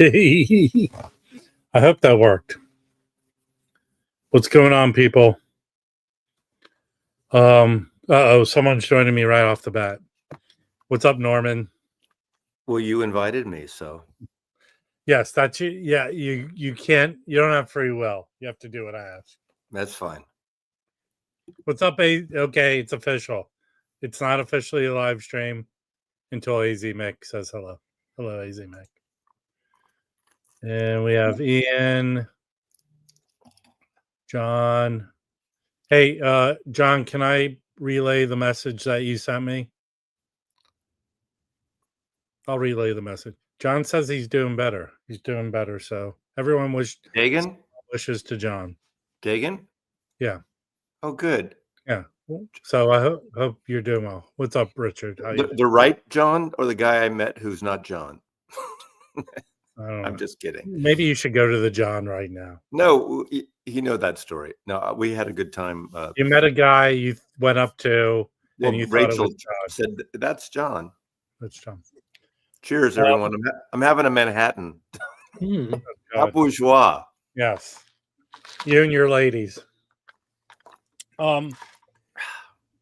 I hope that worked. What's going on, people? Someone's joining me right off the bat. What's up, Norman? Well, you invited me, so. Yes, that's you. Yeah, you can't. You don't have free will. You have to do what I ask. That's fine. What's up, Okay, it's official. It's not officially a live stream until AZ Mick says hello. Hello, AZ Mick. And we have Ian, John. Hey, John, can I relay the message that you sent me? I'll relay the message. John says he's doing better. He's doing better. So everyone Dagan? wishes to John. Dagan? Yeah. Oh, good. Yeah. So I hope you're doing well. What's up, Richard? The right John or the guy I met who's not John? I'm know. just kidding. Maybe you should go to the John right now. No, you know that story. No, we had a good time. You met a guy you went up to, and you Rachel thought it was John. said, "That's John." That's John. Cheers, everyone. I'm having a Manhattan. How bourgeois. Yes. You and your ladies.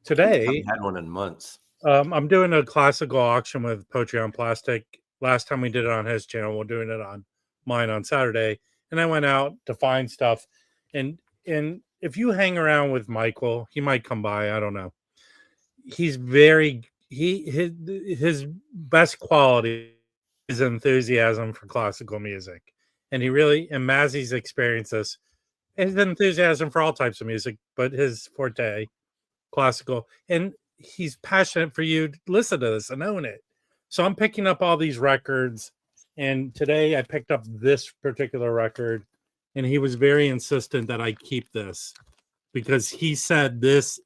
Today, I haven't had one in months. I'm doing a classical auction with Poetry on Plastic. Last time we did it on his channel, we're doing it on mine on Saturday. And I went out to find stuff. And if you hang around with Michael, he might come by. I don't know. He's his best quality is enthusiasm for classical music. And Mazzy's experienced this. His enthusiasm for all types of music, but his forte, classical. And he's passionate for you to listen to this and own it. So I'm picking up all these records. And today I picked up this particular record. And he was very insistent that I keep this because he said this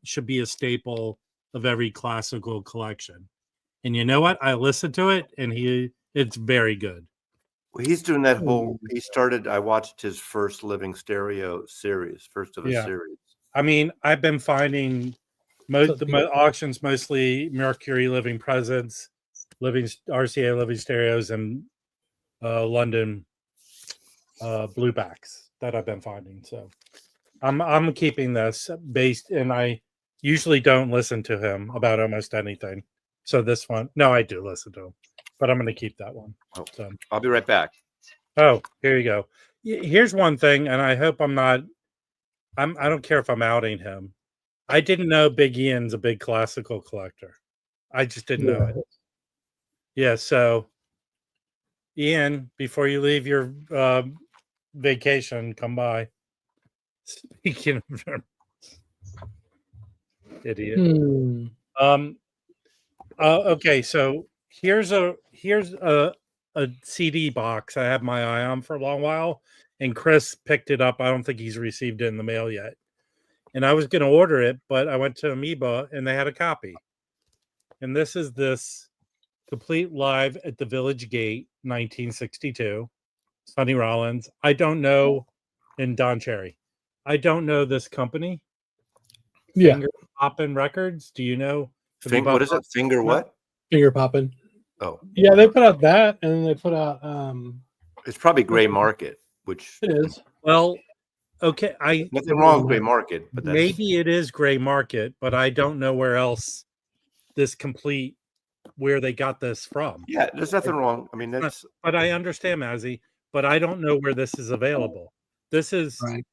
should be a staple of every classical collection. And you know what? I listened to it and it's very good. Well, he's doing that I watched his first Living Stereo series, first of a series. I mean, I've been finding the auctions, mostly Mercury Living Presence, RCA Living Stereos, and London Bluebacks that I've been finding. So I'm keeping this and I usually don't listen to him about almost anything. So this one, no, I do listen to him, but I'm going to keep that one. Oh, so I'll be right back. Oh, here you go. Here's one thing, and I hope I don't care if I'm outing him. I didn't know Big Ian's a big classical collector. I just didn't know it. Yeah, so Ian, before you leave your vacation, come by. Speaking of idiot. Okay, so here's a CD box I had my eye on for a long while, and Chris picked it up. I don't think he's received it in the mail yet. And I was going to order it, but I went to Amoeba and they had a copy. And this is this Complete Live at the Village Gate, 1962. Sonny Rollins. I don't know, and Don Cherry. I don't know this company. Yeah. Finger Poppin' Records. Do you know? What is it? Finger what? Finger Poppin'. Oh. Yeah, they put out that, and they put out... it's probably Gray Market, which... It is. Well, okay. Nothing wrong with Gray Market. But maybe it is Gray Market, but I don't know where else where they got this from. Yeah, there's nothing wrong. I mean, that's... But I understand, Mazzy, but I don't know where this is available. This is... Right.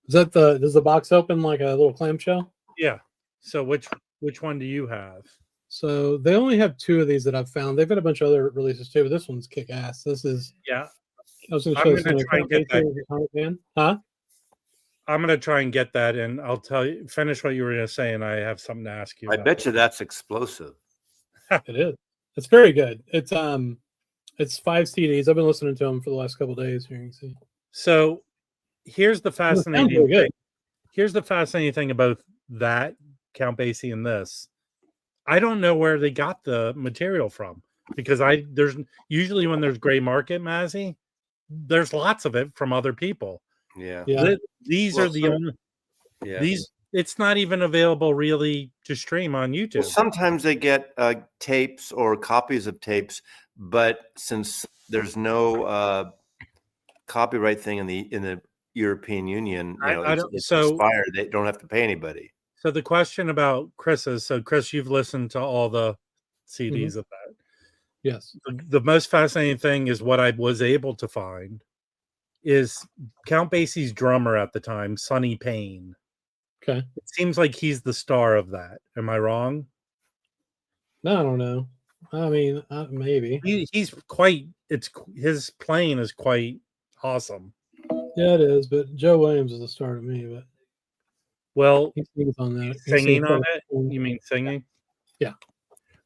Does the box open like a little clamshell? Yeah. So which one do you have? So they only have 2 of these that I've found. They've got a bunch of other releases too, but this one's kick ass. This is I was going to show you try and get that. Huh? I'm going to try and get that, and I'll tell you. Finish what you were going to say, and I have something to ask you. I bet you that's explosive. It is. It's very good. It's 5 CDs. I've been listening to them for the last couple of days. Here you can see. So here's the fascinating thing. Here's the fascinating thing about that Count Basie and this. I don't know where they got the material from because there's usually when there's Gray Market, Mazzy, there's lots of it from other people. Yeah. These are the only. Yeah. It's not even available really to stream on YouTube. Well, sometimes they get tapes or copies of tapes but since there's no copyright thing in the European Union, it's expired. They don't have to pay anybody. So the question about Chris's, so Chris, you've listened to all the CDs of that. Yes. The most fascinating thing is what I was able to find is Count Basie's drummer at the time, Sonny Payne. Okay. It seems like he's the star of that. Am I wrong? No, I don't know. I mean, maybe. His playing is quite awesome. Yeah, it is. But Joe Williams is the star to me. But he sings on that. Singing on it? You mean singing? Yeah,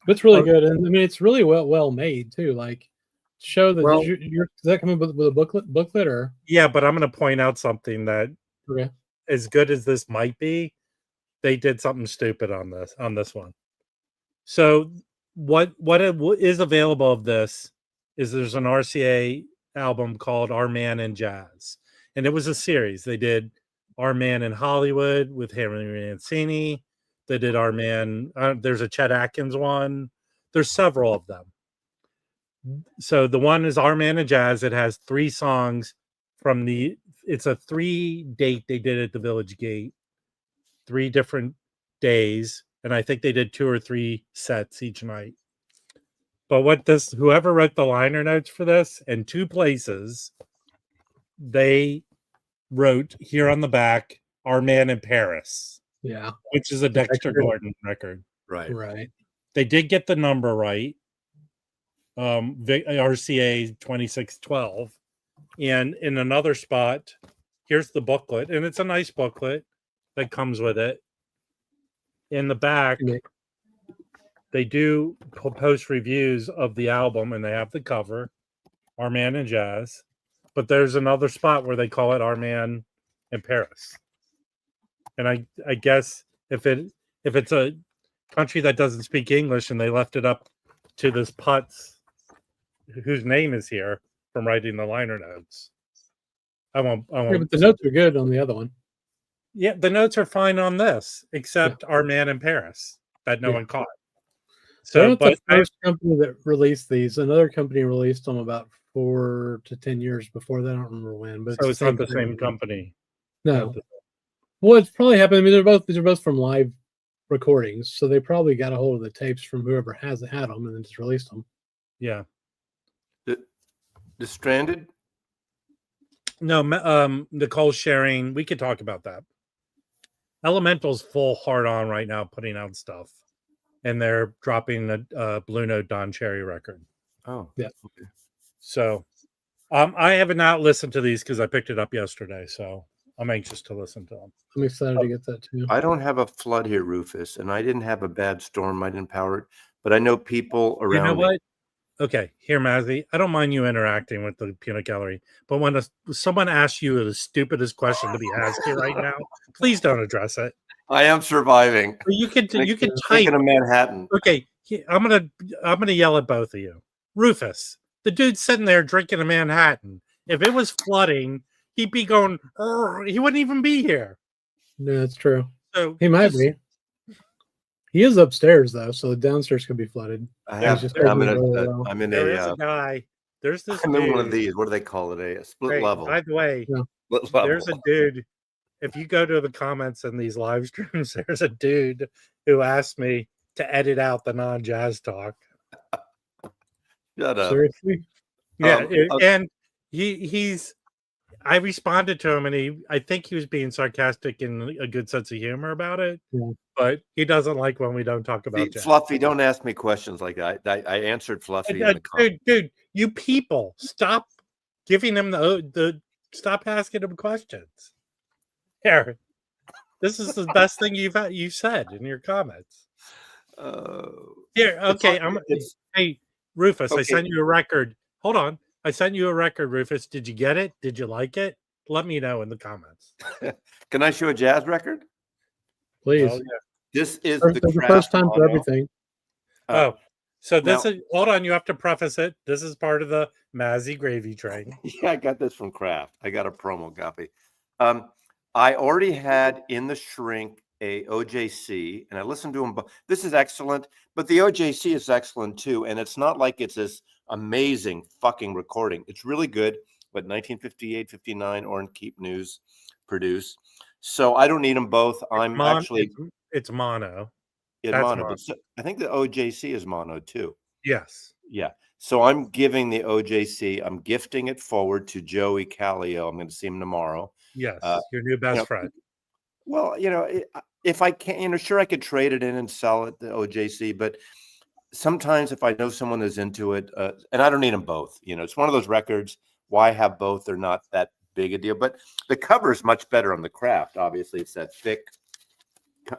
but it's really good, and I mean it's really well made too. Like show that does that come in with a booklet or? Yeah, but I'm going to point out something that as good as this might be, they did something stupid on this one. So what is available of this is there's an RCA album called Our Man in Jazz, and it was a series. They did Our Man in Hollywood with Henry Mancini. They did Our Man. There's a Chet Atkins one. There's several of them. So the one is Our Man in Jazz. It has 3 songs from it's a 3-date they did at the Village Gate, 3 different days. And I think they did 2 or 3 sets each night. But whoever wrote the liner notes for this, in 2 places, they wrote here on the back, Our Man in Paris. Yeah. Which is a Dexter Gordon record. Right. They did get the number right. RCA 2612. And in another spot, here's the booklet. And it's a nice booklet that comes with it. In the back, they do post reviews of the album, and they have the cover, Our Man in Jazz. But there's another spot where they call it Our Man in Paris. And I guess if it's a country that doesn't speak English and they left it up to this putz whose name is here from writing the liner notes. I won't. Yeah, but the notes are good on the other one. Yeah, the notes are fine on this, except Our Man in Paris that no one caught. So, but the first company that released these, another company released them about 4 to 10 years before that. I don't remember when, but it's not the same company. No. Well, it's probably happened. I mean, these are both from live recordings, so they probably got a hold of the tapes from whoever had them and then just released them. Yeah. The Stranded? No, Nicole's sharing. We could talk about that. Elemental's full hard on right now, putting out stuff, and they're dropping a Blue Note Don Cherry record. Oh, yeah. Okay. So, I have not listened to these because I picked it up yesterday, so I'm anxious to listen to them. I'm excited to get that too. I don't have a flood here, Rufus, and I didn't have a bad storm. I didn't power it, but I know people around. You know what? Okay, here, Mazzy. I don't mind you interacting with the peanut gallery, but when someone asks you the stupidest question to be asked here right now, please don't address it. I am surviving. You can type in Manhattan. Okay, I'm gonna yell at both of you. Rufus, the dude's sitting there drinking a Manhattan. If it was flooding, he'd be going. He wouldn't even be here. No, that's true. So he might be. He is upstairs though, so the downstairs could be flooded. There's a guy. There's this. I'm in one of these. What do they call it? A split level. By the way, there's a dude. If you go to the comments in these live streams, there's a dude who asked me to edit out the non-jazz talk. Shut up. Seriously? Yeah, and he's. I responded to him, and I think he was being sarcastic and a good sense of humor about it. Yeah. But he doesn't like when we don't talk about jazz. Fluffy. Don't ask me questions like that. I answered Fluffy. Dude, you people, stop giving him stop asking him questions. Here, this is the best thing you've said in your comments. Here, okay, hey Rufus, okay. I sent you a record. Hold on. I sent you a record, Rufus. Did you get it? Did you like it? Let me know in the comments. Can I show a jazz record? Please. Oh, yeah. This is the first time for everything. So this is, hold on, you have to preface it. This is part of the Mazzy Gravy Train. Yeah, I got this from Kraft. I got a promo copy. I already had in the shrink a OJC, and I listened to them. This is excellent, but the OJC is excellent too. And it's not like it's this amazing fucking recording. It's really good. But 1958, 59, Orrin Keep News produced. So I don't need them both. I'm actually it's mono. In mono. But I think the OJC is mono too. Yes. Yeah. So I'm giving the OJC. I'm gifting it forward to Joey Callio. I'm going to see him tomorrow. Yes, your new best friend. Well, if I can, sure, I could trade it in and sell it, the OJC, but sometimes if I know someone is into it, and I don't need them both, it's one of those records. Why have both? They're not that big a deal, but the cover is much better on the Craft. Obviously, it's that thick,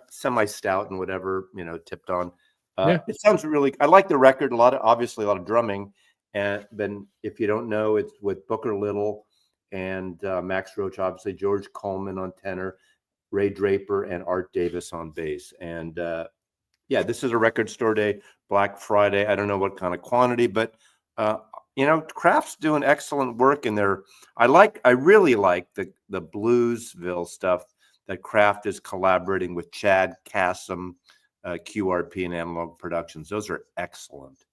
semi-stout and whatever, tipped on. It sounds really. I like the record. Obviously a lot of drumming, and then if you don't know, it's with Booker Little and Max Roach, obviously George Coleman on tenor, Ray Draper and Art Davis on bass. And this is a record store day, Black Friday. I don't know what kind of quantity, but Craft's doing excellent work in there. I really like the Bluesville stuff that Craft is collaborating with Chad Kassem, QRP and Analog Productions. Those are excellent.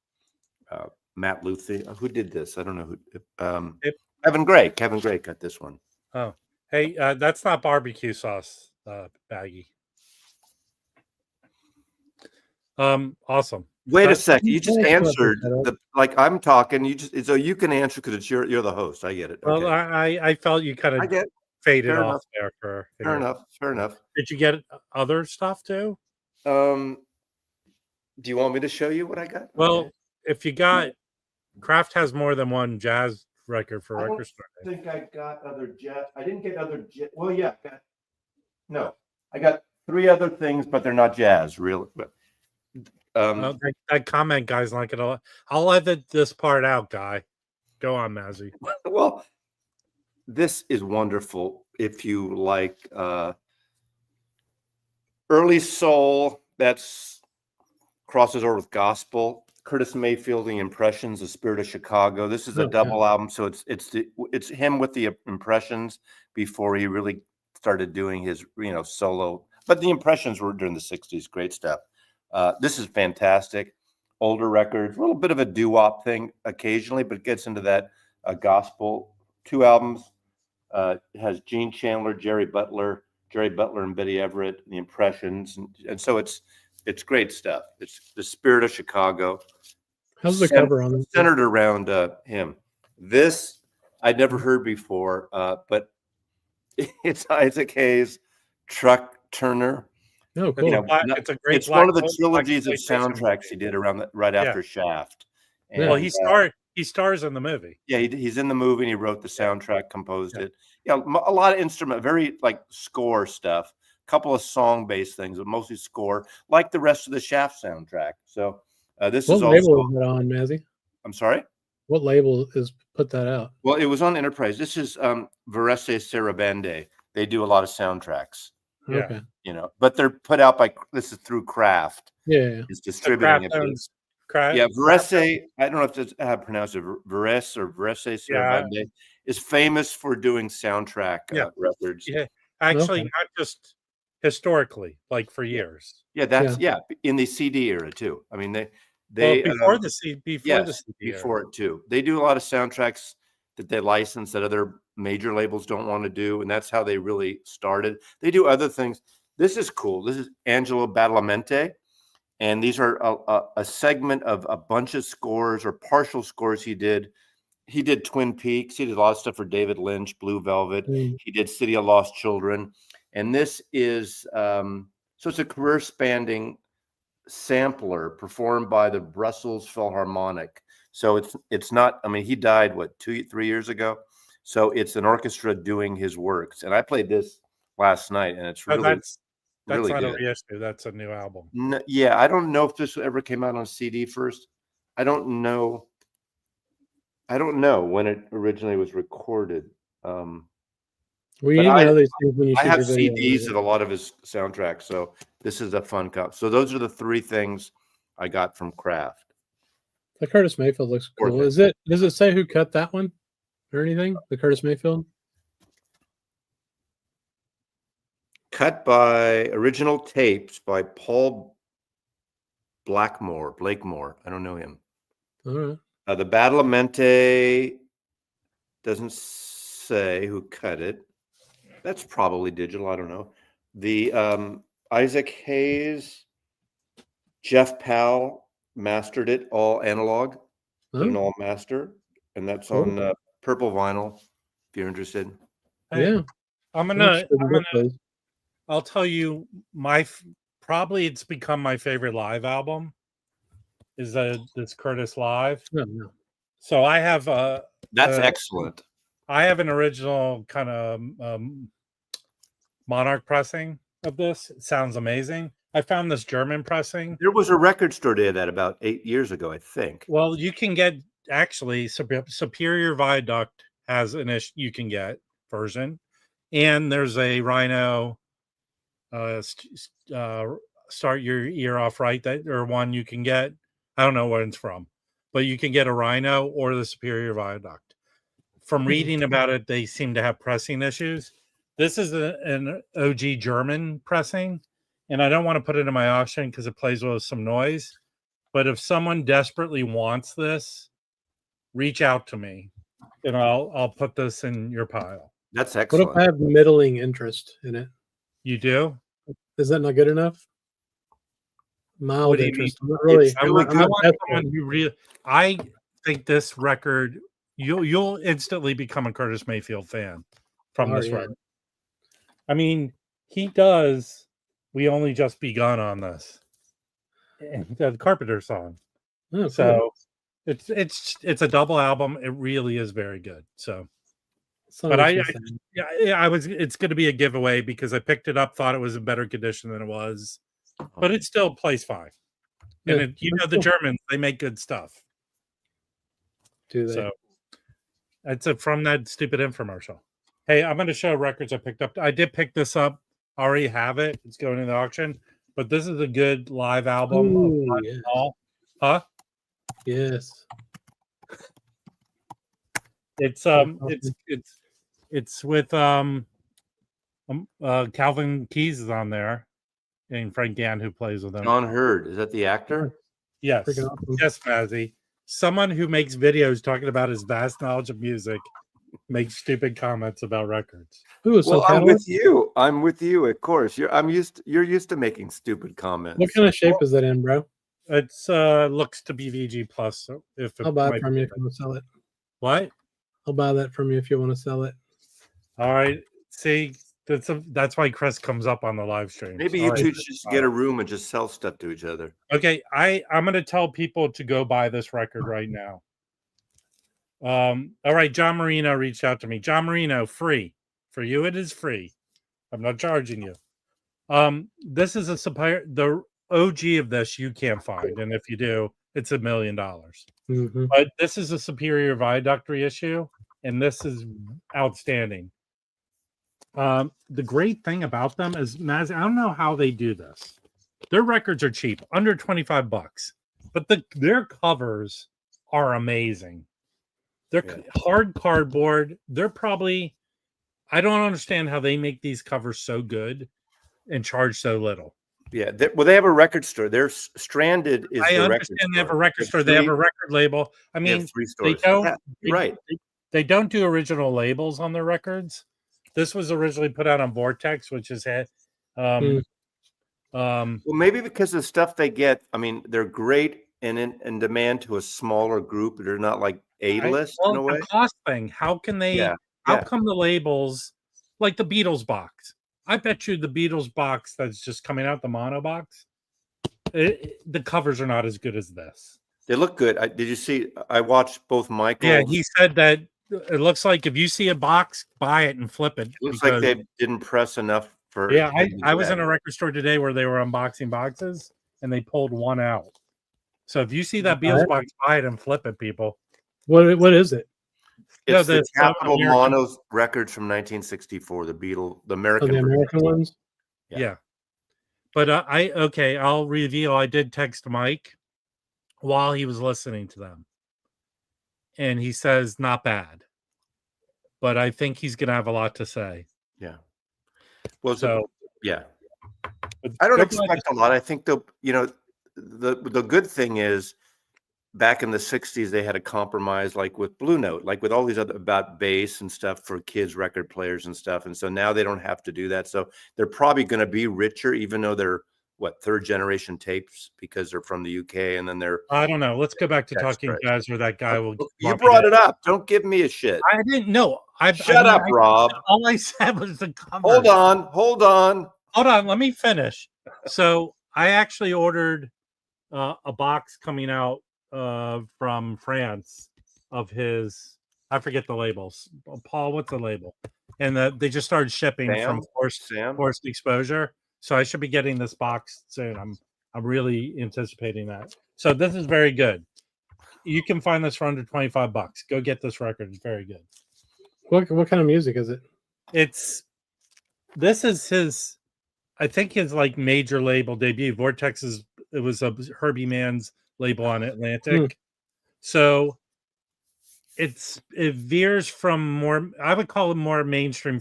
Matt Luthi, who did this? I don't know who. Kevin Gray got this one. Oh, hey, that's not barbecue sauce, Baggy. Awesome. Wait a second. You just answered like I'm talking. So you can answer because you're the host. I get it. Well, okay. I felt you kind of faded off there for. Fair enough. Did you get other stuff too? Do you want me to show you what I got? Well, if you got, Craft has more than one jazz record for record store. I think I got other jazz. I didn't get other jazz. Well, yeah. I got 3 other things, but they're not jazz, really. But that comment guy's not gonna. I'll edit this part out, guy. Go on, Mazzy. Well, this is wonderful. If you like early soul, that's crosses over with gospel. Curtis Mayfield, The Impressions, The Spirit of Chicago. This is a double album, so it's him with the Impressions before he really started doing his solo. But the Impressions were during the 60s. Great stuff. This is fantastic. Older records, a little bit of a doo-wop thing occasionally, but it gets into that gospel. 2 albums. It has Gene Chandler, Jerry Butler, and Betty Everett, The Impressions, and so it's great stuff. It's The Spirit of Chicago. How's the cover on it? Centered around him. This I'd never heard before, but it's Isaac Hayes, Truck Turner. Oh, cool. It's one of the trilogies of soundtracks he did right after Shaft. And, well, he stars in the movie. Yeah, he's in the movie and he wrote the soundtrack, composed it. Yeah, a lot of instrument, very like score stuff. Couple of song-based things, but mostly score, like the rest of the Shaft soundtrack. So this is also. What label is that on, Mazzy? I'm sorry? What label is put that out? Well, it was on Enterprise. This is Verese Sarabande. They do a lot of soundtracks. Okay. But they're put out by, this is through Craft. Yeah. It's distributing it. Craft. Yeah, Verese, I don't know if that's how to pronounce it, Verese Sarabande is famous for doing soundtrack records. Yeah, actually, not just historically, like for years. Yeah, that's in the CD era too. I mean, they before the CD before it too. They do a lot of soundtracks that they license that other major labels don't want to do, and that's how they really started. They do other things. This is cool. This is Angelo Badalamenti, and these are a segment of a bunch of scores or partial scores he did. He did Twin Peaks. He did a lot of stuff for David Lynch, Blue Velvet. He did City of Lost Children. And this is, so it's a career-spanning sampler performed by the Brussels Philharmonic. So it's not, I mean, he died, 2-3 years ago? So it's an orchestra doing his works. And I played this last night, and it's really, that's really not good. A reissue. That's a new album. No, yeah, I don't know if this ever came out on CD first. I don't know when it originally was recorded. Well, you know these things when you I have CDs of a lot of his soundtracks, so this is a fun cup. So those are the 3 things I got from Craft. The Curtis Mayfield looks cool. Does it say who cut that one or anything? The Curtis Mayfield? cut by original tapes by Paul Blakemore. I don't know him. All right. The Battle of Mente doesn't say who cut it. That's probably digital. I don't know. The Isaac Hayes, Jeff Powell mastered it, all analog, but an all master, and that's Cool. on purple vinyl. If you're interested. Hey, Yeah. I'm I'll tell you probably it's become my favorite live album is this Curtis Live. No. So I have That's excellent. I have an original kind of Monarch pressing of this. It sounds amazing. I found this German pressing. There was a record store day that about 8 years ago, I think. Well, you can get actually Superior Viaduct has you can get version, and there's a Rhino start your ear off right one you can get. I don't know where it's from, but you can get a Rhino or the Superior Viaduct. From reading about it, they seem to have pressing issues. This is an OG German pressing, and I don't want to put it in my auction because it plays with some noise. But if someone desperately wants this, reach out to me, and I'll put this in your pile. That's excellent. What if I have middling interest in it? You do? Is that not good enough? Mild interest. I think this record, you'll instantly become a Curtis Mayfield fan from this record. I mean, he does. We Only Just Begun on this, the Carpenter song. Oh, so cool. It's a double album. It really is very good. So, but it's going to be a giveaway because I picked it up, thought it was in better condition than it was, but it still plays fine. And the Germans, they make good stuff. Do they? So it's from that stupid infomercial. Hey, I'm going to show records I picked up. I did pick this up. I already have it. It's going in the auction. But this is a good live album. Ooh, yes. Huh? Yes. It's with Calvin Keys is on there, and Frank Gann who plays with him. John Hurd, is that the actor? Yes, yes, Mazzy. Someone who makes videos talking about his vast knowledge of music makes stupid comments about records. Well, I'm with you. Of course. You're used to making stupid comments. What kind of shape is that in, bro? It's looks to be VG plus. So I'll buy it from you if you want to sell it. What? I'll buy that from you if you want to sell it. All right. See, that's why Chris comes up on the live stream. Maybe you two should just get a room and just sell stuff to each other. Okay, I'm going to tell people to go buy this record right now. All right, John Marino reached out to me. John Marino, free for you. It is free. I'm not charging you. This is the OG of this you can't find, and if you do, it's $1 million. Mm-hmm. But this is a Superior Viaduct reissue, and this is outstanding. The great thing about them is, Maz, I don't know how they do this. Their records are cheap, under $25, but their covers are amazing. They're hard cardboard. They're probably, I don't understand how they make these covers so good and charge so little. Yeah, they have a record store. They're Stranded is I the understand record they have a store. record store. They have a record label. I mean, 3 stores. They don't do original labels on their records. This was originally put out on Vortex, which is well, maybe because the stuff they get, I mean, they're great and in demand to a smaller group. They're not like A-list in a way. The cost thing. How can they? How come the labels, like the Beatles box? I bet you the Beatles box that's just coming out, the mono box, the covers are not as good as this. They look good. Did you see? I watched both Michael. Yeah, he said that it looks like if you see a box, buy it and flip it. It looks like they didn't press enough for. Yeah, I was in a record store today where they were unboxing boxes and they pulled one out. So if you see that Beatles box, buy it and flip it, people. What is it? It's the Capitol Monos records from 1964. The American ones. Yeah. But I'll reveal. I did text Mike while he was listening to them, and he says not bad, but I think he's gonna have a lot to say. Yeah. Well, Yeah. But I don't go buy expect a lot. I think the good thing is back in the 60s, they had a compromise like with Blue Note, like with all these other about bass and stuff for kids record players and stuff. And so now they don't have to do that. So they're probably going to be richer, even though they're third generation tapes because they're from the UK and then they're. I don't know. Let's go back to That's talking right. jazz where that guy will. You brought it up. Don't give me a shit. I didn't know. Shut up, Rob. All I said was the cover. Hold on. Let me finish. So I actually ordered a box coming out from France of his. I forget the labels. Paul, what's the label? And they just started shipping from forced exposure. So I should be getting this box soon. I'm really anticipating that. So this is very good. You can find this for under $25. Go get this record. It's very good. What kind of music is it? This is his, I think his like major label debut. Vortex's, it was a Herbie Mann's label on Atlantic. So it veers from more, I would call it more mainstream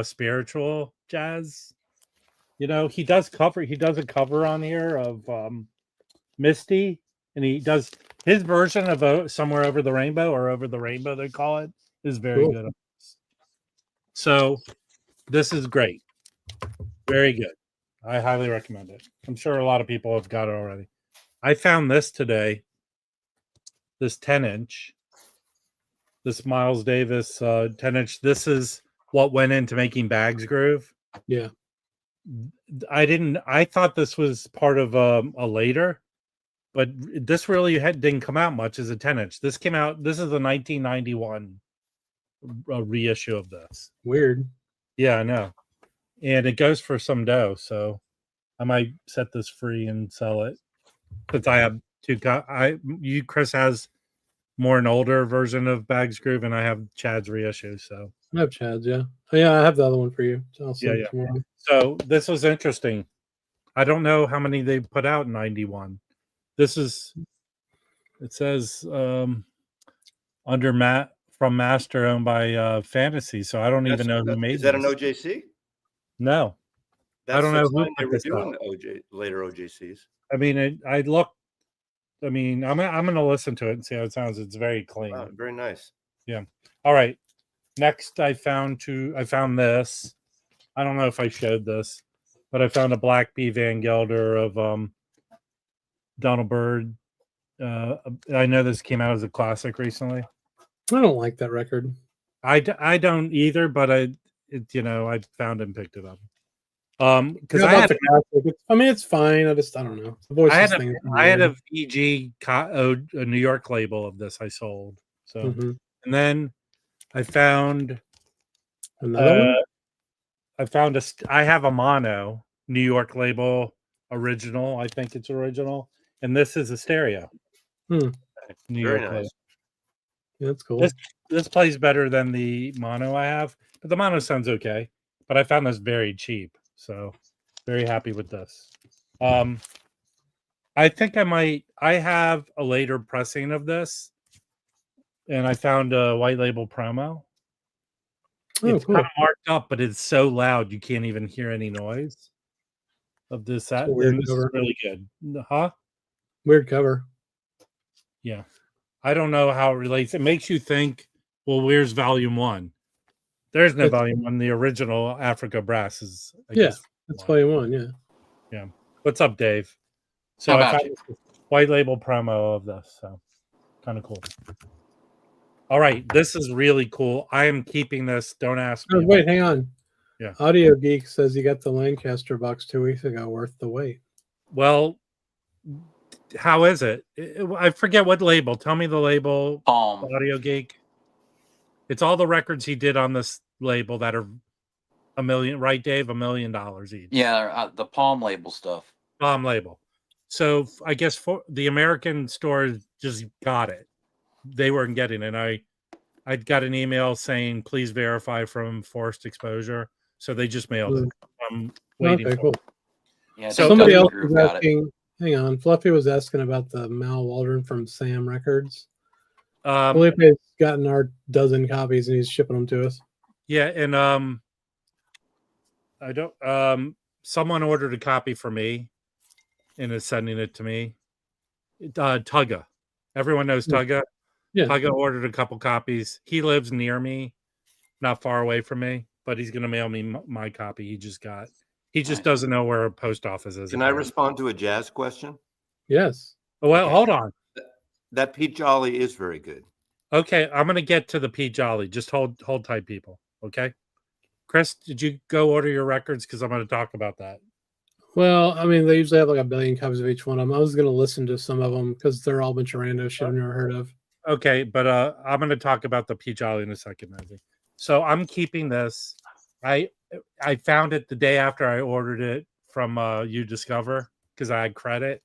spiritual jazz. You know, he does a cover on here of Misty, and he does his version of Somewhere Over the Rainbow, or Over the Rainbow they call it, is very good. So this is great. Very good. I highly recommend it. I'm sure a lot of people have got it already. I found this today. This 10-inch. This Miles Davis 10-inch. This is what went into making Bags Groove. Yeah. I thought this was part of a later, but this really didn't come out much as a 10-inch. This came out, this is a 1991 reissue of this. Weird. Yeah, I know. And it goes for some dough, so I might set this free and sell it. Because I have Chris has more an older version of Bags Groove, and I have Chad's reissue. So I have Chad's, yeah. Oh, yeah, I have the other one for you. So I'll send it tomorrow. So this was interesting. I don't know how many they put out in 91. It says under from Master, owned by Fantasy. So I don't even know who made Is that an OJC? No. I don't know who they were doing later OJCs. I mean, I looked. I mean, I'm going to listen to it and see how it sounds. It's very clean. Wow, very nice. Yeah. All right. Next, I found this. I don't know if I showed this, but I found a Black B Van Gelder of Donald Byrd. I know this came out as a classic recently. I don't like that record. I don't either, but I found and picked it up. Because I mean, it's fine. I don't know. I had a VG a New York label of this I sold. So and then I found another one. I have a mono New York label original. I think it's original, and this is a stereo. New Very York nice. label. Yeah, that's cool. This plays better than the mono I have, but the mono sounds okay. But I found this very cheap, so very happy with this. I think I have a later pressing of this, and I found a white label promo. It's cool. kind of marked up, but it's so loud you can't even hear any noise of this. This is really good. Huh? Weird cover. Yeah. I don't know how it relates. It makes you think, well, where's volume 1? There's no volume 1. The original Africa Brass is, I guess, that's volume 1. Yeah. Yeah. What's up, Dave? So I found a white label promo of this. So kind of cool. All right. This is really cool. I am keeping this. Don't ask me. Wait, hang on. Yeah. Audio Geek says you got the Lancaster box 2 weeks ago. Worth the wait. Well, how is it? I forget what label. Tell me the label. Palm. Audio Geek. It's all the records he did on this label that are $1 million, right, Dave? $1 million each. Yeah, the Palm label stuff. Palm label. So I guess for the American stores just got it. They weren't getting it. I got an email saying please verify from forced exposure. So they just mailed it. I'm waiting for it. Yeah, so somebody else was asking. Hang on, Fluffy was asking about the Mal Waldron from Sam Records. Felipe's gotten our dozen copies and he's shipping them to us. Yeah, and I don't someone ordered a copy for me and is sending it to me. Tugga. Everyone knows Tugga. Yeah. Tugga ordered a couple copies. He lives near me, not far away from me, but he's going to mail me my copy he just got. He just Nice. doesn't know where a post office is. Can I respond to a Jazz question? Yes. Well, Okay. hold on. That Pete Jolly is very good. Okay, I'm going to get to the Pete Jolly. Just hold tight, people. Okay? Chris, did you go order your records? Because I'm going to talk about that. Well, I mean, they usually have like a billion copies of each one of them. I was going to listen to some of them because they're all a bunch of random shit I've never heard of. Okay, but I'm going to talk about the Pete Jolly in a second, Mazzy. So I'm keeping this. I found it the day after I ordered it from You Discover because I had credit.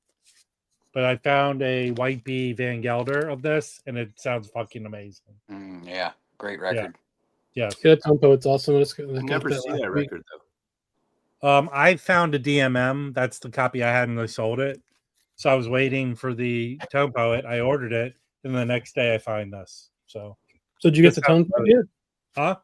But I found a White Bee Van Gelder of this, and it sounds fucking amazing. Yeah, great record. Yes. Yeah, Tom Poet's awesome. I never seen that record though. I found a DMM. That's the copy I had, and I sold it. So I was waiting for the Tone Poet. I ordered it, and the next day I find this. So did you get the Tone Poet yet? Huh?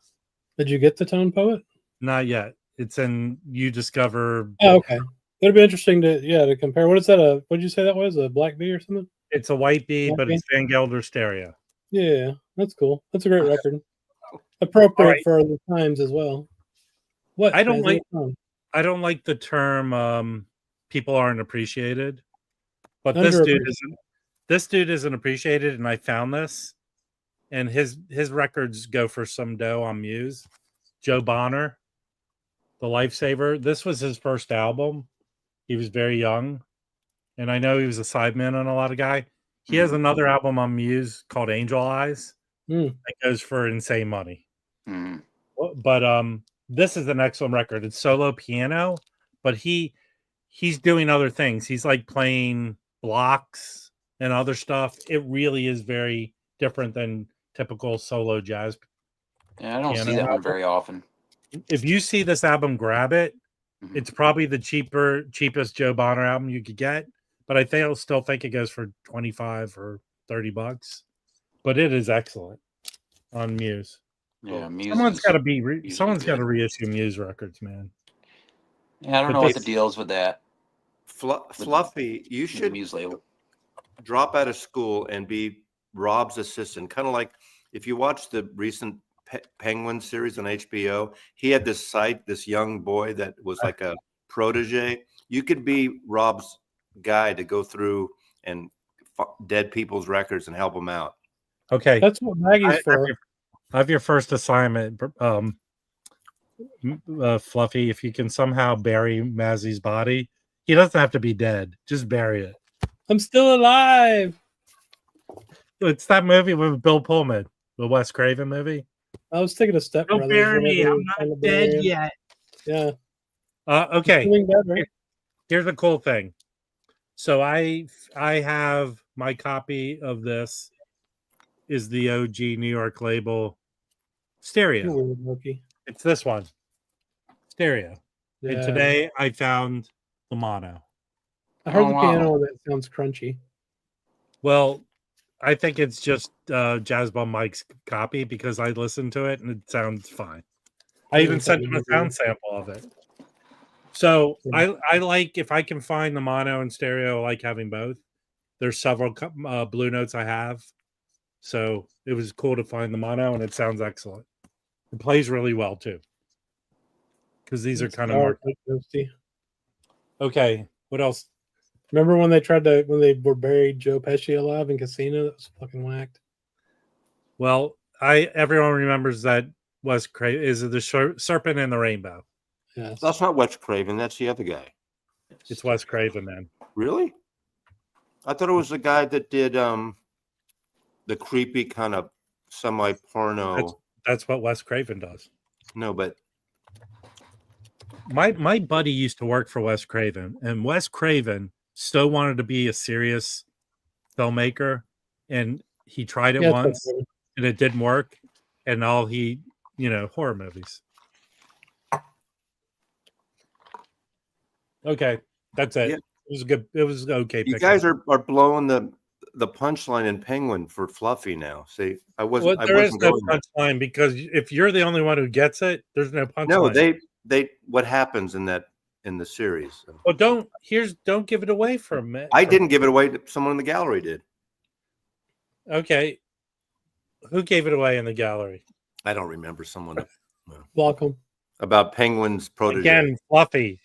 Did you get the Tone Poet? Not yet. It's in You Discover. Oh, okay. It'll be interesting to compare. What is that? What did you say that was? A Black Bee or something? It's a White Bee, Black but Bee? it's Van Gelder stereo. Yeah, that's cool. That's a great record. Appropriate right. for the times as well. What I don't Mazzy? like. I don't like the term people aren't appreciated, but this dude isn't appreciated, and I found this, and his records go for some dough on Muse. Joe Bonner, The Lifesaver. This was his first album. He was very young, and I know he was a sideman on a lot of guy. He has another album on Muse called Angel Eyes that goes for insane money. Mm. But this is an excellent record. It's solo piano, but he's doing other things. He's like playing blocks and other stuff. It really is very different than typical solo jazz. Yeah, I don't see piano that one album. very often. If you see this album, grab it. It's probably the cheapest Joe Bonner album you could get, but I still think it goes for $25 or $30. But it is excellent on Muse. Yeah, Muse. Someone's got to usually good. reissue Muse records, man. Yeah, I don't know what the deal is with that. Fluffy, you with the should Muse label. drop out of school and be Rob's assistant. Kind of like if you watch the recent Penguin series on HBO, he had this young boy that was like a protege. You could be Rob's guy to go through and dead people's records and help them out. Okay, That's what Maggie's for. I have your first assignment, Fluffy. If you can somehow bury Mazzy's body, he doesn't have to be dead. Just bury it. I'm still alive. It's that movie with Bill Pullman, the Wes Craven movie. I was taking a step. Don't bury me. I'm not dead yet. Yeah. Okay. Better. Here's a cool thing. So I have my copy of this. Is the OG New York label stereo. It's this one. Stereo. Yeah. And today I found the mono. I heard the piano and that sounds crunchy. Well, I think it's just Jazz Bum Mike's copy because I listened to it and it sounds fine. I even sent him a sound sample of it. So I like, if I can find the mono and stereo, I like having both. There's several Blue Notes I have. So it was cool to find the mono, and it sounds excellent. It plays really well too, because these are kind of more. Okay, what else? Remember when they were buried Joe Pesci alive in Casino? That was fucking whacked. Well, everyone remembers that Wes Craven is the Serpent and the Rainbow. Yes. That's not Wes Craven. That's the other guy. It's Wes Craven, man. Really? I thought it was the guy that did the creepy kind of semi-porno. That's what Wes Craven does. No, but my buddy used to work for Wes Craven, and Wes Craven still wanted to be a serious filmmaker, and he tried it once, and it didn't work, and all he, horror movies. Okay, that's it. Yeah. It was good. It was okay. You guys are blowing the punchline in Penguin for Fluffy now. See, I wasn't. There is no punchline because if you're the only one who gets it, there's no punchline. No, they. What happens in that in the series. Well, don't give it away for a minute. I didn't give it away. Someone in the gallery did. Okay. Who gave it away in the gallery? I don't remember. Someone Welcome. about Penguin's protege. Again, Fluffy.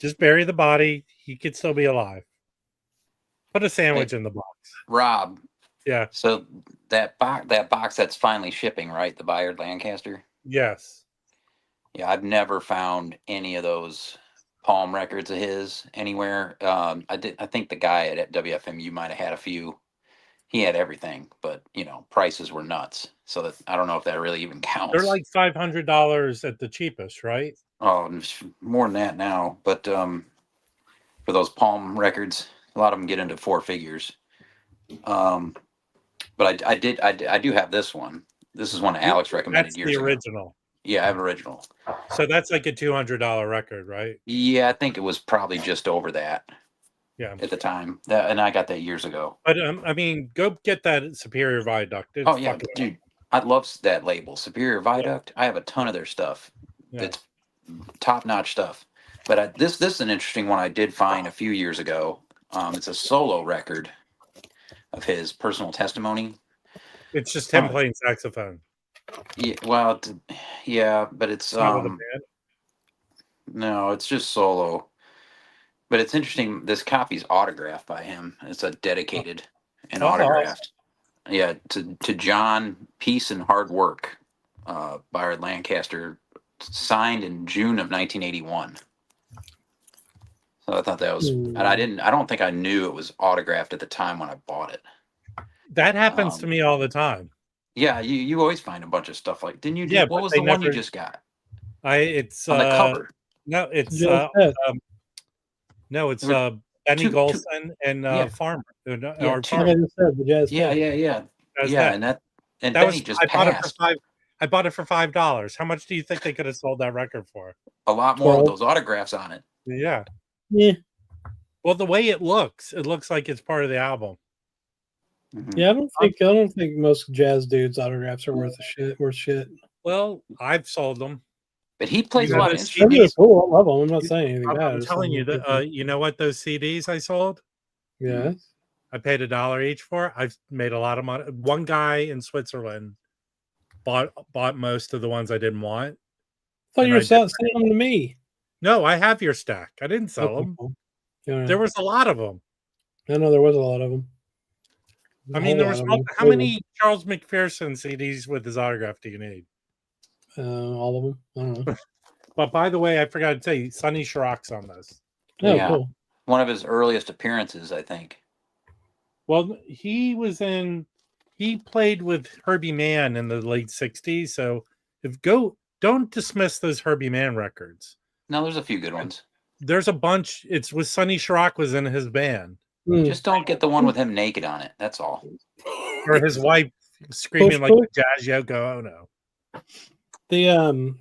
Just bury the body. He could still be alive. Put a sandwich in the box. Rob. Yeah. So that box that's finally shipping, right? The Bayard Lancaster. Yes. Yeah, I've never found any of those Palm records of his anywhere. I think the guy at WFMU might have had a few. He had everything, but prices were nuts. So that I don't know if that really even counts. They're like $500 at the cheapest, right? Oh, more than that now. But for those Palm records, a lot of them get into four figures. But I do have this one. This is one Alex recommended That's years the ago. original. Yeah, I have original. So that's like a $200 record, right? Yeah, I think it was probably just over that. Yeah. At the time, and I got that years ago. But I mean, go get that Superior Viaduct. It's yeah, dude, I love that label, Superior Viaduct. I have a ton of their stuff. Yeah. It's top-notch stuff. But this is an interesting one I did find a few years ago. It's a solo record of his personal testimony. It's just him playing saxophone. Yeah, well, yeah, but it's not with a band? No, it's just solo. But it's interesting. This copy's autographed by him. It's a dedicated and autographed. Yeah, to John, Peace and Hard Work, Bayard Lancaster, signed in June of 1981. So I thought that was, and I don't think I knew it was autographed at the time when I bought it. That happens to me all the time. Yeah, you always find a bunch of stuff like. Didn't you? Yeah, what was the one you just got? It's on the cover. No, it's no, it's Benny Golson and Farmer. Yeah, and that Benny was just I passed. bought it for $5. How much do you think they could have sold that record for? A lot more with those autographs on it. Yeah. Yeah. Well, the way it looks like it's part of the album. Mm-hmm. Yeah, I don't think most jazz dudes' autographs are worth shit. Well, I've sold them. But he plays a lot of instruments. instruments. Cool. I love them. I'm not saying anything bad. I'm telling you that you know what those CDs I sold? Yeah. I paid $1 each for. I've made a lot of money. One guy in Switzerland bought most of the ones I didn't want. I thought you were selling them to me. No, I have your stack. I didn't sell them. Cool. Yeah. There was a lot of them. I know there was a lot of them. I mean, there was how many Charles McPherson CDs with his autograph do you need? All of them. I don't know. But by the way, I forgot to tell you, Sonny Chiroc's on this. Oh, yeah. Cool. One of his earliest appearances, I think. Well, he played with Herbie Mann in the late 60s. So don't dismiss those Herbie Mann records. No, there's a few good ones. There's a bunch. It's with Sonny Chirac was in his band. Just don't get the one with him naked on it. That's all. Or his wife screaming like Jazz Yoko Ono. The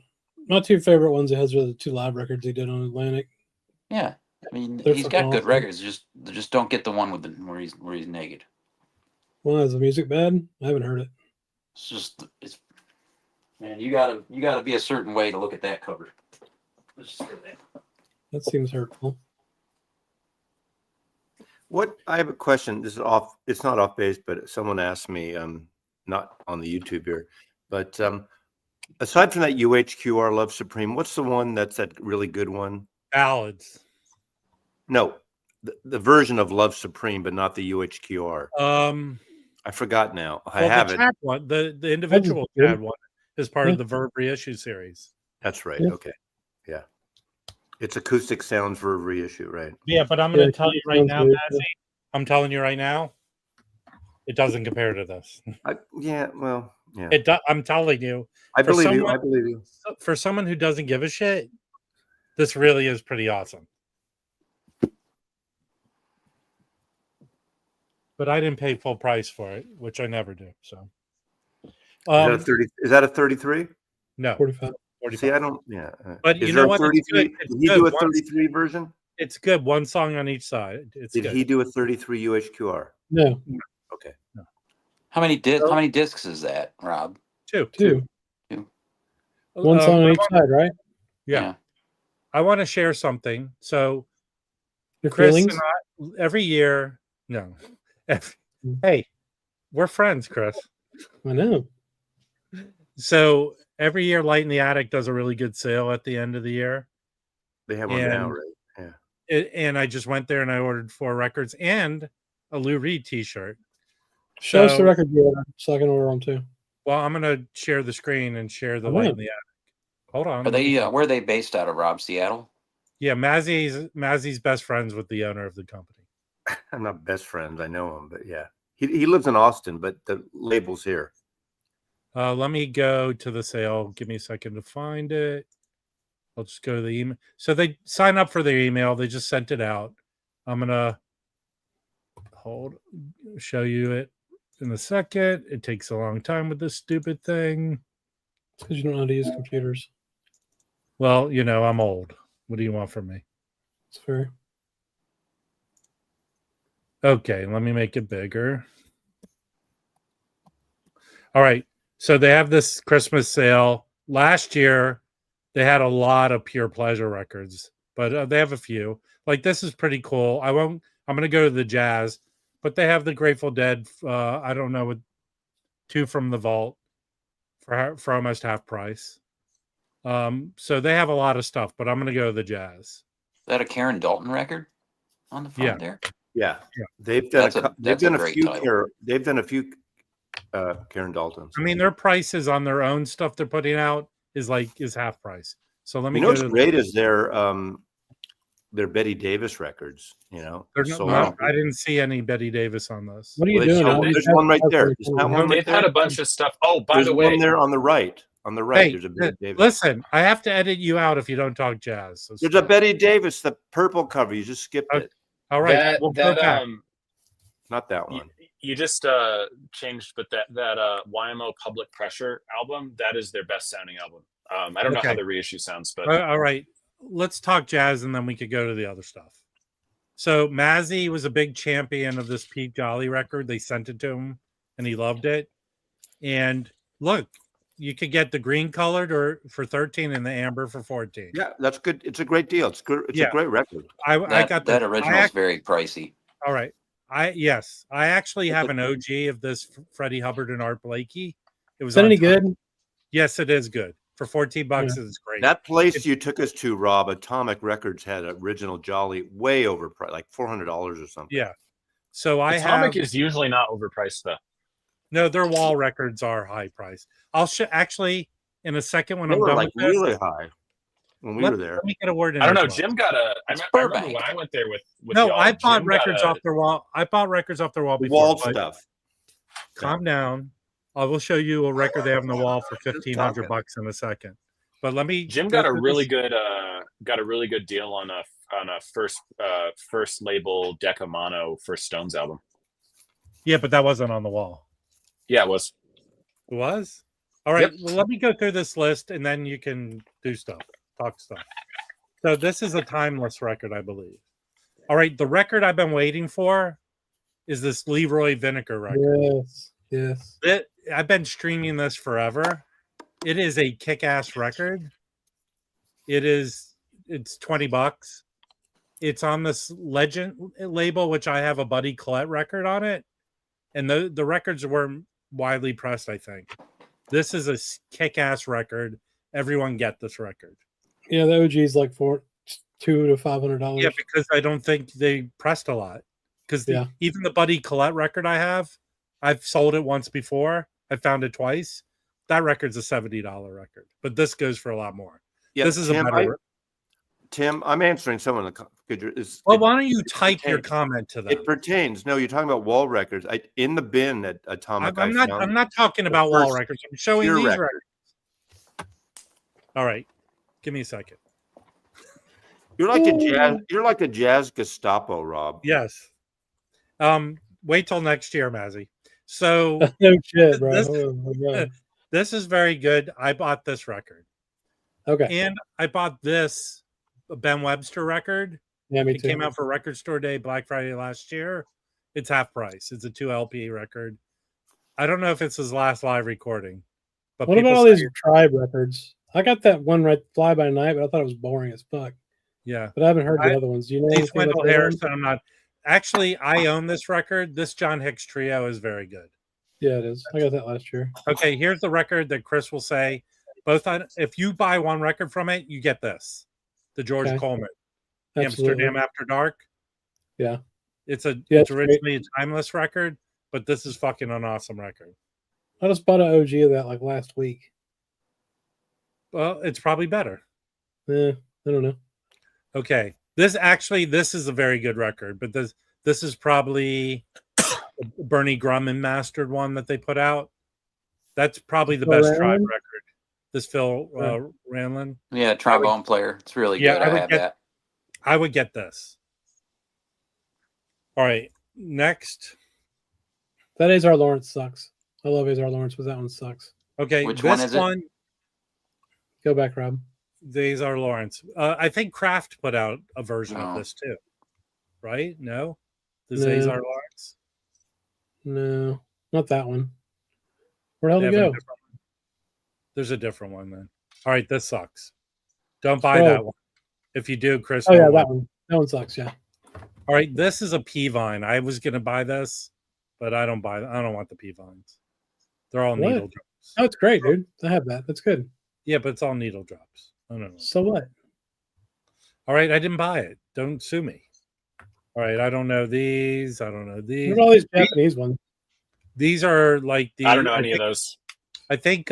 my two favorite ones it has are the two live records he did on Atlantic. Yeah, I mean They're he's got good awesome. records. Just don't get the one with where he's naked. Well, is the music bad? I haven't heard it. It's man, you gotta be a certain way to look at that cover. That seems hurtful. I have a question. This is off. It's not off base, but someone asked me, not on the YouTube here, but aside from that UHQR Love Supreme, what's the one that's that really good one? Ballads. No, the version of Love Supreme, but not the UHQR. I forgot now. I have the it. Chad one, the individual Chad one is part of the Verb reissue series. That's right. Yeah. Okay. Yeah. It's acoustic sounds for a reissue, right? Yeah, but I'm going to tell you right now, Mazzy, I'm telling you right now, it doesn't compare to this. It does. I'm telling you. I believe you. I believe you. For someone who doesn't give a shit, this really is pretty awesome. But I didn't pay full price for it, which I never do. So, is that a 33? No, 45. 45. See, I don't. Yeah, but you know what? 33? Did he do a 33 version? It's good. One song on each side. Did he do a 33 UHQR? No. Okay. No. How many discs is that, Rob? Two. One song on each side, right? Yeah. I want to share something. So Your Chris feelings? and I, every year, no, Mm. hey, we're friends, Chris. I know. So every year, Light in the Attic does a really good sale at the end of the year. They have one now, And right? Yeah. and I just went there and I ordered 4 records and a Lou Reed T-shirt. Show us the So, record you ordered so I can order them too. well, I'm gonna share the screen and share the I Light know. in the Attic. Hold on. Are let me they? find- Where are they based out of? Rob, Seattle. Yeah, Mazzy's best friends with the owner of the company. I'm not best friends. I know him, but yeah. He lives in Austin, but the label's here. Let me go to the sale. Give me a second to find it. I'll just go to the email. So they sign up for their email. They just sent it out. I'm gonna show you it in a second. It takes a long time with this stupid thing. It's because you don't know how to use computers. Well, I'm old. What do you want from me? It's fair. Okay, let me make it bigger. All right. So they have this Christmas sale. Last year, they had a lot of Pure Pleasure records, but they have a few. Like this is pretty cool. I'm going to go to the Jazz, but they have the Grateful Dead. I don't know, with 2 from the vault for almost half price. So they have a lot of stuff, but I'm going to go to the Jazz. Is that a Karen Dalton record on the front there? Yeah. Yeah. They've done That's a great title. They've done a few Karen Daltons. I mean, their prices on their own stuff they're putting out is half price. So let me You know go what's to great is their Betty Davis records. they're sold not, out. I didn't see any Betty Davis on this. What are you Well, they doing? sold- All these there's guys one right have there. really Is cool that ones. one right They've had there? a bunch of stuff. Oh, by There's the way, one there on the right. On the right, Hey, there's a Betty Davis. listen, I have to edit you out if you don't talk jazz. So There's a stop. Betty Davis, the purple cover. You just skipped Okay. it. All right, that we'll go that back. Not that you, one. you just changed, but that YMO Public Pressure album, that is their best sounding album. I don't know how Okay. the reissue sounds, but All right, let's talk jazz and then we could go to the other stuff. So Mazzy was a big champion of this Pete Jolly record. They sent it to him and he loved it. And look, you could get the green colored or for 13 and the amber for 14. Yeah, that's good. It's a great deal. It's good. It's Yeah. a great record. I That got that original is very pricey. all right. I actually have an OG of this Freddie Hubbard and Art Blakey. It was Is that on any top. good? Yes, it is good. For $14, Yeah. it's great. That place you took us to, Rob, Atomic Records had original Jolly way overpriced, like $400 or something. Yeah. So I Atomic have is usually not overpriced though. no, their wall records are high price. I'll actually in a second when They I'm were done like with this, really high when we were there. let me get a word in. I don't know. edgewise. Jim got a. I It's remember Burbank. when I went there with No, y'all, I bought Jim got records a- off their wall. I bought records off their wall The before. wall but stuff. calm down. I will show you a record they have on the wall for $1,500 talking. in a second. But let me. Jim go got a through really this. good deal on a first label Decca Mono for Stones album. Yeah, but that wasn't on the wall. Yeah, it was. It was? All right. Yep. Well, let me go through this list and then you can do stuff, talk stuff. So this is a timeless record, I believe. All right. The record I've been waiting for is this Leroy Vinegar record. Yes. I've been streaming this forever. It is a kick-ass record. It's $20. It's on this Legend label, which I have a Buddy Collette record on it. And the records were widely pressed, I think. This is a kick-ass record. Everyone get this record. Yeah, the OG is like $200 to $500. Yeah, because I don't think they pressed a lot. Because even the Buddy Collette record I've sold it once before. I found it twice. That record's a $70 record, but this goes for a lot more. Yeah, This is Tim, a better. Tim, I'm answering someone. Well, why don't you type your comment to them? It pertains. No, you're talking about wall records. In the bin at Atomic. I'm not talking about wall records. I'm showing Pure these record. records. All right, give me a second. You're like a jazz. You're like a jazz Gestapo, Rob. Yes. Wait till next year, Mazzy. So No shit, bro. this- Oh my God. this is very good. I bought this record, Okay. and I bought this Ben Webster record. Yeah, me It too. came out for Record Store Day, Black Friday last year. It's half price. It's a 2 LP record. I don't know if it's his last live recording. But What about people all say- these Tribe records? I got that one right, Fly By Night, but I thought it was boring as fuck. Yeah. but I haven't heard the other ones. Do you know It's anything about Wendell the other Harrison. ones? I'm not. Actually, I own this record. This John Hicks trio is very good. Yeah, it is. I got that last year. Okay, here's the record that Chris will say. Both on, if you buy one record from it, you get this, the George Okay. Coleman, Absolutely. Amsterdam After Dark. Yeah. It's Yeah, it's it's great. originally a timeless record, but this is fucking an awesome record. I just bought an OG of that like last week. Well, it's probably better. I don't know. Okay, this is a very good record, but this is probably a Bernie Grumman mastered one that they put out. That's probably the Phil best tribe Ranlin? record. This Phil Ranlin. Yeah, trombone player. It's really Yeah, good. I have that. I would get this. All right, next. That Azar Lawrence sucks. I love Azar Lawrence, but that one sucks. Okay, Which this one is it? Go back, Rob. These are Lawrence. I think Kraft put out a version of No. this too, right? No, the No. Zazar Lawrence. No, not that one. Where the They hell have a to go? different one. There's a different one then. All right, this sucks. Don't buy Oh. that one. If you do, Chris. Oh yeah, will that win. one. That one sucks. Yeah. All right, this is a P vine. I was gonna buy this, but I don't want the P vines. They're all What? needle drops. Oh, it's great, dude. I have that. That's good. Yeah, but it's all needle drops. I don't know. So what? All right, I didn't buy it. Don't sue me. All right, I don't know these. I don't know What these. are all these Japanese ones? These are like the. I don't know any of those. I think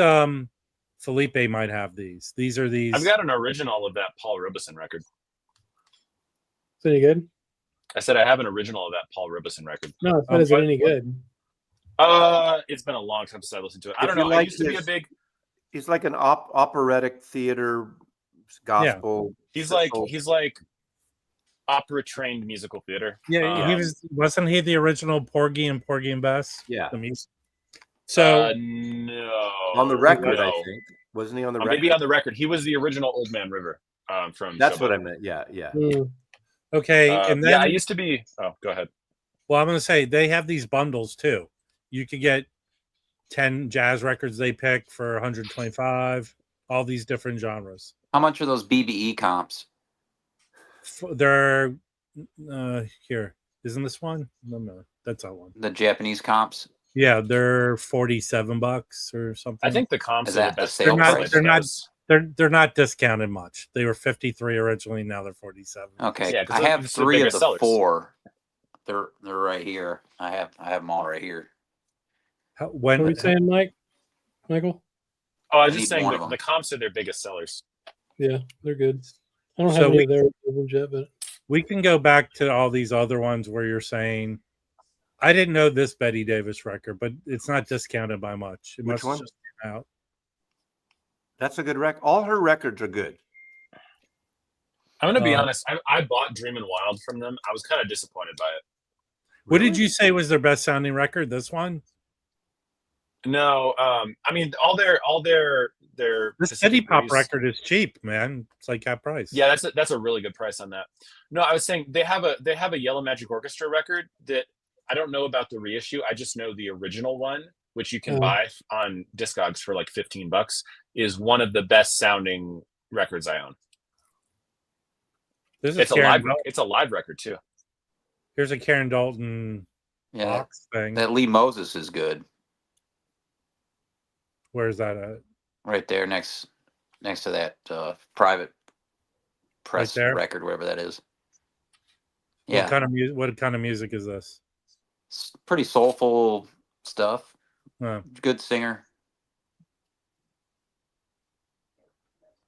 Felipe might have these. These are these. I've got an original of that Paul Robeson record. Is it any good? I said I have an original of that Paul Robeson record. No, it's not. Is it any good? It's been a long time since I listened to it. I If don't you know. I like used to be a his- big. He's like an operatic theater gospel. He's like opera trained musical theater. Yeah, he wasn't he the original Porgy and Porgy and Bess? Yeah. The music. So No. On the record, no. I think. Wasn't he on the Oh, record? maybe on the record. He was the original Old Man River from. That's Showboat. what I meant. Yeah, yeah. Mm. okay, and then yeah, I used to be. Oh, go ahead. well, I'm going to say they have these bundles too. You could get 10 jazz records they pick for 125. All these different genres. How much are those BBE comps? They're here. Isn't this one? No, that's that one. The Japanese comps? Yeah, they're $47 or something. I think the comps Is are that the the best. sale price. price? they're not discounted much. They were 53 originally. Now they're 47. Okay, Yeah, 'cause I those- have it's the 3 of biggest the sellers. 4. They're right here. I have them all right here. When What are you saying, Mike? Michael? Oh, I was I just need saying one of that them. the comps are their biggest sellers. Yeah, they're good. I don't So have any we- of their ones yet, but we can go back to all these other ones where you're saying, I didn't know this Betty Davis record, but it's not discounted by much. It Which must one? just come out. That's a good record. All her records are good. I'm gonna be Uh, honest. I bought Dreamin' Wild from them. I was kind of disappointed by it. What did you say was their best sounding record? This one? No, I mean all their This Pacific City Pop Breeze- record is cheap, man. It's like half price. Yeah, that's a really good price on that. No, I was saying they have a Yellow Magic Orchestra record that I don't know about the reissue. I just know the original one, which you can Oh. buy on Discogs for like $15, is one of the best sounding records I own. This is It's a Karen live. Dalton. It's a live record too. Here's a Karen Dalton Yeah, box thing. that Lee Moses is good. Where's that at? Right there next to that private press there? record, whatever that is. Yeah, What kind of music is this? it's pretty soulful stuff. Huh. Good singer.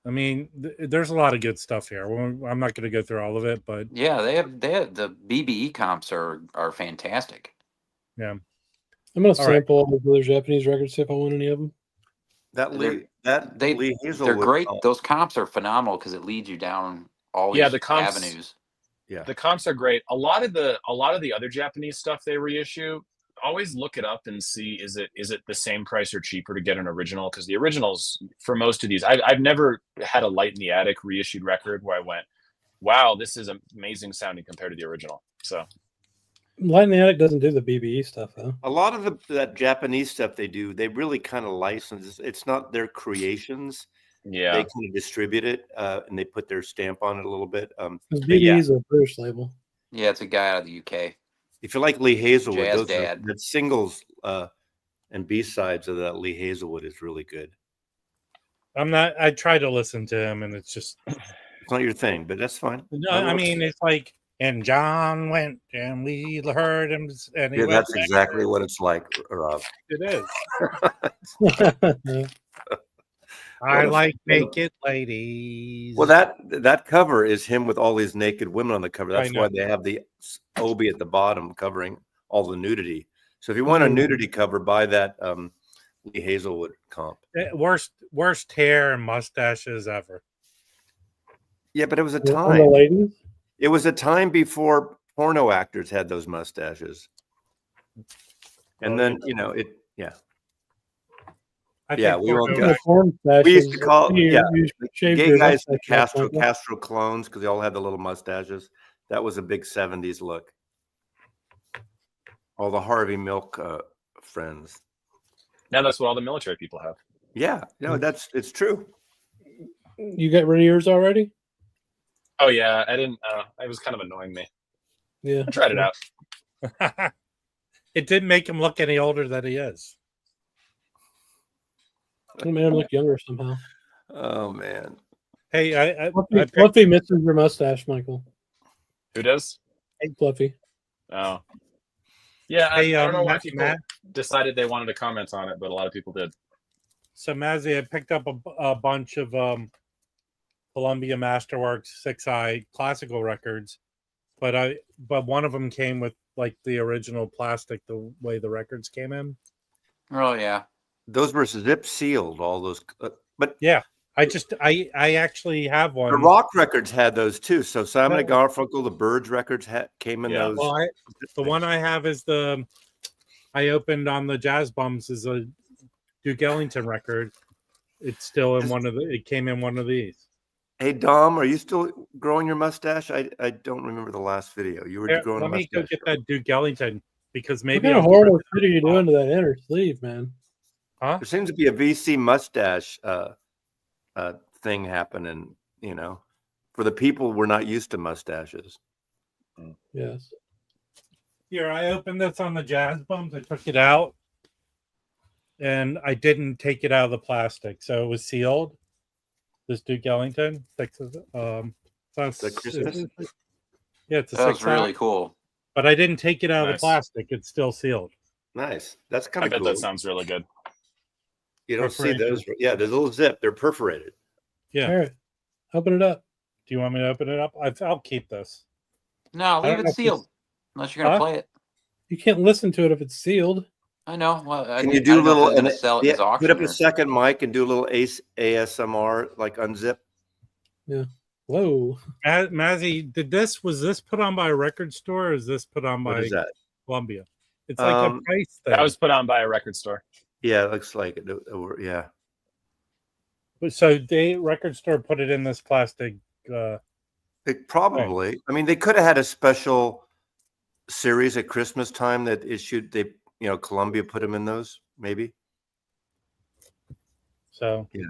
I mean, there's a lot of good stuff here. I'm not going to go through all of it, but Yeah, they have the BBE comps are fantastic. yeah. I'm gonna All right. sample all the other Japanese records see if I want any of them. That Lee, They- Lee They're Hazelwood. great. Those comps are phenomenal because it leads you down all Yeah, these the comps- avenues. Yeah. The comps are great. A lot of the other Japanese stuff they reissue, always look it up and see is it the same price or cheaper to get an original, because the originals for most of these, I've never had a Light in the Attic reissued record where I went, wow, this is amazing sounding compared to the original. So Light in the Attic doesn't do the BBE stuff though. A lot of that Japanese stuff they do, they really kind of license. It's not their creations. Yeah. they kind of distribute it and they put their stamp on it a little bit. Because But yeah, BD is a British label. Yeah, it's a guy out of the UK. if you like Lee Hazelwood, Jazz those Dad. the singles and B-sides of that Lee Hazelwood is really good. I try to listen to him, and it's just It's not your thing, but that's fine. no. I mean, it's like, and John went, and we heard him, and he Yeah, went that's back. exactly what it's like, Rob. It is. I What a- like what a- naked ladies. Well, that cover is him with all these naked women on the cover. That's know. why they have the Obi at the bottom covering all the nudity. So if you want a nudity cover, buy that Lee Hazelwood comp. Worst hair and mustaches ever. Yeah, but it was a And the time. ladies? It was a time before porno actors had those mustaches. And then, yeah. I Yeah, think we won't porno go. We used to call you shave gay your guys the mustache off, Castro clones because they all had the little mustaches. That was a big 70s look. All the Harvey Milk friends. Now that's what all the military people have. Yeah, no, it's true. You got rid of yours already? Oh yeah, I didn't. It was kind of annoying me. Yeah. I tried it out. It didn't make him look any older than he is. It made him look younger somehow. Oh man. Hey, Fluffy misses your mustache, Michael. Who does? Fluffy. Oh. Yeah, Hey, I don't know why Matt- people Matt? decided they wanted to comment on it, but a lot of people did. So Mazzy, I picked up a bunch of Columbia Masterworks 6i classical records, but one of them came with like the original plastic, the way the records came in. Oh yeah. Those were zip sealed, all those. But Yeah, I actually have one. the rock records had those too. So Simon and Garfunkel, the Byrds records came in those. Well, the one I have is I opened on the Jazz Bums is a Duke Ellington record. It's still in it came in one of these. Hey Dom, are you still growing your mustache? I don't remember the last video. You were growing a Let me mustache. go get that Duke Ellington because What maybe kind of horrible shit are you doing to that inner sleeve, man? Huh? There seems to be a VC mustache thing happening, for the people we're not used to mustaches. Yes. Here, I opened this on the Jazz Bums. I took it out, and I didn't take it out of the plastic, so it was sealed. This Duke Ellington, Christmas? Yeah, it's a That was 6i, really cool. but I didn't take it out of the Nice. plastic. It's still sealed. Nice. That's kind I of bet cool. that sounds really good. You don't see those. Yeah, there's a little zip. They're perforated. Yeah. All right. Open it up. Do you want me to open it up? I'll keep this. No, I leave don't know it if sealed. Unless you're gonna play it. You can't listen to it if it's sealed. I know. Well, Can you do a little and sell it as auction? put up a second mic and do a little ASMR, like unzip? Yeah. Whoa. Mazzy, was this put on by a record store or is this put on What by is that? Columbia? It's like a price thing. That was put on by a record store. Yeah, it looks like it. Yeah. So the record store put it in this plastic. It probably. I mean, they could have had a special series at Christmas time that issued. Columbia put them in those. Maybe. So yeah.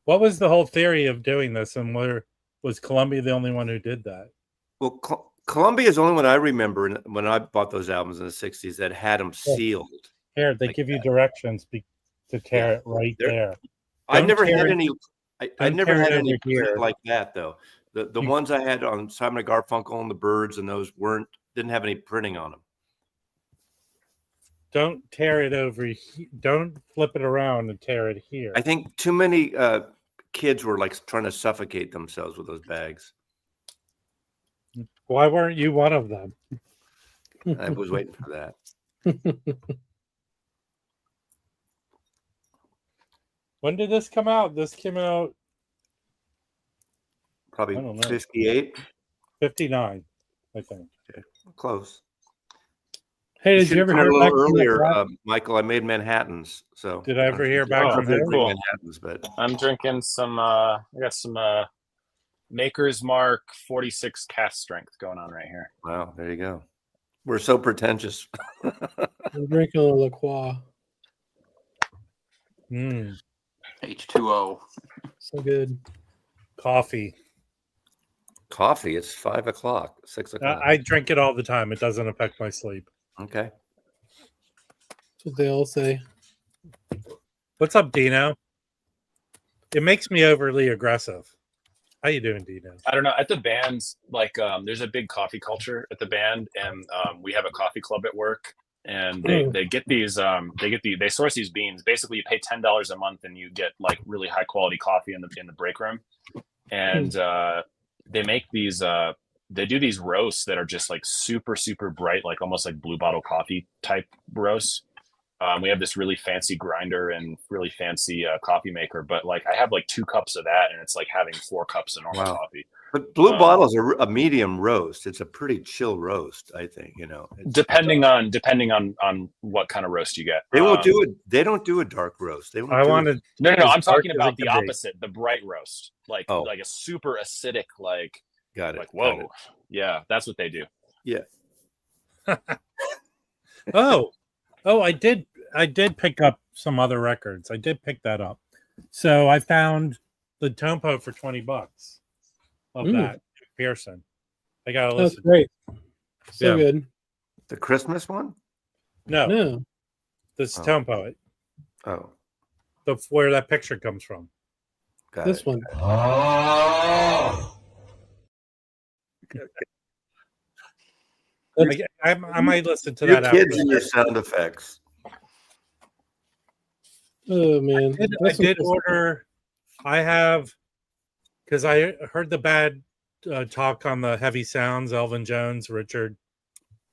What was the whole theory of doing this, and was Columbia the only one who did that? Well, Columbia is the only one I remember when I bought those albums in the '60s that had them sealed. Here, they give you directions to tear it right there. I never had any. I never had any here like that though. The ones I had on Simon and Garfunkel and the Byrds and those didn't have any printing on them. Don't tear it over. Don't flip it around and tear it here. I think too many kids were like trying to suffocate themselves with those bags. Why weren't you one of them? I was waiting for that. When did this come out? This came out probably 58, 59, I think. Okay. Close. Hey, did you ever hear a back little from earlier, Michael? I made Manhattans. So did I ever hear back from him? Cool. Manhattans, but I'm drinking some. I got some Maker's Mark 46 cast strength going on right here. Wow, there you go. We're so pretentious. I'm drinking a little La Croix. Mm. H2O. So good. Coffee. Coffee. It's 5 o'clock, 6 o'clock. I drink it all the time. It doesn't affect my sleep. Okay. That's what they all say. What's up, Dino? It makes me overly aggressive. How you doing, Dino? I don't know. At the band, like, there's a big coffee culture at the band, and we have a coffee club at work. And they get these they source these beans. Basically, you pay $10 a month, and you get like really high quality coffee in the break room. And they make these. They do these roasts that are just like super super bright, like almost like blue bottle coffee type roasts. We have this really fancy grinder and really fancy coffee maker, but like I have like 2 cups of that, and it's like having 4 cups of normal coffee. But Blue Bottle's a medium roast. It's a pretty chill roast, I think. Depending on what kind of roast you get. They won't do it. They don't do a dark roast. They won't. No. I'm talking about the can be. opposite, the bright roast, like a super acidic, like. Got it. Like whoa, yeah, that's what they do. Yeah. Oh, I did pick up some other records. I did pick that up. So I found the Tompo for $20 of that Pearson. I gotta That's listen. great. So good. The Christmas one? No. This is Tompo. Oh. Where that picture comes from. Got this it. one. I might listen to Your that kids after. and your sound effects. Oh man. I did order. I have, because I heard the bad talk on the Heavy Sounds, Elvin Jones, Richard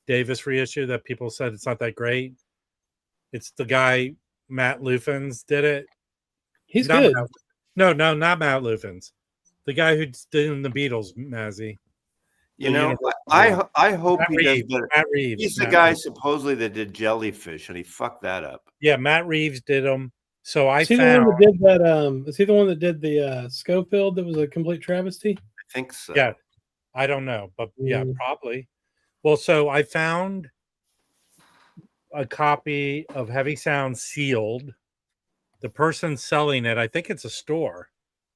Davis reissue that people said it's not that great. It's the guy Matt Lufens did it. He's good. No, not Matt Lufens. The guy who's doing the Beatles, Mazzy. I hope Matt he Reeves, does better. Matt Reeves. He's the Matt guy Reeves. supposedly that did Jellyfish, and he fucked that up. Yeah, Matt Reeves did them. So I Is he found. the one that did that? Is he the one that did the Schofield that was a complete travesty? I think so. Yeah, I don't know, but yeah, probably. Well, so I found a copy of Heavy Sound sealed. The person selling it, I think it's a store,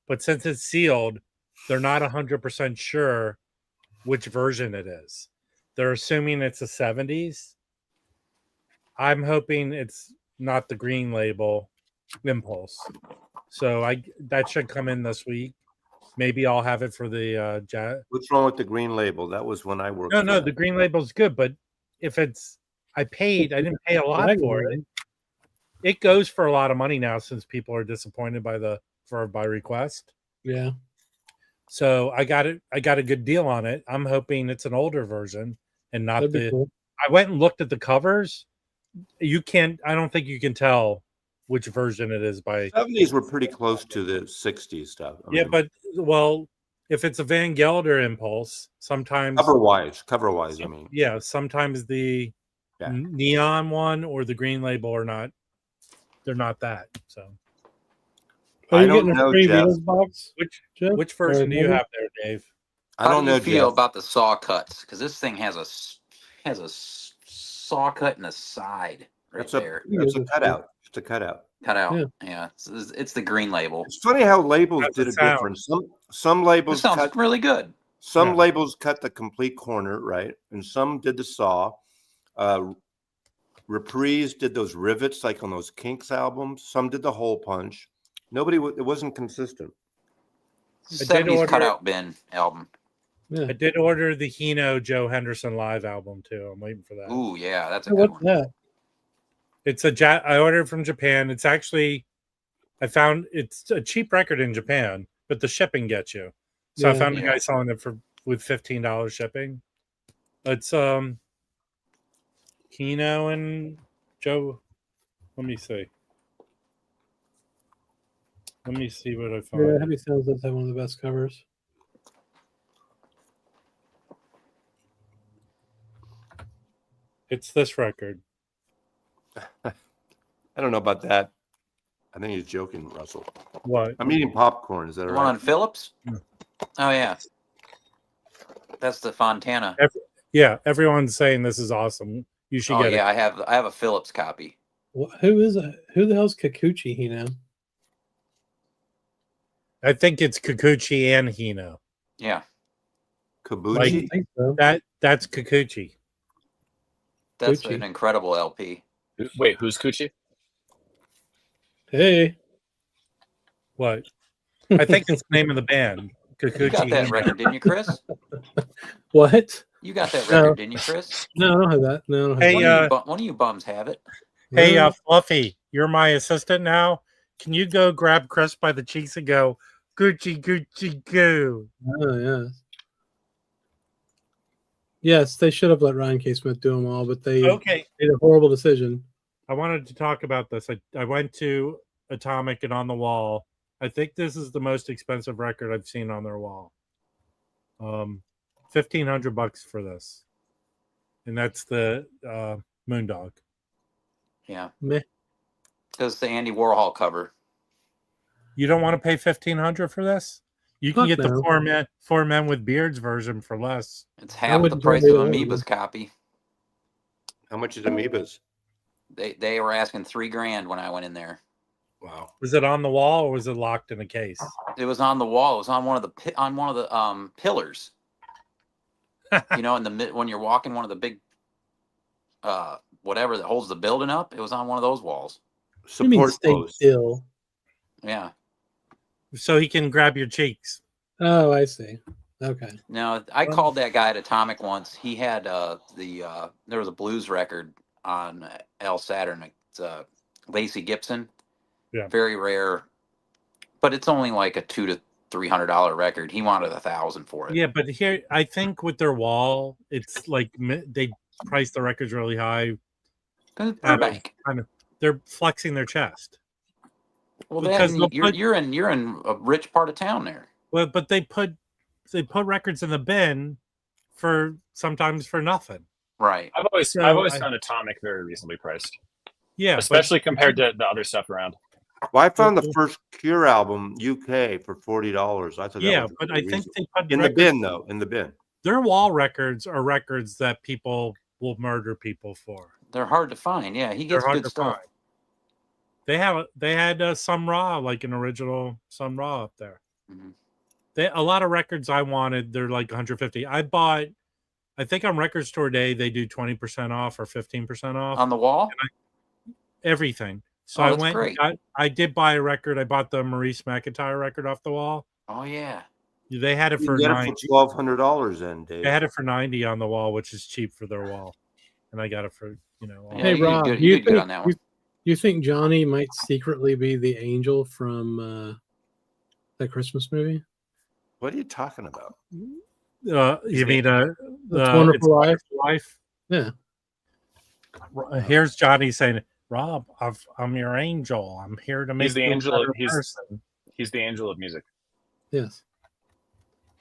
but since it's sealed, they're not 100% sure which version it is. They're assuming it's a 70s. I'm hoping it's not the green label Impulse. So that should come in this week. Maybe I'll have it for the What's wrong with the green label? That was when I worked. No, the green label's good, but if I didn't pay a lot for it. It goes for a lot of money now since people are disappointed by request. Yeah. So I got a good deal on it. I'm hoping it's an older version and not That'd be cool. I went and looked at the covers. I don't think you can tell which version it is by 70s were pretty close to the 60s stuff. but if it's a Van Gelder Impulse, sometimes cover-wise, I mean. Yeah, sometimes the neon one or the green label are not. They're not that. So Are you don't getting a know, free Jeff. Beatles box? which version do you have there, Dave? I don't know, How do you feel Jeff. about the saw cuts? Because this thing has a saw cut in the side there. That's a cutout. It's a cutout. Cut out. Yeah. It's the green label. It's funny how labels How's did it it different. Some This labels sounds cut really good. Some labels cut the complete corner, right? And some did the saw. Reprise did those rivets like on those Kinks albums. Some did the hole punch. It wasn't consistent. 70s cutout bin album. Yeah. I did order the Hino Joe Henderson live album too. I'm waiting for that. Ooh, yeah, that's a Hey, good what's one. that? It's I ordered from Japan. It's actually I found it's a cheap record in Japan, but the shipping gets you. So I found a guy selling it with $15 shipping. It's Hino and Joe. Let me see what I found. Yeah, Heavy Sounds does have one of the best covers. It's this record. I don't know about that. I think he's joking, Russell. What? I'm eating popcorn. Is that all The one right? on Phillips? Oh, yeah. That's the Fontana. Everyone's saying this is awesome. You should get it. I have a Phillips copy. Who is it? Who the hell's Kikuchi? I think it's Kikuchi and Hino. Yeah, I Kabuchi. don't think so. That's Kikuchi. that's Gucci. an incredible LP. Wait, who's Coochie? Hey. What? I think it's the name of the band. Kikuchi. You got that Hino. record, didn't you, Chris? What? You got that No. record, didn't you, Chris? No, I don't have that. No, I don't have Hey, that. One of you bums have it. Hey, No. Fluffy, you're my assistant now. Can you go grab Chris by the cheeks and go, Gucci, Gucci, goo? Oh, yeah. Yes, they should have let Ryan K. Smith do them all, but they Okay. made a horrible decision. I wanted to talk about this. I went to Atomic and On the Wall. I think this is the most expensive record I've seen on their wall. $1,500 for this. And that's the Moondog. Yeah, Meh. because the Andy Warhol cover. You don't want to pay $1,500 for this? You can Fuck get the no. four men with beards version for less. It's I half the wouldn't price do of that. Amoeba's copy. How much is Amoeba's? They were asking $3,000 when I went in there. Wow. Was it on the wall or was it locked in a case? It was on the wall. It was on one of the pillars. You know, in the when you're walking one of the big whatever that holds the building up, it was on one of those walls. What do you mean Support stay post. still? Yeah. So he can grab your cheeks. Oh, I see. Okay. Now I called that guy at Atomic once. He had there was a blues record on L Saturn. It's Lacey Gibson. Yeah. Very rare, but it's only like a $200 to $300 record. He wanted $1,000 for it. Yeah, but here I think with their wall, it's like they price the records really high. Burbank. Kind of, they're flexing their chest. Well, because you're in a rich part of town there. Well, but they put records in the bin for sometimes for nothing. Right. I've always found Atomic very reasonably priced. Yeah, especially compared to the other stuff around. Well, I found the first Cure album UK for $40. I thought yeah, that was but I think they put in the bin though. In the bin, their wall records are records that people will murder people for. They're hard to find. Yeah, he gets good stuff. Find. They had some raw, like an original some raw up there. Mm-hmm. A lot of records I wanted, they're like 150. I think on Record Store Day they do 20% off or 15% off on the wall. Everything. So I went. Great. I did buy a record. I bought the Maurice McIntyre record off the wall. Oh yeah. They had it for $1,200 then, Dave. They had it for $90 on the wall, which is cheap for their wall, and I got it for Hey Rob, you think Johnny might secretly be the angel from that Christmas movie? What are you talking about? You mean It's Wonderful Life? Yeah. Here's Johnny saying, "Rob, I'm your angel. I'm here to make he's the you angel. a better person." He's the angel of music. Yes.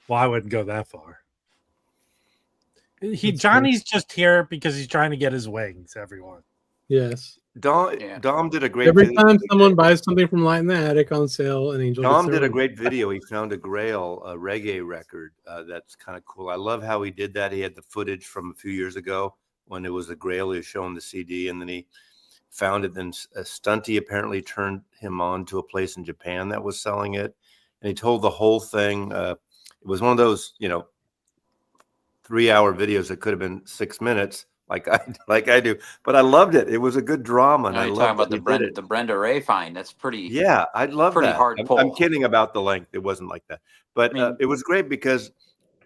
Well, I wouldn't go that far. Johnny's just here because he's trying to get his wings. Everyone. Yes. Dom did a great. Every time someone buys something from Light in the Attic on sale, an angel. Dom did a great video. He found a Grail, a reggae record. That's kind of cool. I love how he did that. He had the footage from a few years ago when it was a Grail. He was showing the CD, and then he found it. Then a Stunty apparently turned him on to a place in Japan that was selling it, and he told the whole thing. It was one of those, 3-hour videos that could have been 6 minutes, like I do. But I loved it. It was a good drama. And you're talking about the Brenda Ray find. That's pretty. Yeah, I'd love pretty that. hard pull. I'm kidding about the length. It wasn't like that, but it was great because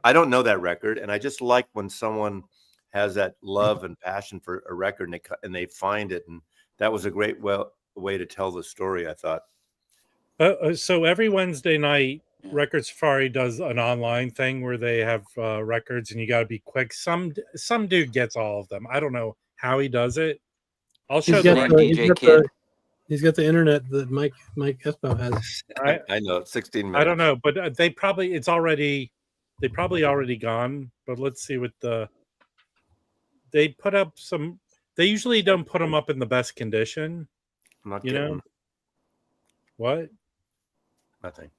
I don't know that record, and I just like when someone has that love and passion for a record and they find it, and that was a great way to tell the story, I thought. So every Wednesday night, Record Safari does an online thing where they have records, and you got to be quick. Some dude gets all of them. I don't know how he does it. I'll show the DJ Kid. He's got the internet that Mike Espo has. I know, 16 minutes. I don't know, but they probably already gone. But let's see what they put up some. They usually don't put them up in the best condition. I'm not kidding. What? Nothing.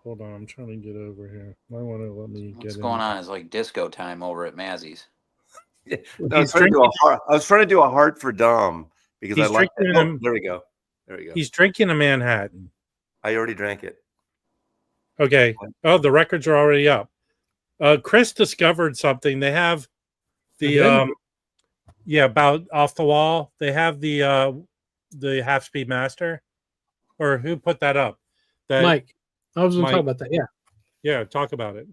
Hold on, I'm trying to get over here. Might want to let me get. What's going on? It's like disco time over at Mazzy's. Yeah. I was trying to do a heart for Dom because I like. There we go. He's drinking a Manhattan. I already drank it. Okay. Oh, the records are already up. Chris discovered something. They have the Again? about Off the Wall. They have the half speed master, or who put that up? That Mike. I was going to talk Mike. about that. Yeah. Yeah, talk about it.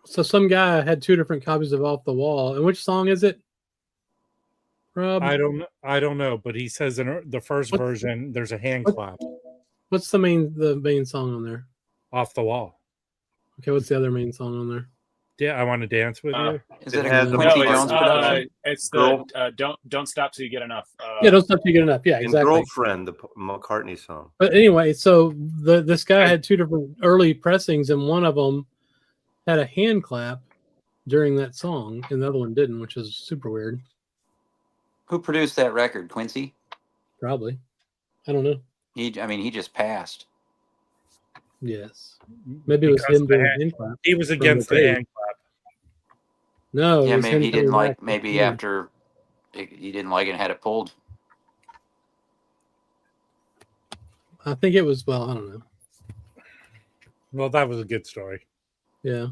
So some guy had 2 different copies of Off the Wall. And which song is it, Rob? I don't know, but he says in the first What- version there's a hand what- clap. What's the main song on there? Off the Wall. Okay, what's the other main song on there? Yeah, I want to dance with you. Is It it has a the Quincy No, Jones production? It's Girl. the don't stop till you get enough. Yeah, don't stop till you get enough. Yeah, And exactly. Girlfriend, the McCartney song. But anyway, so this guy had 2 different early pressings, and one of them had a hand clap during that song, and the other one didn't, which is super weird. Who produced that record? Quincy? Probably. I don't know. He just passed. Yes. Maybe it was Because him of the doing hand- hand clap. He was against the the tape. hand clap. No. it Yeah, was maybe him he didn't coming like. back. Maybe Yeah. after he didn't like it and had it pulled. I think it was, well, I don't know. Well, that was a good story. Yeah.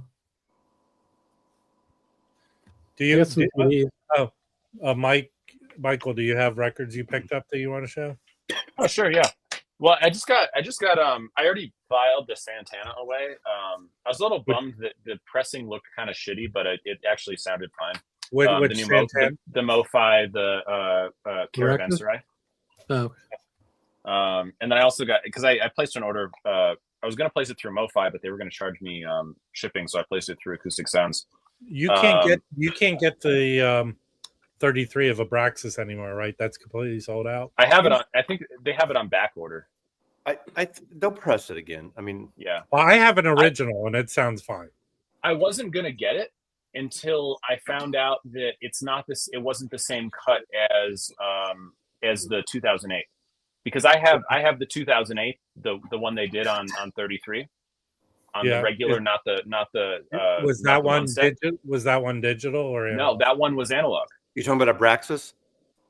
Do I you, got some Michael? Do you have records you picked up that you want to show? Oh, sure, yeah. Well, I just got I already filed the Santana away. I was a little bummed that the pressing looked kind of shitty, but it actually sounded fine. Which The new Santana? the Mo-Fi, the Caravanserai. Oh, And then I also got, because I placed an order. I was going to place it through Mo-Fi, but they were going to charge me shipping, so I placed it through Acoustic Sounds. You can't get the 33 of Abraxas anymore, right? That's completely sold out. I have it on. I think they have it on back order. They'll press it again. I mean, Yeah. Well, I have an original, and it sounds fine. I wasn't going to get it until I found out that it's not this. It wasn't the same cut as the 2008, because I have the 2008, the one they did on 33, on the regular, not the was not that the one set. was that one digital or No, analog? that one was analog. you're talking about Abraxas?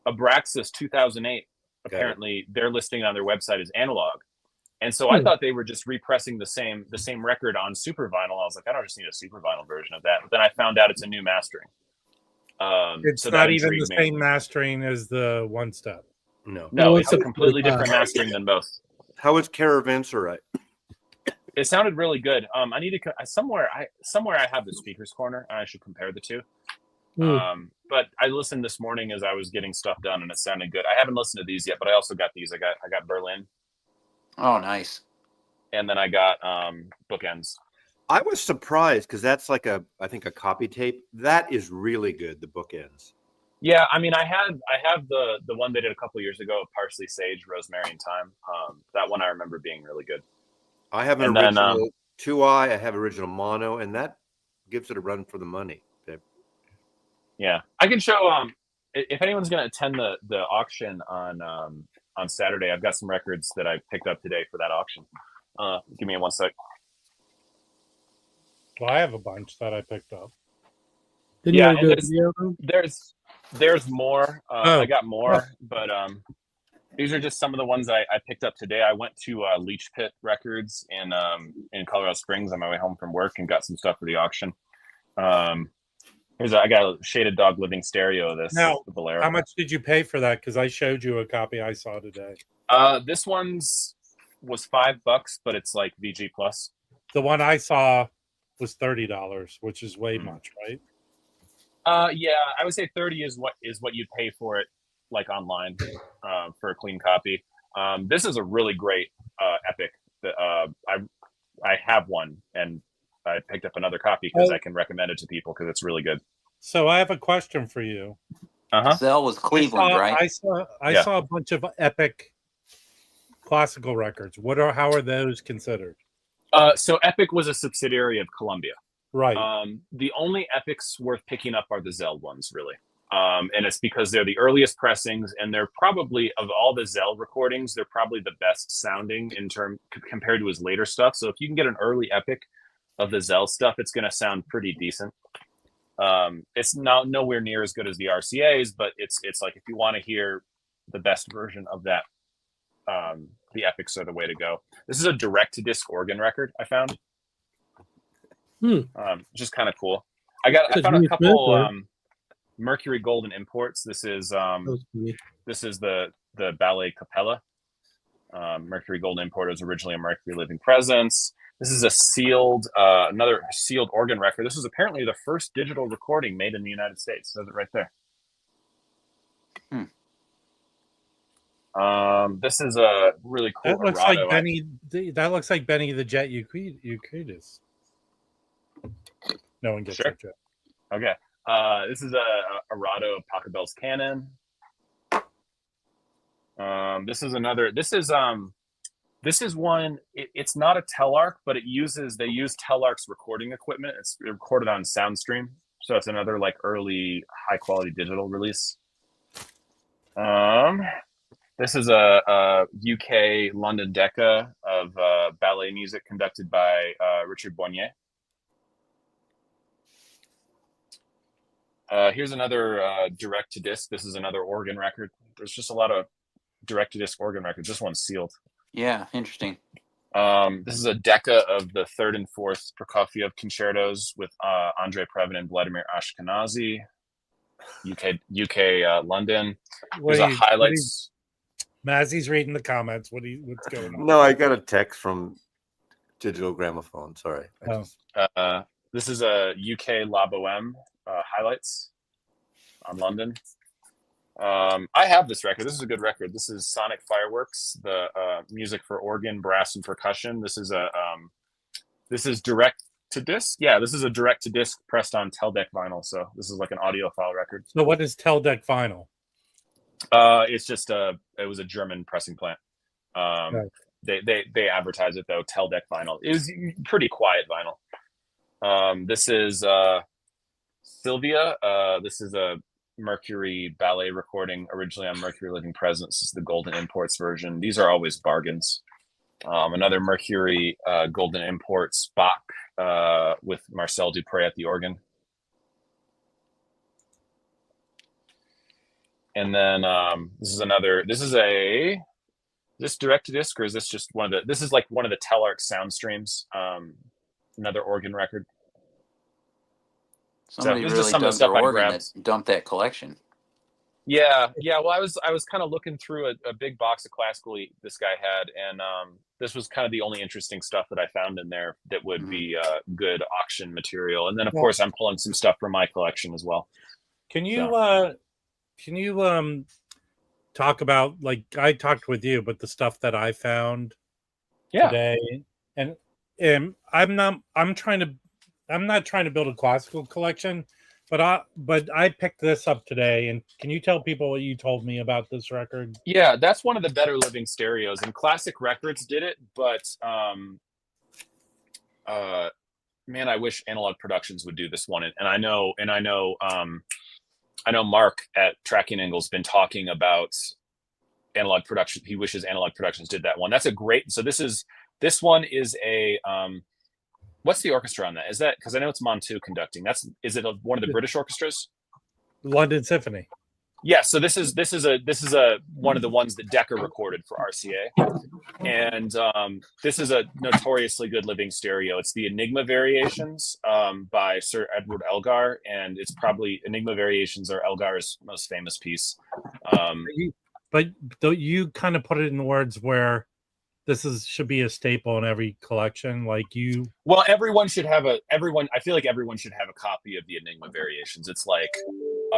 Abraxas 2008. Apparently, their listing on their website is analog, and so I thought they were just repressing the same record on super vinyl. I was like, I don't just need a super vinyl version of that. But then I found out it's a new mastering. It's so not that even the intrigued me. same mastering as the one step. No. No, No, it's a it's completely like, different mastering than both. How is Caravanserai? It sounded really good. I need to somewhere I have the speakers corner, and I should compare the two. But I listened this morning as I was getting stuff done, and it sounded good. I haven't listened to these yet, but I also got these. I got Berlin, Oh, nice. and then I got Bookends. I was surprised because that's like I think a copy tape. That is really good. The bookends. Yeah, I mean, I have the one they did a couple years ago, Parsley, Sage, Rosemary, and Thyme. That one I remember being really good. I have an And then, original 2i. I have original mono, and that gives it a run for the money. Yeah, I can show. If anyone's going to attend the auction on Saturday, I've got some records that I picked up today for that auction. Give me one sec. Well, I have a bunch that I picked up. Didn't Yeah, you and do a video though? there's more. I got more, but these are just some of the ones I picked up today. I went to Leech Pit Records in Colorado Springs on my way home from work and got some stuff for the auction. I got a Shaded Dog Living Stereo of this. Now, the Bolero. How much did you pay for that? Because I showed you a copy I saw today. This one's was $5, but it's like VG plus. The one I saw was $30, which is way much, right? Yeah, I would say 30 is what you'd pay for it, like online, for a clean copy. This is a really great Epic. That I have one, and I picked up another copy because I can recommend it to people because it's really good. So I have a question for you. Zell was Cleveland, right? I saw a bunch of Epic classical records. How are those considered? So Epic was a subsidiary of Columbia. Right. The only Epics worth picking up are the Zell ones, really. And it's because they're the earliest pressings, and they're probably, of all the Zell recordings, they're probably the best sounding compared to his later stuff. So if you can get an early Epic of the Zell stuff, it's going to sound pretty decent. It's not nowhere near as good as the RCAs, but it's like if you want to hear the best version of that the epics are the way to go. This is a direct-to-disc organ record I found. Which is kind of cool. I found a couple Mercury Golden imports. This is the ballet Capella. Mercury Golden import was originally a Mercury Living Presence. This is a sealed, another sealed organ record. This is apparently the first digital recording made in the United States. It says it right there. This is a really cool. That looks like Benny. That looks like Benny the Jet Euclides. No one gets that joke. Okay. This is a Arado Pachelbel's Canon. This is another. This is one. It's not a Telarc, but they use Telarc's recording equipment. It's recorded on SoundStream, so it's another like early high quality digital release. This is a UK London Decca of ballet music conducted by Richard Bonnier. Here's another direct-to-disc. This is another organ record. There's just a lot of direct-to-disc organ records. This one's sealed. Yeah, interesting. This is a Decca of the 3rd and 4th Prokofiev concertos with Andrei Previn and Vladimir Ashkenazy. UK London. There's a highlights. Mazzy's reading the comments. What's going on? No, I got a text from Digital Gramophone. Sorry. This is a UK La Boheme highlights on London. I have this record. This is a good record. This is Sonic Fireworks, the music for organ, brass, and percussion. This is direct to disc. Yeah, this is a direct to disc pressed on Teldec vinyl. So this is like an audiophile record. So what is Teldec vinyl? It's just it was a German pressing plant. Right. They advertise it though. Teldec vinyl. It was pretty quiet vinyl. This is Sylvia. This is a Mercury ballet recording, originally on Mercury Living Presence. This is the Golden Imports version. These are always bargains. Another Mercury Golden Imports Bach with Marcel Dupré at the organ. And then this direct to disc, or is this just this is like one of the Telarc sound streams, another organ record. Somebody really dumped their organ that dumped that collection. Yeah. Well, I was kind of looking through a big box of classical this guy had, and this was kind of the only interesting stuff that I found in there that would be good auction material. And then of course I'm pulling some stuff from my collection as well. Can you talk about, like, I talked with you, but the stuff that I found today, and I'm not trying to build a classical collection, but I picked this up today. And can you tell people what you told me about this record? Yeah, that's one of the better living stereos, and Classic Records did it, but man, I wish Analog Productions would do this one. And I know Mark at Tracking Angle's been talking about Analog Production. He wishes Analog Productions did that one. That's a great. So this one is a what's the orchestra on that? Is that, because I know it's Montu conducting? Is it one of the British orchestras? London Symphony. Yeah. So this is a one of the ones that Decca recorded for RCA, and this is a notoriously good living stereo. It's the Enigma Variations by Sir Edward Elgar, and it's probably Enigma Variations are Elgar's most famous piece. But you kind of put it in words where should be a staple in every collection. Well, everyone should have I feel like everyone should have a copy of the Enigma Variations. It's like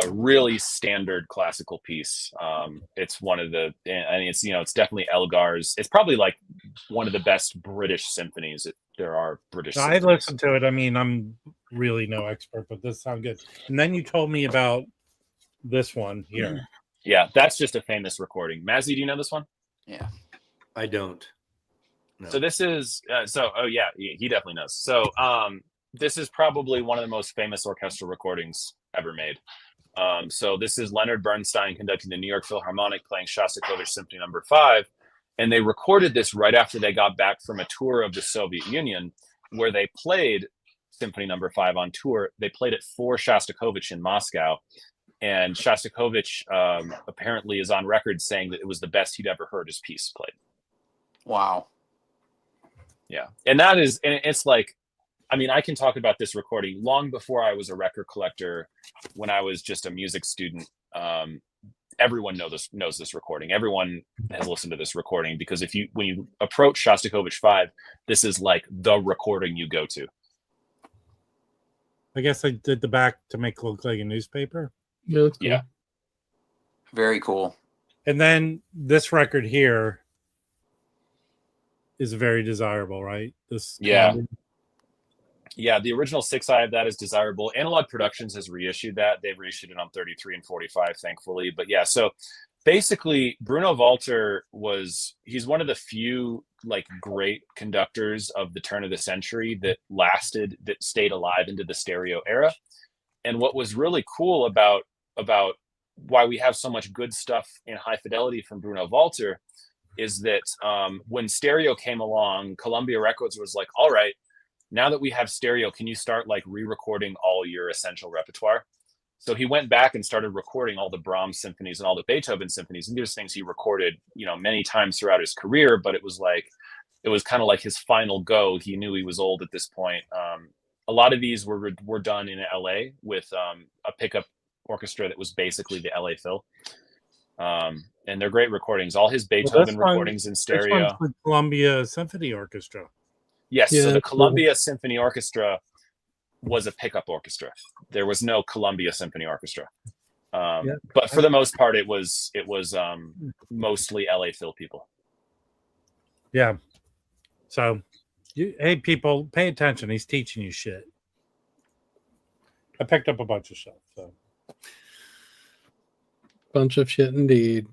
a really standard classical piece. It's one of the, it's definitely Elgar's. It's probably like one of the best British symphonies there are. British symphonies. I listened to it. I mean, I'm really no expert, but this sounds good. And then you told me about this one here. Yeah, that's just a famous recording. Mazzy, do you know this one? Yeah. I don't. No. So this is he definitely knows. So this is probably one of the most famous orchestral recordings ever made. So this is Leonard Bernstein conducting the New York Philharmonic playing Shostakovich Symphony No. 5, and they recorded this right after they got back from a tour of the Soviet Union, where they played Symphony No. 5 on tour. They played it for Shostakovich in Moscow, and Shostakovich apparently is on record saying that it was the best he'd ever heard his piece played. Wow. Yeah. And that is, and it's like, I mean, I can talk about this recording long before I was a record collector. When I was just a music student, everyone knows this recording. Everyone has listened to this recording, because when you approach Shostakovich 5, this is like the recording you go to. I guess I did the back to make it look like a newspaper. Yeah, that's cool. Yeah. Very cool. And then this record here is very desirable, right? This Yeah. Yeah, the original 6i of that is desirable. Analog Productions has reissued that. They've reissued it on 33 and 45, thankfully. But yeah, so basically Bruno Walter he's one of the few like great conductors of the turn of the century that stayed alive into the stereo era. And what was really cool about why we have so much good stuff in high fidelity from Bruno Walter is that when stereo came along, Columbia Records was like, all right, now that we have stereo, can you start like re-recording all your essential repertoire? So he went back and started recording all the Brahms symphonies and all the Beethoven symphonies. And these things he recorded, many times throughout his career, but it was kind of like his final go. He knew he was old at this point. A lot of these were done in LA with a pickup orchestra that was basically the LA Phil. And they're great recordings. All his Beethoven recordings in stereo. This one's the Columbia Symphony Orchestra. Yes, Yeah, so the that's cool. Columbia Symphony Orchestra was a pickup orchestra. There was no Columbia Symphony Orchestra. But for the most part, it was mostly LA Phil people. Yeah. So, hey, people, pay attention. He's teaching you shit. I picked up a bunch of stuff. So. Bunch of shit indeed.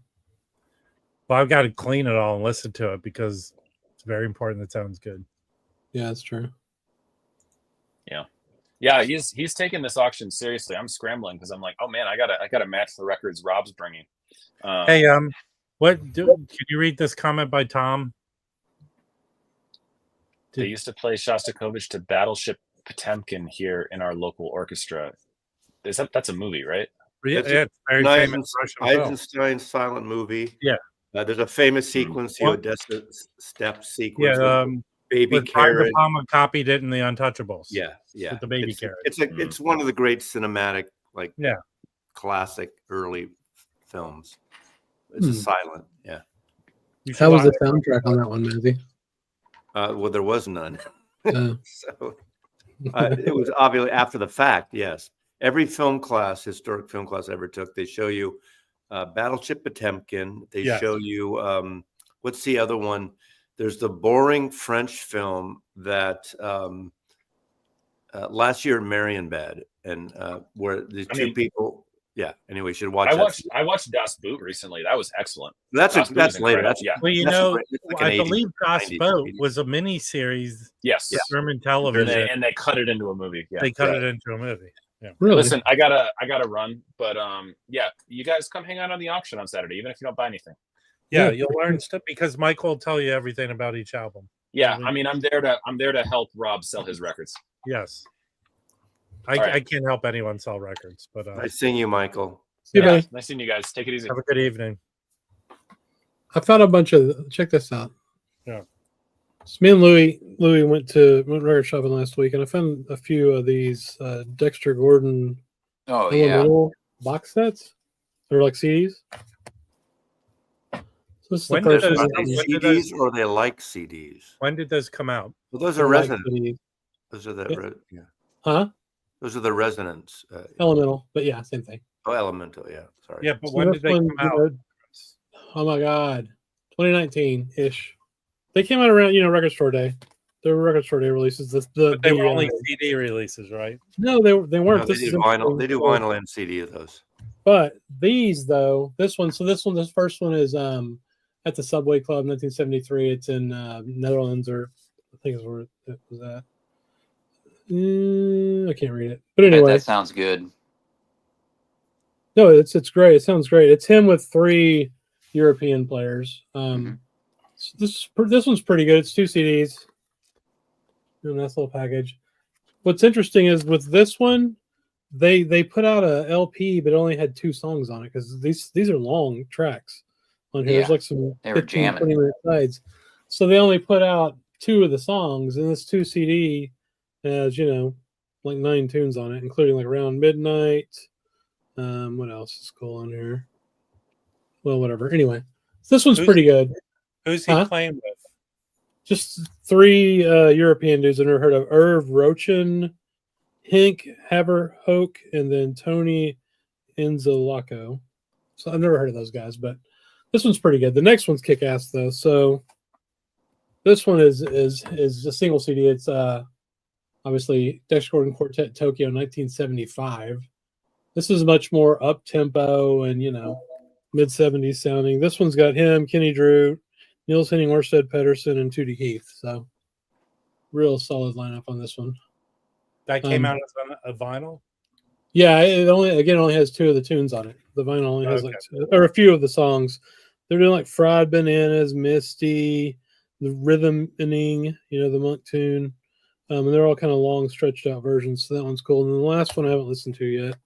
Well, I've got to clean it all and listen to it because it's very important. It sounds good. Yeah, that's true. Yeah, he's taking this auction seriously. I'm scrambling because I'm like, oh man, I gotta match the records Rob's bringing. Hey, can you read this comment by Tom? They used to play Shostakovich to Battleship Potemkin here in our local orchestra. That's a movie, right? Yeah, it's very famous Russian film. Eisenstein's silent movie. Yeah. There's a famous sequence, the Odessa step sequence. Yeah, baby Brian De carrot. Palma copied it in The Untouchables. Yeah, yeah. With the baby carrot. It's one of the great cinematic, classic early films. It's a silent, yeah. How was the soundtrack on that one, Mazzy? Well, there was none. So it was obviously after the fact, yes. Every historic film class I ever took, they show you Battleship Potemkin. They show you, what's the other one? There's the boring French film that last year, Marienbad, and where the two people. Yeah. Anyway, you should watch. I watched Das Boot recently. That was excellent. That's later. Well, I believe Das Boot was a mini series. Yes. German television, and they cut it into a movie. Yeah. They cut it into a movie. Yeah. Really? Listen, I gotta run, but you guys come hang out on the auction on Saturday, even if you don't buy anything. Yeah, you'll learn stuff because Michael will tell you everything about each album. Yeah, I mean, I'm there to help Rob sell his records. Yes, I can't help anyone sell records, but nice seeing you, Michael. Nice seeing you guys. Take it easy. Have a good evening. I found a bunch of. Check this out. Yeah. So me and Louis went record shopping last week, and I found a few of these Dexter Gordon. Oh yeah. Box sets. They're like CDs. This is When the did first those one. CDs or they like CDs? When did those come out? Well, those are resonant. CDs. Those are the yeah. Huh? Those are the resonance. Elemental, but yeah, same thing. Oh, elemental. Yeah. Sorry. Yeah, but when did they come out? Oh my God, 2019 ish. They came out around Record Store Day. They were Record Store Day releases. But they were only CD releases, right? No, they weren't. No, they do vinyl. They do vinyl and CD of those. But these though, this first one is at the Subway Club, 1973. It's in Netherlands, or I think it's where it was at. I can't read it, but anyway, that sounds good. No, it's great. It sounds great. It's him with 3 European players. This one's pretty good. It's 2 CDs. Nice little package. What's interesting is with this one, they put out a LP, but it only had 2 songs on it because these are long tracks on here. Yeah, There's like some they were 15, jamming. 20-minute sides. So they only put out 2 of the songs, and this 2 CD has, like 9 tunes on it, including like Around Midnight. What else is cool on here? Well, whatever. Anyway, this one's pretty good. Who's he playing with? Just 3 European dudes I've never heard of: Irv Rochen, Henk Haverhoek, and then Tony Enzalaco. So I've never heard of those guys, but this one's pretty good. The next one's kick ass though. So this one is a single CD. It's obviously Dexter Gordon Quartet Tokyo 1975. This is much more up tempo and mid 70s sounding. This one's got him, Kenny Drew, Niels Henning Orsted Pedersen, and Tootie Heath. So real solid lineup on this one. That came out as a vinyl? Yeah, it only has 2 of the tunes on it. The vinyl only has or a few of the songs. They're doing like Fried Bananas, Misty, the Rhythming, the Monk tune. And they're all kind of long, stretched out versions. So that one's cool. And then the last one I haven't listened to yet,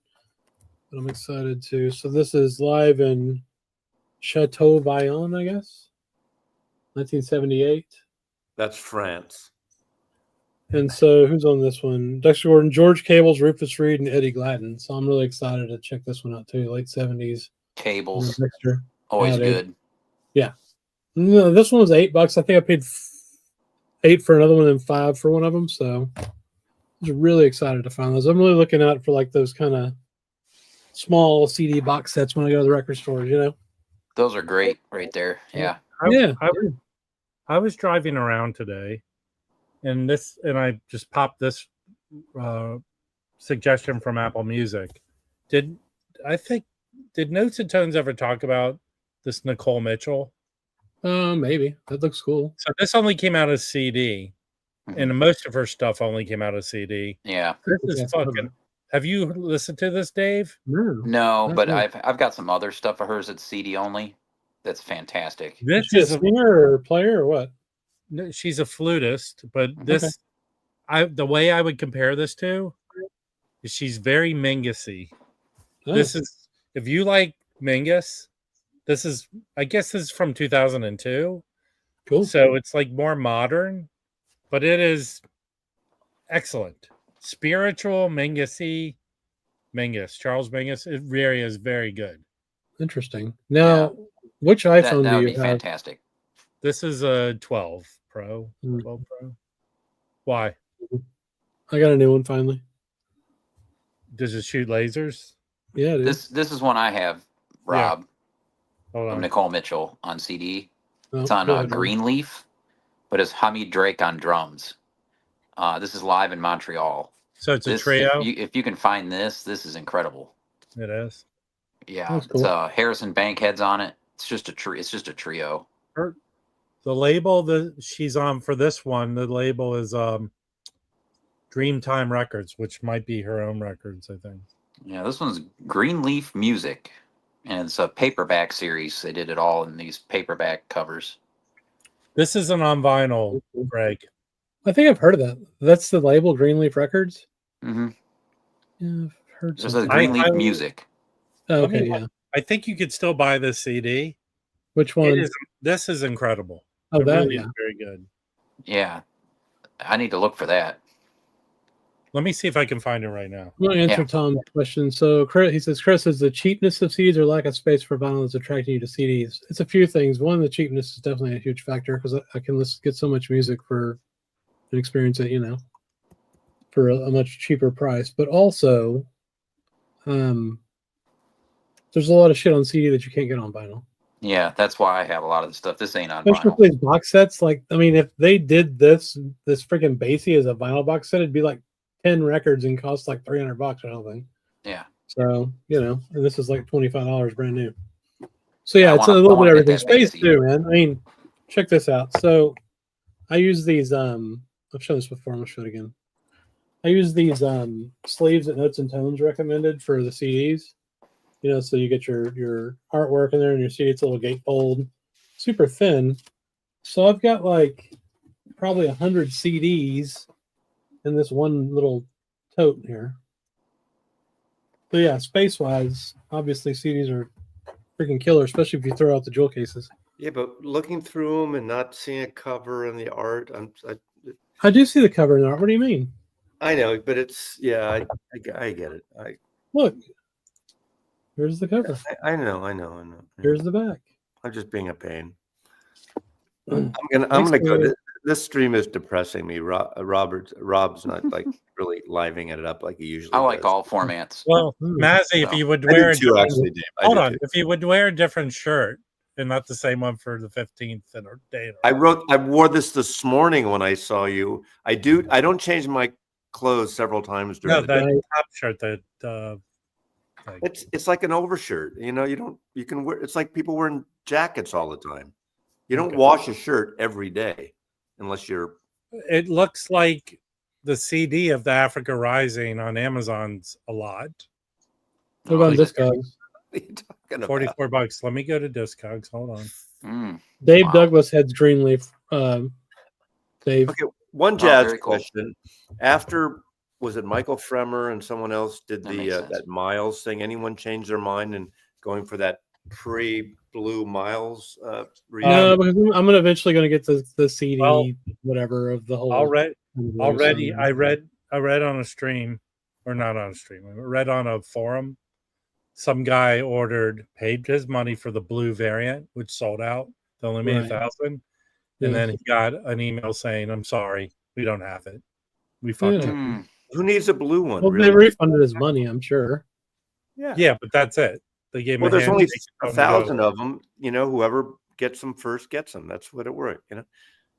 but I'm excited to. So this is live in Chateau Vaillant, I guess, 1978. That's France. And so who's on this one? Dexter Gordon, George Cables, Rufus Reed, and Eddie Gladden. So I'm really excited to check this one out too. Late 70s. Cables. Dexter. Always good. Yeah. No, this one was $8. I think I paid $8 for another one and $5 for one of them. So I was really excited to find those. I'm really looking out for like those kind of small CD box sets when I go to the record stores, Those are great right there. Yeah. I was driving around today, and I just popped this suggestion from Apple Music. Did Notes and Tones ever talk about this Nicole Mitchell? Maybe. That looks cool. So this only came out as CD, and most of her stuff only came out as CD. Yeah. This is fucking. Have you listened to this, Dave? No, but I've got some other stuff of hers that's CD only. That's fantastic. This is a singer or player or what? No, she's a flutist, but this, the way I would compare this to, is she's very Mingusy. This is, if you like Mingus, I guess this is from 2002. Cool. So it's like more modern, but it is excellent. Spiritual Mingusy. Charles Mingus. It really is very good. Interesting. Now, which iPhone that do would you be have? Fantastic. This is a 12 Pro. 12 Pro. Why? I got a new one finally. Does it shoot lasers? Yeah, it is. This is one I have, Rob, Hold from on. Nicole Mitchell on CD. Oh, It's on go ahead, Greenleaf, but it's Hamid Drake on drums. This is live in Montreal. So it's a trio? If you can find this is incredible. It is. Yeah, That's cool. It's Harrison Bankhead's on it. It's just a trio. The label that she's on for this one, the label is Dreamtime Records, which might be her own records, I think. Yeah, this one's Greenleaf Music, and it's a paperback series. They did it all in these paperback covers. This isn't on vinyl, Greg. I think I've heard of that. That's the label, Greenleaf Records. Mm-hmm. Yeah, I've heard This is something. Greenleaf Music. Oh, okay, yeah. I think you could still buy this CD. Which one? This is incredible. Oh, It that, really yeah. is very good. Yeah, I need to look for that. Let me see if I can find it right now. I'm going to answer Tom's question. So he says, Chris, is the cheapness of CDs or lack of space for vinyl that's attracting you to CDs? It's a few things. One, the cheapness is definitely a huge factor because I can get so much music for an experience that, for a much cheaper price. But also, there's a lot of shit on CD that you can't get on vinyl. Yeah, that's why I have a lot of the stuff. This ain't on Especially vinyl. with these box sets. If they did this freaking Basie as a vinyl box set, it'd be like 10 records and cost like $300 or something. Yeah. So, and this is like $25 brand new. So yeah, it's a little bit of everything. Space too, man. I mean, check this out. So I use these, I've shown this before, I'm gonna show it again. I use these sleeves that Notes and Tones recommended for the CDs. So you get your artwork in there and your CD, it's a little gatefold, super thin. So I've got like probably 100 CDs in this one little tote here. But yeah, space-wise, obviously CDs are freaking killer, especially if you throw out the jewel cases. Yeah, but looking through them and not seeing a cover and the art, I do see the cover in art. What do you mean? I know, but it's I get it. Look, here's the cover. I know. Here's the back. I'm just being a pain. Thanks, I'm gonna go. man. This stream is depressing me. Rob's not like really livening it up like he usually I like does. all formats. Well, Hmm. Mazzy, if So, you would I wear do too, actually, Dave. I hold do on, too. if you would wear a different shirt and not the same one for the 15th and or day. I wore this morning when I saw you. I don't change my clothes several times during No, the that day. top shirt that like, It's like an overshirt. You can wear. It's like people wearing jackets all the time. You don't Okay. wash a shirt every day unless you're. it looks like the CD of the Africa Rising on Amazon's a lot. What about is it? Discogs? What are you talking about? $44. Let me go to Discogs. Hold on. Dave Wow. Douglas heads Greenleaf. Dave. Okay, one jazz very cool. question. After was it Michael Fremer and someone else did That makes sense. that Miles thing? Anyone change their mind and going for that pre-blue Miles? No, because I'm gonna eventually gonna get the CD, Well, whatever of the whole. Already, song. I read on a stream, or not on a stream. I read on a forum. Some guy paid his money for the blue variant, which sold out. They only made Right. 1,000, Yeah. and then he got an email saying, "I'm sorry, we don't have it. We fucked Yeah. up." Who needs a blue one? Well, really? they refunded his money, I'm sure. Yeah, but that's it. They gave him Well, a there's only handshake and told him to go. 1,000 of them. Whoever gets them first gets them. That's what it worked.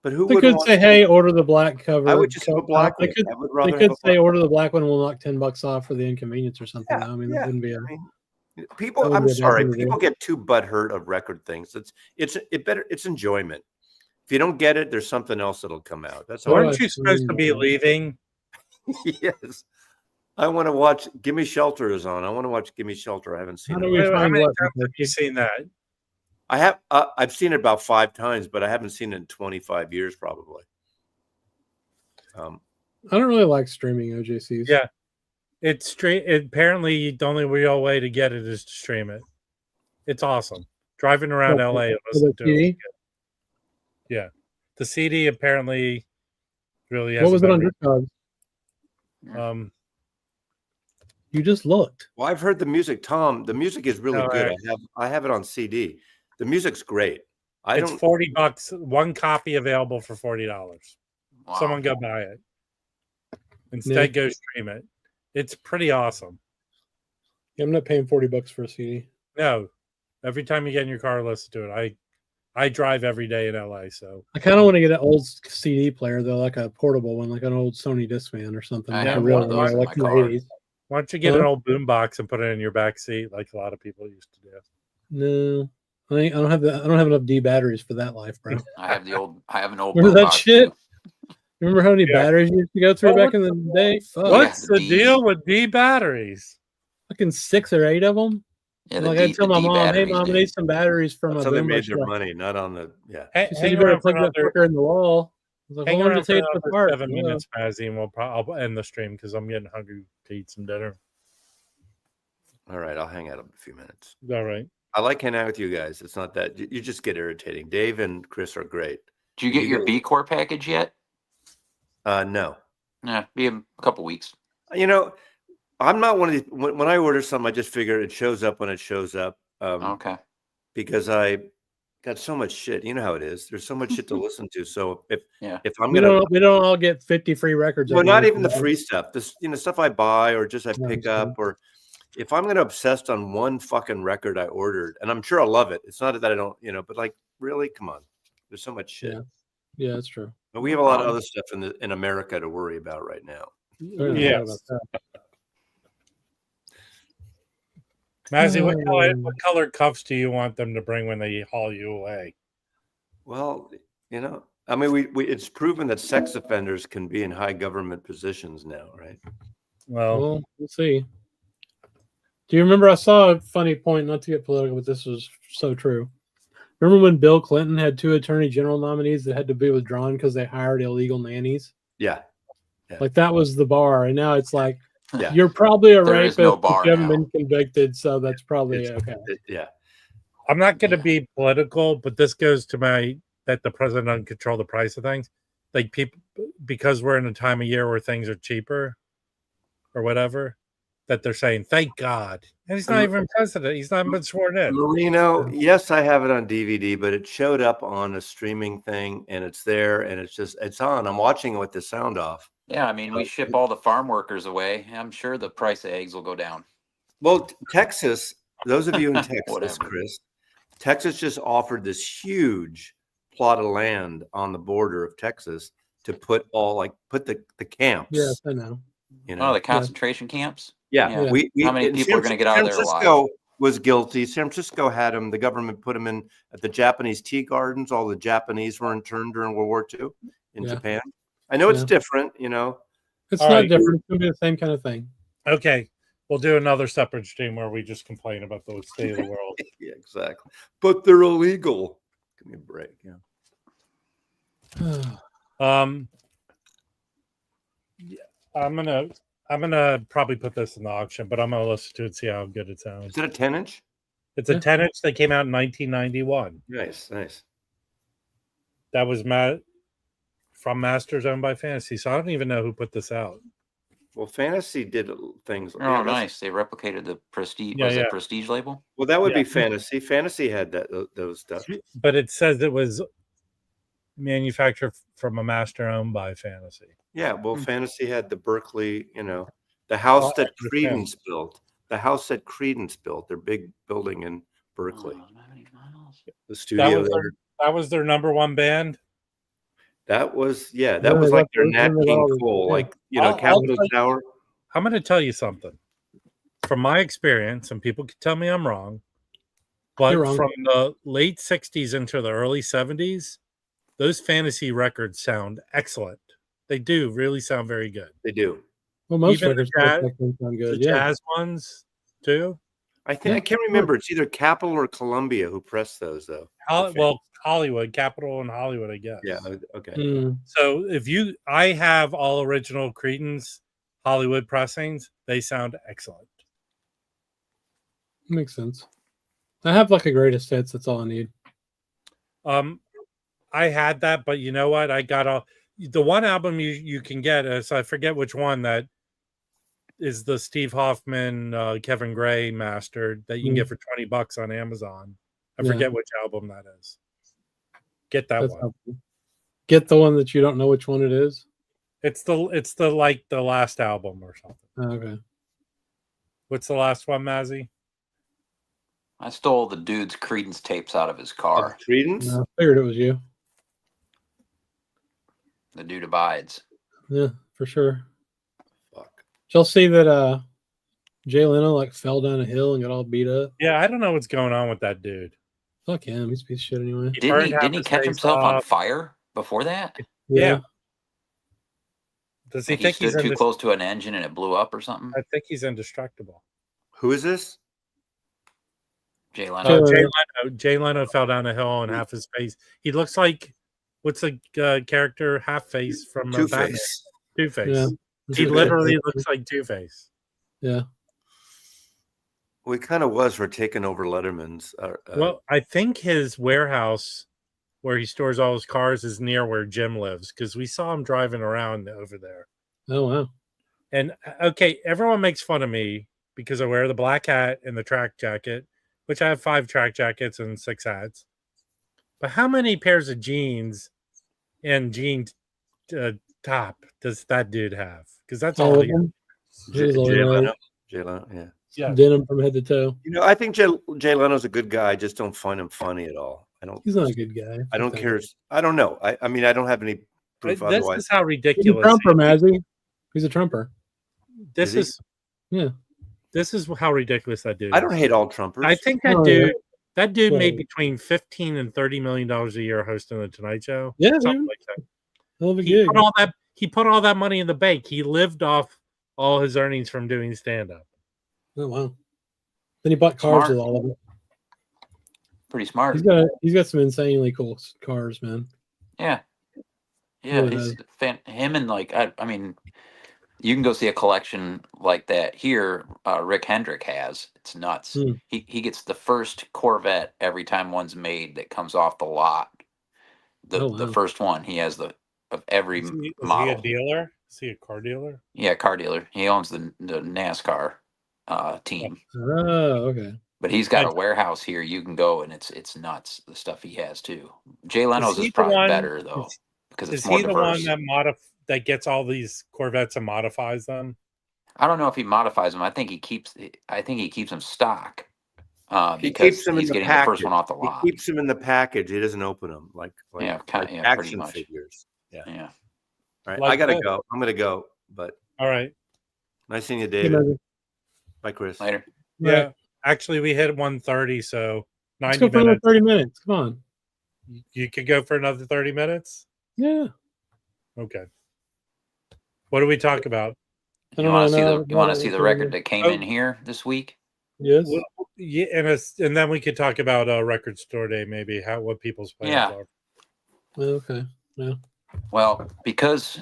But who They would could want say, "Hey, order the black cover." I would just have a black They one. could. I would They rather have could a say, black "Order the black one. We'll knock $10 off for the inconvenience or something." Yeah, I mean, yeah. that wouldn't be a. I mean, That people. would I'm be a bad sorry. thing to People do. get too butthurt of record things. It's enjoyment. If you don't get it, there's something else that'll come out. That's all. Weren't you supposed to be leaving? Yes. I want to watch. Gimme Shelter is on. I want to watch Gimme Shelter. I haven't seen How do it. we How find many what? times have you seen that? I have. I've seen it about 5 times, but I haven't seen it in 25 years, probably. I don't really like streaming OJCs. Yeah. It's straight. Apparently, the only real way to get it is to stream it. It's awesome. Driving around Oh, LA and for the listening to it. CD? Yeah. The CD apparently really What was hasn't it on been. Discogs? You just looked. Well, I've heard the music, Tom. The music is really No, good. I have it on CD. The music's great. It's $40. One copy available for $40. Wow. Someone go buy it. Instead, go stream it. It's pretty awesome. Yeah, I'm not paying $40 for a CD. No, every time you get in your car, listen to it. I drive every day in LA, so I kind of want to get an old CD player though, like a portable one, like an old Sony Discman or something. I Like have a real one of one, those in like my from the car. 80s. why don't you get an old boombox and put it in your back seat like a lot of people used to do? No, I don't have I don't have enough D batteries for that life, bro. I have an old Remember that boombox, shit? too. Remember how many Yeah. batteries you used to go through Well, back in the day? Fuck. What's the the D. deal with D batteries? Fucking 6 or 8 of them. Yeah, the Like I D, tell the my D mom, "Hey batteries, mom, I dude. need some batteries from That's a how they boombox." made She's their like, money, not on the she said, Hang "You better around for plug that another, fucker in the wall." I was like, hang "Well, when around did for you take it another apart?" 7 Yeah. minutes, Mazzy, and I'll end the stream because I'm getting hungry to eat some dinner. All right, I'll hang out a few minutes. All right. I like hanging out with you guys. It's not that you just get irritating. Dave and Chris are great. Did you get your B Corps package yet? No. Yeah, be a couple weeks. I'm not one of these. When I order something, I just figure it shows up when it shows up. Okay. Because I got so much shit. You know how it is. There's so much shit to listen to. So if I'm We gonna, don't all get 50 free records. well, every not week. even the free stuff. This stuff I buy or just I pick up, or if I'm gonna obsess on one fucking record I ordered, and I'm sure I'll love it. It's not that I don't, but like really, come on. There's so much shit. Yeah, that's true. But we have a lot of other stuff in America to worry about right now. Yes. Mazzy, what color cuffs do you want them to bring when they haul you away? Well, I mean, we it's proven that sex offenders can be in high government positions now, right? Well, we'll see. Do you remember? I saw a funny point, not to get political, but this was so true. Remember when Bill Clinton had 2 attorney general nominees that had to be withdrawn because they hired illegal nannies? Yeah. Like that was the bar, and now it's like you're Yeah. probably a There is rapist no if bar you haven't now. been convicted, so that's probably okay. Yeah. I'm not going to be political, but this goes to that the president doesn't control the price of things. Like people, because we're in a time of year where things are cheaper or whatever, that they're saying, thank God. And he's not even president. He's not even been sworn in. Marino, yes, I have it on DVD, but it showed up on a streaming thing and it's there and it's on. I'm watching it with the sound off. Yeah, I mean, we ship all the farm workers away. I'm sure the price of eggs will go down. Well, Texas, those of you in Texas, Whatever. Chris, Texas just offered this huge plot of land on the border of Texas to put the camps. Yes, I know. You know, Oh, the concentration camps? yeah. yeah. We How many and people are going to get out of there San alive? Francisco was guilty. San Francisco had them. The government put them in at the Japanese tea gardens. All the Japanese were interned during World War II in Yeah. Japan. I know it's Yeah. different, you know. It's All not right. different. It's going to be the same kind of thing. Okay. We'll do another separate stream where we just complain about the state of the world. Yeah, exactly. But they're illegal. Give me a break. Yeah. Yeah, I'm gonna probably put this in the auction, but I'm gonna listen to it and see how good it sounds. Is it a 10-inch? It's a Yeah. 10-inch that came out in 1991. Nice. That was from Masters owned by Fantasy. So I don't even know who put this out. Well, Fantasy did things. Oh, yeah, that's- nice. They replicated the Prestige. Yeah, Was yeah. it Prestige label? Well, that would Yeah. be Fantasy. Fantasy had those stuff. But it says it was manufactured from a master owned by Fantasy. Yeah. Well, Fantasy had the Berkeley. You know, the house Well, I that understand. Credence built. The house that Credence built. Their big building in Berkeley. Oh, not many miles. The studio there. That was their number one band. That was Yeah, that was they like got their those Nat in the King bottom. Cole, Yeah. like I'll Capitol tell you- Tower. I'm going to tell you something. From my experience, and people can tell me I'm wrong, but You're wrong. from the late 60s into the early 70s, those Fantasy records sound excellent. They do really sound very good. They do. Well, most Even the records jazz- sound good. The yeah. jazz ones, too. I think I can't remember. It's either Capitol or Columbia who pressed those, though. Well, Hollywood, Capitol and Hollywood, I guess. Yeah. Okay. Mm, So I have all original Credence Hollywood pressings. They sound excellent. makes sense. I have like a greatest hits. That's all I need. I had that, but you know what? I got the one album you can get is, I forget which one, that is the Steve Hoffman, Kevin Gray mastered that you can get for $20 on Amazon. I Yeah. forget which album that is. Get that That's one. helpful. Get the one that you don't know which one it is. It's the like the last album or something. Oh, okay. What's the last one, Mazzy? I stole the dude's Credence tapes out of his car. Credence. No, I figured it was you. The dude abides. Yeah, for sure. Fuck. Did y'all see that Jay Leno like fell down a hill and got all beat up? Yeah, I don't know what's going on with that dude. Fuck him. He's a piece of shit anyway. He burned half Didn't he his catch face himself on off. fire before that? Yeah. Does he Like he think stood he's too close to an engine and it blew up or something? I think he's indestructible. Who is this? Jay Leno. Jay Leno fell down a hill and half his face. He looks like, what's the character Half Face from Batman? Two-Face. Two-Face. Yeah. He literally looks like Two-Face. Yeah. Well, he kind of was for taking over Letterman's. Well, I think his warehouse where he stores all his cars is near where Jim lives, because we saw him driving around over there. Oh wow. And okay, everyone makes fun of me because I wear the black hat and the track jacket, which I have 5 track jackets and 6 hats. But how many pairs of jeans and jean top does that dude have? Because that's all he has. Jay Jay Leno. Leno. Jay Leno, yeah. Yeah. Denim from head to toe. You know, I think Jay Leno's a good guy. I just don't find him funny at all. He's not a good guy. I don't care. I don't know. I mean, I don't have any proof This otherwise. is how He's a ridiculous. Trumper, Mazzy. He's a Trumper. This Is he? Yeah. This is how ridiculous that dude. I don't is. hate all Trumpers. I think that Oh, dude. yeah. That dude Yeah. made between $15 and $30 million a year hosting the Tonight Show. Yeah, Something dude. like that. Hell of a He gig. put all that money in the bank. He lived off all his earnings from doing stand up. Oh wow. Then he bought cars Smart. with all of it. Pretty smart. He's got some insanely cool cars, man. Yeah. Yeah. Really He's him and like I mean, you can go see a collection like that here. Rick Hendrick has. It's nuts. Hmm. He gets the first Corvette every time one's made that comes off the lot. The Oh, the wow. first one he has of every Is he a model. dealer? Is he a car dealer? Yeah, car dealer. He owns the NASCAR team. Oh, okay. But he's got And a warehouse here. You can go, and it's nuts. The stuff he has too. Jay is Leno's is he the probably one? better though because it's Is more he the one diverse. that gets all these Corvettes and modifies them? I don't know if he modifies them. I think he keeps them stock He because keeps them in he's the getting the first one package. off the He lot. keeps them in the package. He doesn't open them like Yeah, yeah, pretty action much. figures. Yeah. Yeah. All right. Like I gotta what? go. I'm gonna go. But All right. nice seeing you, Hey, David. Megan. Bye, Chris. Later. Yeah. Actually, we hit 1:30, so Let's 90 go for another minutes. 30 minutes. Come on. You could go for another 30 minutes. Yeah. Okay. What do we talk about? I You don't want to know see now. you want to see the record that came in Oh. here this week? Yes. Well, yeah, and then we could talk about record store day, maybe what people's plans Yeah. are. Okay. Yeah. Well, because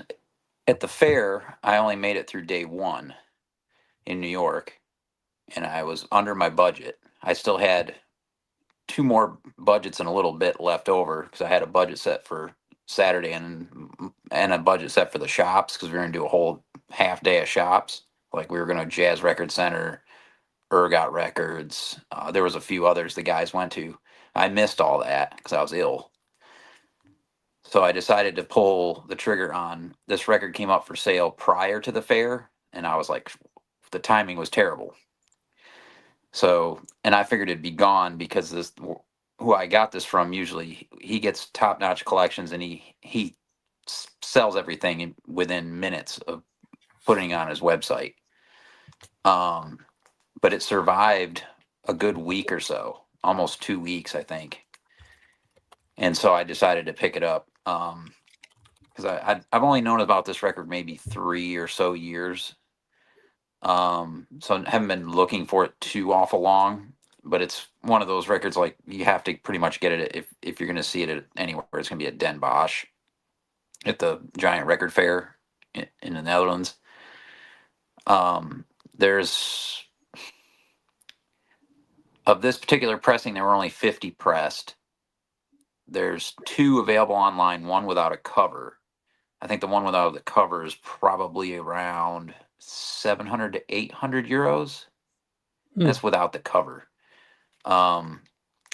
at the fair I only made it through day 1 in New York, and I was under my budget. I still had 2 more budgets and a little bit left over because I had a budget set for Saturday and a budget set for the shops because we were going to do a whole half day of shops. Like we were going to Jazz Record Center, Ergot Records. There was a few others the guys went to. I missed all that because I was ill. So I decided to pull the trigger on this record. Came up for sale prior to the fair, and I was like, the timing was terrible. So, and I figured it'd be gone because who I got this from, usually he gets top notch collections and he sells everything within minutes of putting it on his website. But it survived a good week or so, almost 2 weeks, I think. And so I decided to pick it up because I've only known about this record maybe 3 or so years. So I haven't been looking for it too awful long, but it's one of those records like you have to pretty much get it if you're going to see it at anywhere. It's going to be at Den Bosch at the Giant Record Fair in the Netherlands. There's of this particular pressing, there were only 50 pressed. There's 2 available online, one without a cover. I think the one without the cover is probably around 700 to 800 euros. That's without the cover. And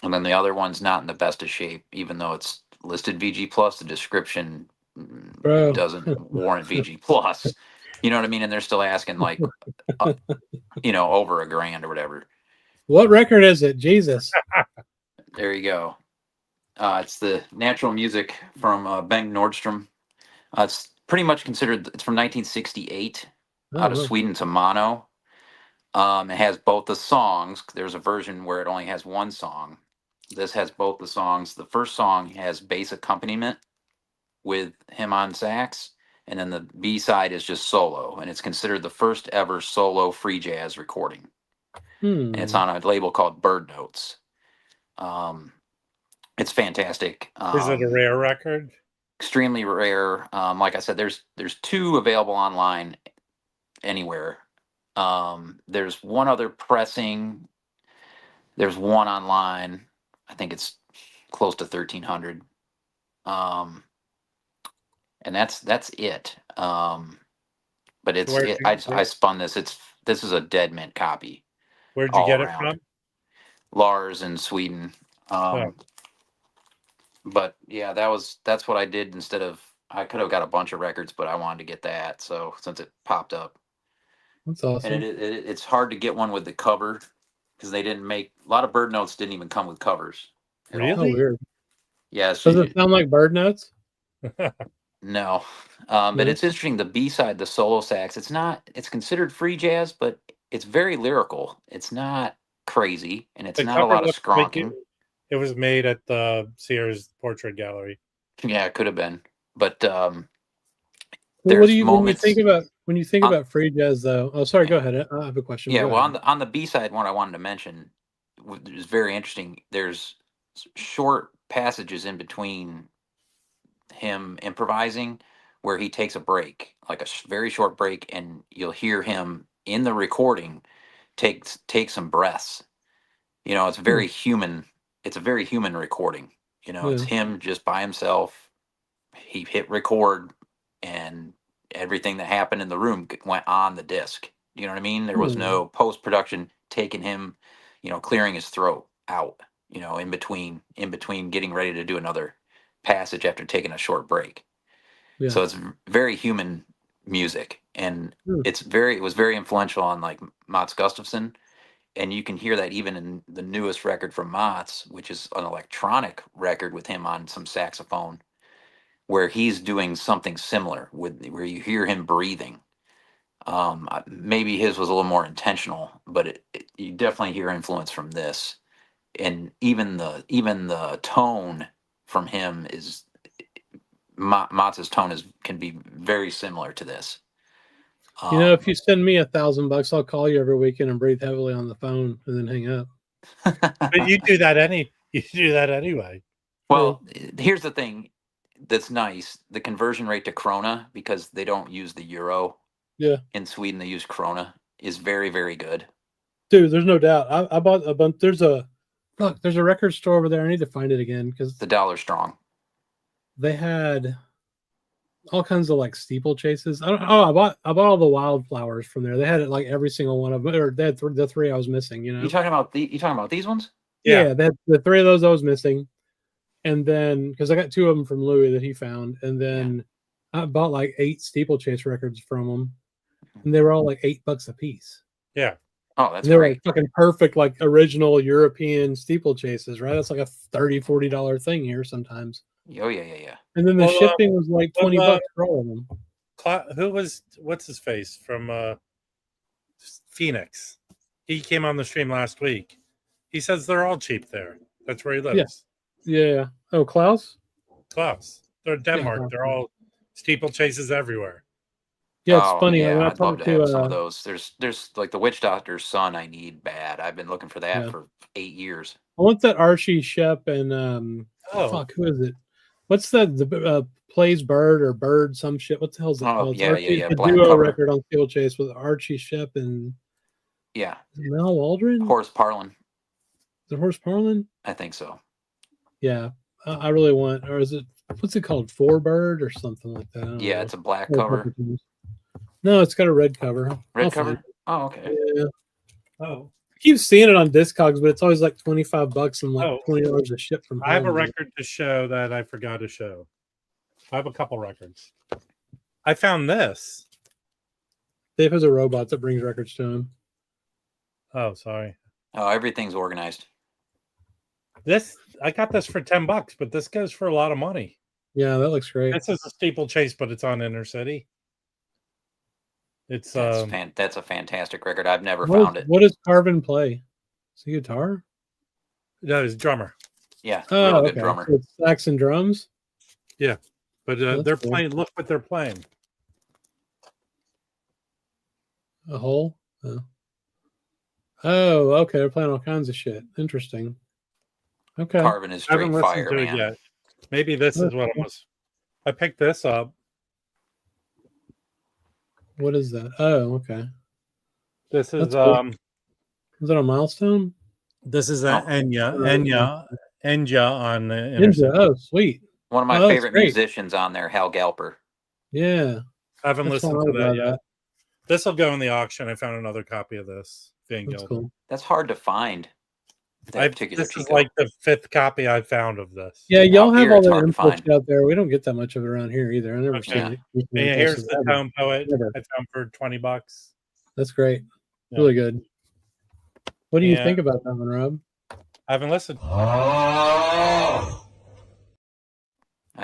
then the other one's not in the best of shape, even though it's listed VG plus. The description Bro. doesn't warrant VG plus. You know what I mean? And they're still asking like, over $1,000 or whatever. What record is it? Jesus. There you go. It's the Natural Music from Ben Nordstrom. It's pretty much considered. It's from 1968 out of wow. Sweden to mono. It has both the songs. There's a version where it only has one song. This has both the songs. The first song has bass accompaniment with him on sax, and then the B side is just solo, and it's considered the first ever solo free jazz recording. And it's on a label called Bird Notes. It's fantastic. Is it a rare record? Extremely rare. Like I said, there's 2 available online anywhere. There's one other pressing. There's one online. I think it's close to 1,300. And that's it. But it's I spun this. This is a dead mint copy. Where'd you all get it around. from? Lars in Sweden. But yeah, that's what I did instead of. I could have got a bunch of records, but I wanted to get that. So since it popped up. That's awesome. And it's hard to get one with the cover because they didn't make a lot of Bird Notes didn't even come with covers. at all. Really? Oh, weird. Yeah. Does it sound like bird notes? No. But it's interesting. The B side, the solo sax. It's considered free jazz, but it's very lyrical. It's not crazy, and it's The not a cover lot of looks like skronking. it was made at the Sears Portrait Gallery. Yeah, it could have been, but Well, there's what do you moments. when you think about free jazz though? Oh, sorry. Go ahead. I have a question. Yeah, Go well, ahead. on the B side, one I wanted to mention is very interesting. There's short passages in between him improvising where he takes a break, like a very short break, and you'll hear him in the recording take some breaths. You know, it's very human. It's a very human recording. You know, it's Yeah. him just by himself. He hit record, and everything that happened in the room went on the disc. You know what I mean? There was no post production taking him, you know, clearing his throat out. You know, in between getting ready to do another passage after taking a short break. Yeah. So it's very human music, and it was very influential on like Mats Gustafsson, and you can hear that even in the newest record from Mats, which is an electronic record with him on some saxophone, where he's doing something similar with where you hear him breathing. Maybe his was a little more intentional, but you definitely hear influence from this, and even the tone from him is Matz's tone can be very similar to this. You know, if you send me $1,000, I'll call you every weekend and breathe heavily on the phone and then hang up. But you do that anyway. Well, here's the thing that's nice: the conversion rate to krona, because they don't use the euro. Yeah. In Sweden, they use krona, is very, very good. Dude, there's no doubt. I bought a bunch. There's a record store over there. I need to find it again because the dollar strong. They had all kinds of like steeplechases. I bought all the wildflowers from there. They had it like every single one of them, or they had the three I was missing. You know, You talking about these ones? Yeah, they had the three of those I was missing, and then because I got two of them from Louis that he found, and then I bought like 8 steeplechase records from them, and they were all like $8 a piece. Yeah. Oh, that's they were great. like fucking perfect, like original European steeplechases, right? That's like a $30-$40 thing here sometimes. Oh yeah. And then the shipping was like $20 for all of them. What's his face from Phoenix? He came on the stream last week. He says they're all cheap there. That's where he lives. Yeah. Oh, Klaus? They're Denmark. They're all steeplechases everywhere. Yeah, it's funny. Yeah, I I'd love talked to have some of those. There's like the Witch Doctor's Son I need bad. I've been looking for that for 8 years. I want that Archie Shep and fuck, who is it? What's that? The plays bird or bird some shit? What the hell is it called? Yeah. The Black duo cover. record on Steeplechase with Archie Shep and Mel Waldron. Horace Parlin. Is it Horace Parlin? I think so. Yeah, I really want. Or is it? What's it called? Four Bird or something like that? I don't know. It's a black cover. No, it's got a red cover. Red cover? Oh, okay. Yeah. Oh. I keep seeing it on Discogs, but it's always like $25 and like $20 to ship from home. I have a record to show that I forgot to show. I have a couple records. I found this. Dave has a robot that brings records to him. Oh, sorry. Oh, everything's organized. I got this for $10, but this goes for a lot of money. Yeah, that looks great. This is a steeplechase, but it's on Inner City. It's that's a fantastic record. I've never found it. What does Carvin play? Is he a guitar? No, he's a drummer. Yeah, real good drummer. So it's sax and drums. Yeah, but they're playing. Look what they're playing. A hole. Oh, okay. They're playing all kinds of shit. Interesting. Okay. Carvin is straight fire, man. Yet. Maybe this is what it was. I picked this up. What is that? Oh, okay. This is cool. Is that a milestone? This is Enya on the Enya. Oh, sweet. One of my favorite musicians on there, Hal Galper. Yeah. I haven't listened to that yet. This will go in the auction. I found another copy of this. That's cool. That's hard to find. This is like the 5th copy I found of this. Yeah, y'all have all the info out there. We don't get that much of it around here either. I never seen it. Yeah, here's the Tone Poet. I found for $20. That's great. Yeah. Really good. What do you think about that one, Rob? I haven't listened. I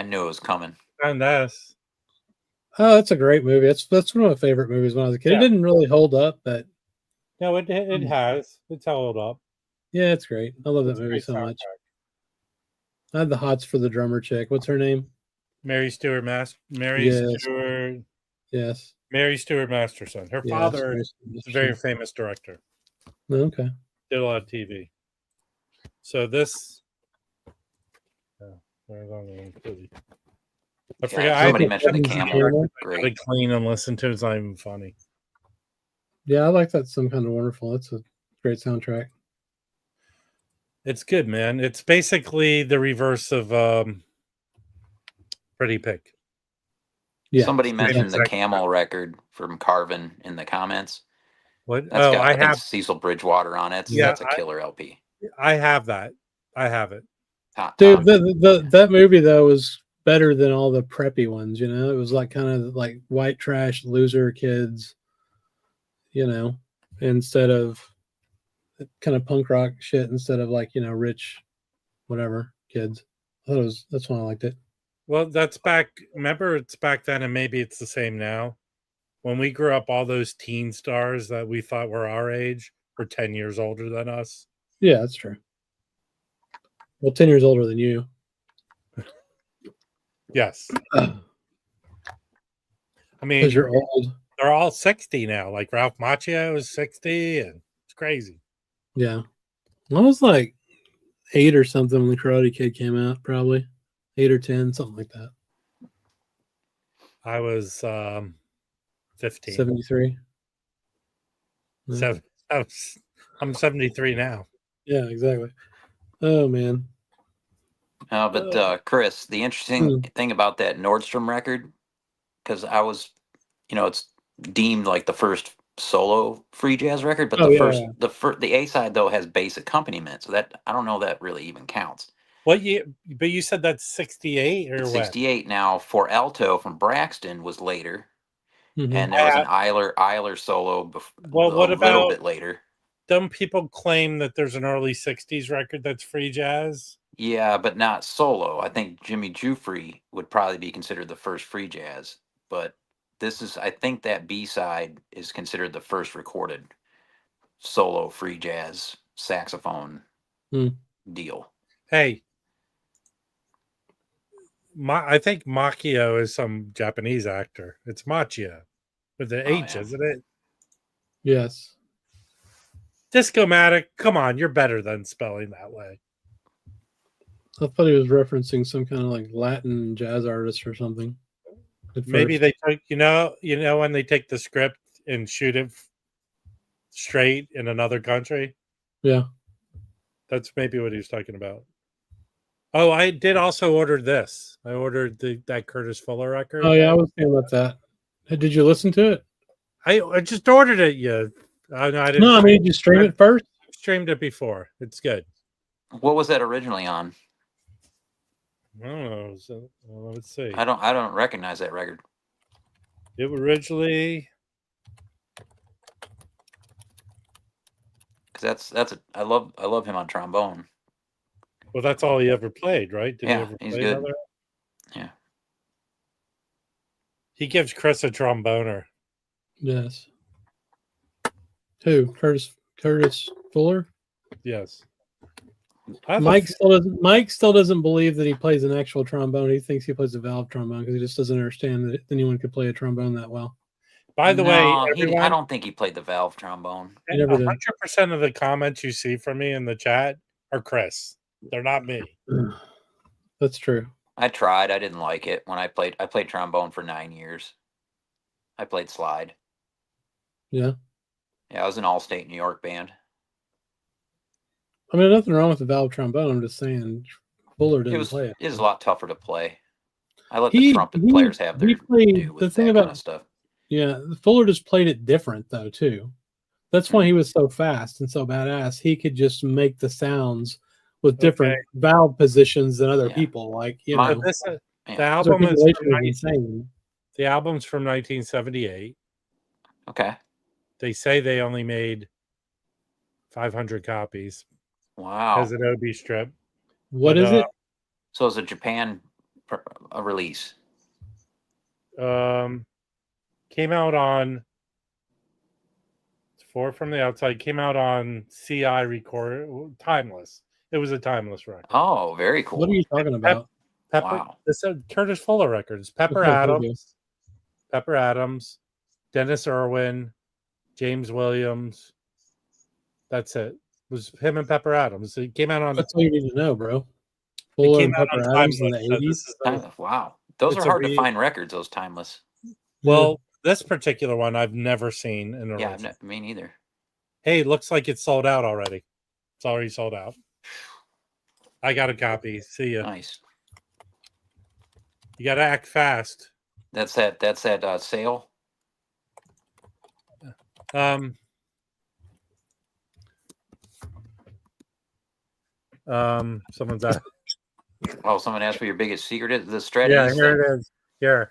knew it was coming. And this. Oh, that's a great movie. That's one of my favorite movies when I was a kid. It didn't really hold up, but no, it has. It's held up. Yeah, it's great. I love that movie so much. I had the hots for the drummer chick. What's her name? Mary Stuart Stewart. Yes. Mary Stuart Masterson. Her father is a very famous director. Okay. Did a lot of TV. So this. I Yeah, forget. somebody I mentioned the Seven's camel. Camel. gotta Great. clean and listen to it. It's not even funny. Yeah, I like that. Some Kind of Wonderful. That's a great soundtrack. It's good, man. It's basically the reverse of Pretty Pig. Yeah. Somebody Same mentioned the exact- camel record from Carvin in the comments. What? That's got, I I think, have. Cecil Bridgewater on it. So Yeah, that's a killer LP. I have that. I have it. Dude, Tom, that movie though was better than all the preppy ones. You know, it was like kind of like white trash loser kids. You know, instead of kind of punk rock shit, instead of like rich, whatever kids. That's why I liked it. Well, that's back. Remember, it's back then, and maybe it's the same now. When we grew up, all those teen stars that we thought were our age were 10 years older than us. Yeah, that's true. Well, 10 years older than you. Yes. I mean, Because you're old. they're all 60 now. Like Ralph Macchio is 60, and it's crazy. Yeah. I was like 8 or something when the Karate Kid came out, probably 8 or 10, something like that. I was 15. 73. Yeah. I'm 73 now. Yeah, exactly. Oh man. but Chris, the interesting thing about that Nordstrom record, because I was, it's deemed like the first solo free jazz record, but the A side though has bass accompaniment, so that I don't know that really even counts. What year? But you said that's 68 or It's what? 68 now. For Alto from Braxton was later, Mhm. and there was an Eiler solo Well, what a little bit later. Don't people claim that there's an early 60s record that's free jazz? Yeah, but not solo. I think Jimmy Jufrey would probably be considered the first free jazz, but I think that B-side is considered the first recorded solo free jazz saxophone deal. Hey, I think Macchio is some Japanese actor. It's Macchio with the H, yeah. isn't it? Yes. Discomatic, come on, you're better than spelling that way. I thought he was referencing some kind of like Latin jazz artist or something. Maybe they took, when they take the script and shoot it straight in another country. Yeah. That's maybe what he was talking about. Oh, I did also order this. I ordered that Curtis Fuller record. Oh yeah, I was thinking about that. Did you listen to it? I just ordered it. Yeah. No, I didn't. No, I mean, did you stream it first? Streamed it before. It's good. What was that originally on? I don't know. So, let's see. I don't recognize that record. It originally, because I love him on trombone. well, that's all he ever played, right? Did he ever he's play good. another? Yeah. He gives Chris a tromboner. Yes. Who? Curtis Fuller? Yes. Mike still doesn't believe that he plays an actual trombone. He thinks he plays a valve trombone because he just doesn't understand that anyone could play a trombone that well. By the way, everyone, I don't think he played the valve trombone. 100% of the comments you see from me in the chat are Chris. They're not me. That's true. I tried. I didn't like it when I played trombone for 9 years. I played slide. Yeah. Yeah, I was an all-state New York band. I mean, nothing wrong with the valve trombone. I'm just saying Fuller didn't play it. It was a lot tougher to play. I let the trumpet players have their due with that kind of stuff. Yeah, Fuller just played it different though too. That's why he was so fast and so badass. He could just make the sounds with different valve positions than other people. Like the album is insane. The album's from 1978. Okay. They say they only made 500 copies. Wow. As an OB strip. What is it? So it's a Japan release. Came out on Four from the Outside. Came out on CI Record. Timeless. It was a timeless record. Oh, very cool. What are you talking about? Wow. This is Curtis Fuller records. Pepper Adams, Dennis Irwin, James Williams. That's it. It was him and Pepper Adams. It came out on. That's all you need to know, bro. Fuller and Pepper Adams in the 80s. Wow. Those It's are a hard to find records. Those timeless. Well, this particular one I've never seen an Yeah, original. me neither. Hey, looks like it's sold out already. It's already sold out. I got a copy. See ya. Nice. You got to act fast. That's that sale. Someone's at. Oh, someone asked what your biggest secret is. The Strata Yeah, East here thing. it is. Here,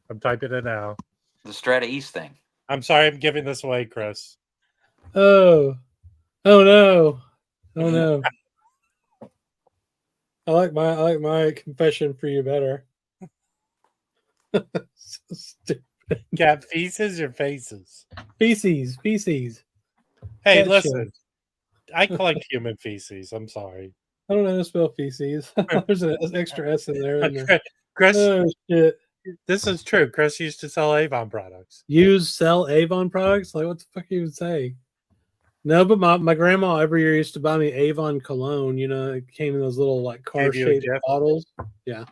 I'm typing it now. The Strata East thing. I'm sorry, I'm giving this away, Chris. Oh no. Oh no. I like my confession for you better. So stupid. Cat feces or faces? Feces. Hey, That listen. I collect human feces. I'm sorry. I don't know how to spell feces. There's an extra S in there. Isn't there? Chris, Oh shit. this is true. Chris used to sell Avon products. Sell Avon products? Like what the fuck you would say? No, but my grandma every year used to buy me Avon cologne. You know, it came in those little like car Gave you a shaped gift? bottles. Yeah.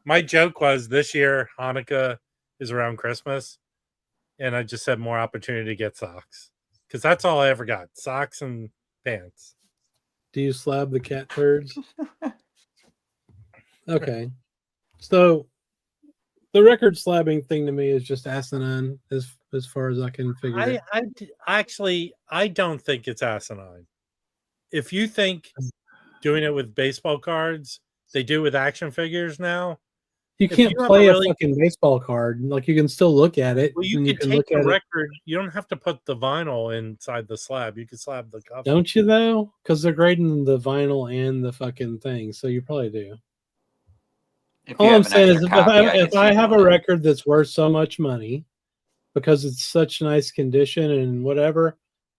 My joke was this year Hanukkah is around Christmas, and I just had more opportunity to get socks because that's all I ever got: socks and pants. Do you slab the cat turds? Okay. So the record slabbing thing to me is just asinine as far as I can figure it. I don't think it's asinine. If you think doing it with baseball cards, they do with action figures now. You if can't you have play a a really- fucking baseball card. Like you can still look at it. Well, you and could can take look the at it. record. You don't have to put the vinyl inside the slab. You can slab the cover. Don't you though? Because they're grading the vinyl and the fucking thing, so you probably do. If All you I'm have an saying is, extra copy, if can I see have a doing it. record that's worth so much money because it's such nice condition and whatever,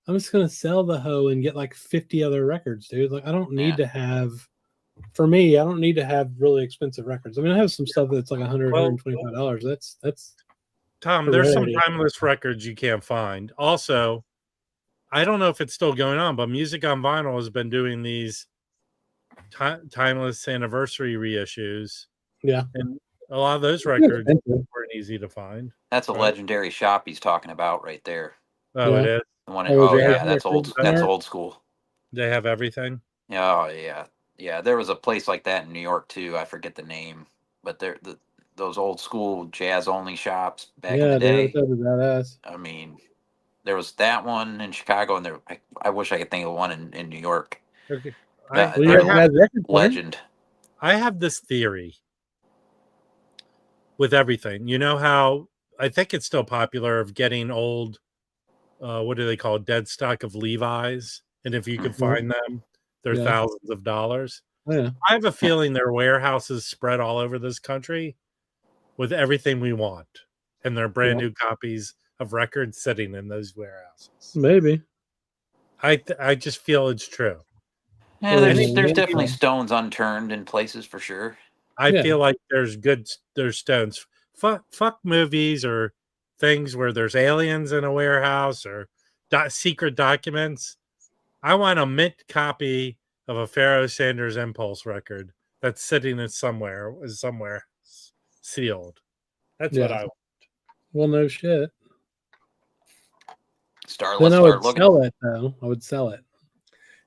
I'm just gonna sell the hoe and get like 50 other records, dude. Like I don't need to have. For me, I don't need to have really expensive records. I mean, I have some stuff that's like $100, Well, $125. That's Tom, there's some rarity. timeless records you can't find. Also, I don't know if it's still going on, but Music on Vinyl has been doing these timeless anniversary reissues. Yeah. And a lot of those records weren't easy to find. That's a legendary shop he's talking about right there. Oh, Yeah. it is? The one. Oh, yeah, Yeah, that's old. That's old school. They have everything? Oh yeah, yeah. There was a place like that in New York too. I forget the name, but those old school jazz only shops back in the day. That was badass. I mean, there was that one in Chicago, and I wish I could think of one in New York. Okay. Legend. I have this theory with everything. You know how I think it's still popular of getting old, what do they call it? Dead stock of Levi's. And if you could find them, they're thousands of dollars. Oh, yeah. I have a feeling there are warehouses spread all over this country with everything we want. And they're brand new copies of records sitting in those warehouses. Maybe. I just feel it's true. Yeah, there's definitely stones unturned in places for sure. I feel like there's stones. Fuck movies or things where there's aliens in a warehouse or secret documents. I want a mint copy of a Pharoah Sanders Impulse record that's sitting in somewhere sealed. That's what I want. Well, no shit. Let's I would looking. sell it though. I would sell it.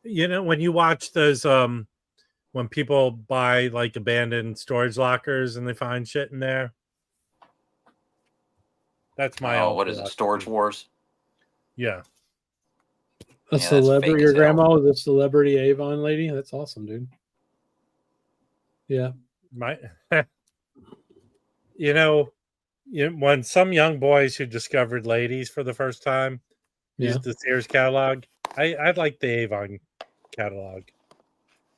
You know, when you watch those when people buy like abandoned storage lockers and they find shit in there. That's my what is it? Storage Wars? Yeah. A celebrity, your grandma was a celebrity Avon lady. That's awesome, dude. Yeah. When some young boys who discovered ladies for the first time used the Sears catalog, I'd like the Avon catalog.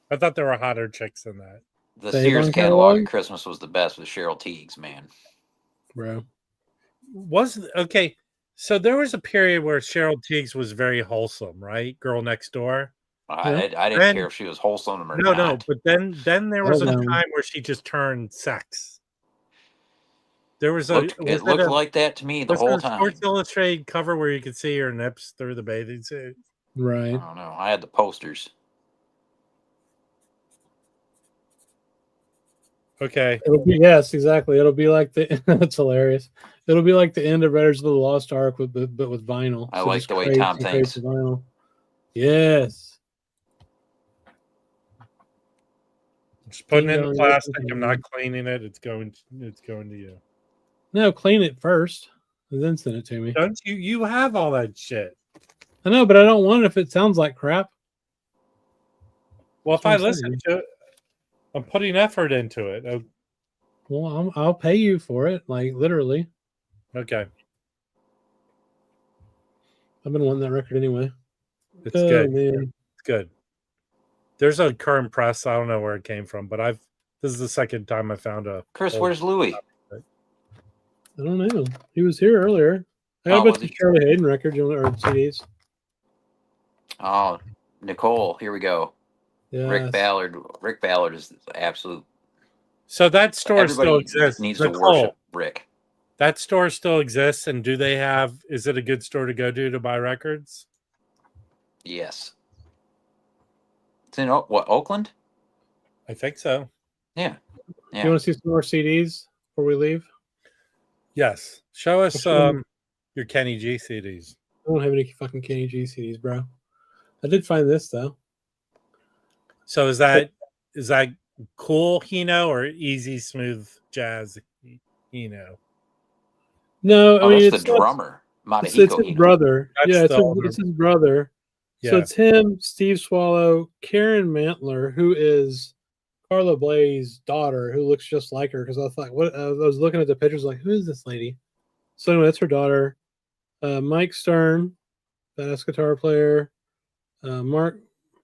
I thought there were hotter chicks in that. The Sears catalog at Christmas was the best with Cheryl Tiegs, man. Bro. So there was a period where Cheryl Tiegs was very wholesome, right? Girl Next Door. I didn't care if she was wholesome or not. No, but then there was a time where she just turned sex. There was it looked like that to me the whole time. Sports Illustrated cover where you could see her nips through the bathing suit. Right. I don't know. I had the posters. Okay. Yes, exactly. It'll be like the that's hilarious. It'll be like the end of Raiders of the Lost Ark but with vinyl. I like just the way crates Tom and crates thinks. of vinyl. Yes. Just putting it in Ding dong, plastic. ding I'm dong. not cleaning it. It's going to you. No, clean it first and then send it to me. Don't you? You have all that shit. I know, but I don't want it if it sounds like crap. Well, That's if I what I'm listen saying. to it, I'm putting effort into it. Oh, Well, I'll pay you for it, like literally. okay. I've been wanting that record anyway. It's Oh good. man. It's good. There's a current press. I don't know where it came from, but this is the second time I found a Chris, old- where's Louis? I don't know. He was here earlier. I got Oh, a bunch was of he? Charlie Hayden records or CDs. Oh, Nicole, here we go. Yeah. Rick Ballard. Rick Ballard is the absolute. So that store still Everybody exists. needs to Nicole, worship Rick. that store still exists, and do they have? Is it a good store to go to buy records? Yes. It's in what, Oakland? I think so. Yeah. You want to see some more CDs before we leave? Yes. Show us Sure. your Kenny G CDs. I don't have any fucking Kenny G CDs, bro. I did find this though. So is that cool Hino or easy smooth jazz Hino? No, I mean that's the drummer, it's Madahiko his Hino. brother. That's Yeah, the it's his brother. So Yeah. it's him, Steve Swallow, Karen Mantler, who is Carla Bley's daughter, who looks just like her. Because I was like, what? I was looking at the pictures, like, who is this lady? So anyway, that's her daughter. Mike Stern, badass guitar player. Mark,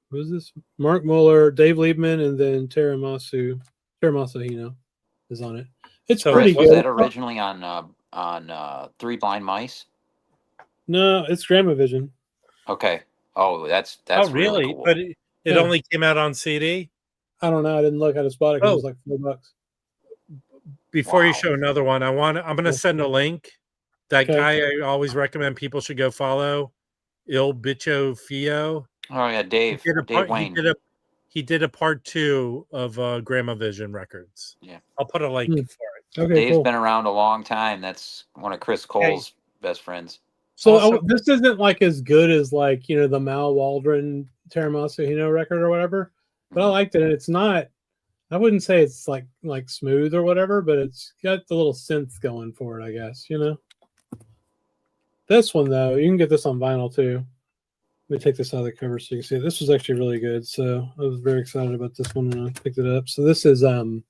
who's this? Mark Muller, Dave Liebman, and then Teramasu Hino is on it. It's So pretty Chris, was good. that originally on Three Blind Mice? No, it's Gramavision. Okay. Oh, that's oh, really? really cool. But it Yeah. only came out on CD? I don't know. I didn't look. I just bought it because it was Oh. like $4. Before you Wow. show another one, I'm going to send a link. That Okay. guy I always recommend people should go follow, Il Bicho Fio. Oh yeah, Dave Wayne. He did a part 2 of Gramavision Records. Yeah. I'll put a link for it. Okay, Dave's cool. been around a long time. That's one of Chris Cole's best friends. So Also- this isn't like as good as like the Mal Waldron Teramasu Hino record or whatever, but I liked it. And it's not. I wouldn't say it's like smooth or whatever, but it's got the little synth going for it, I guess. This one though, you can get this on vinyl too. Let me take this out of the cover so you can see it. This was actually really good, so I was very excited about this one when I picked it up. So this is Kirk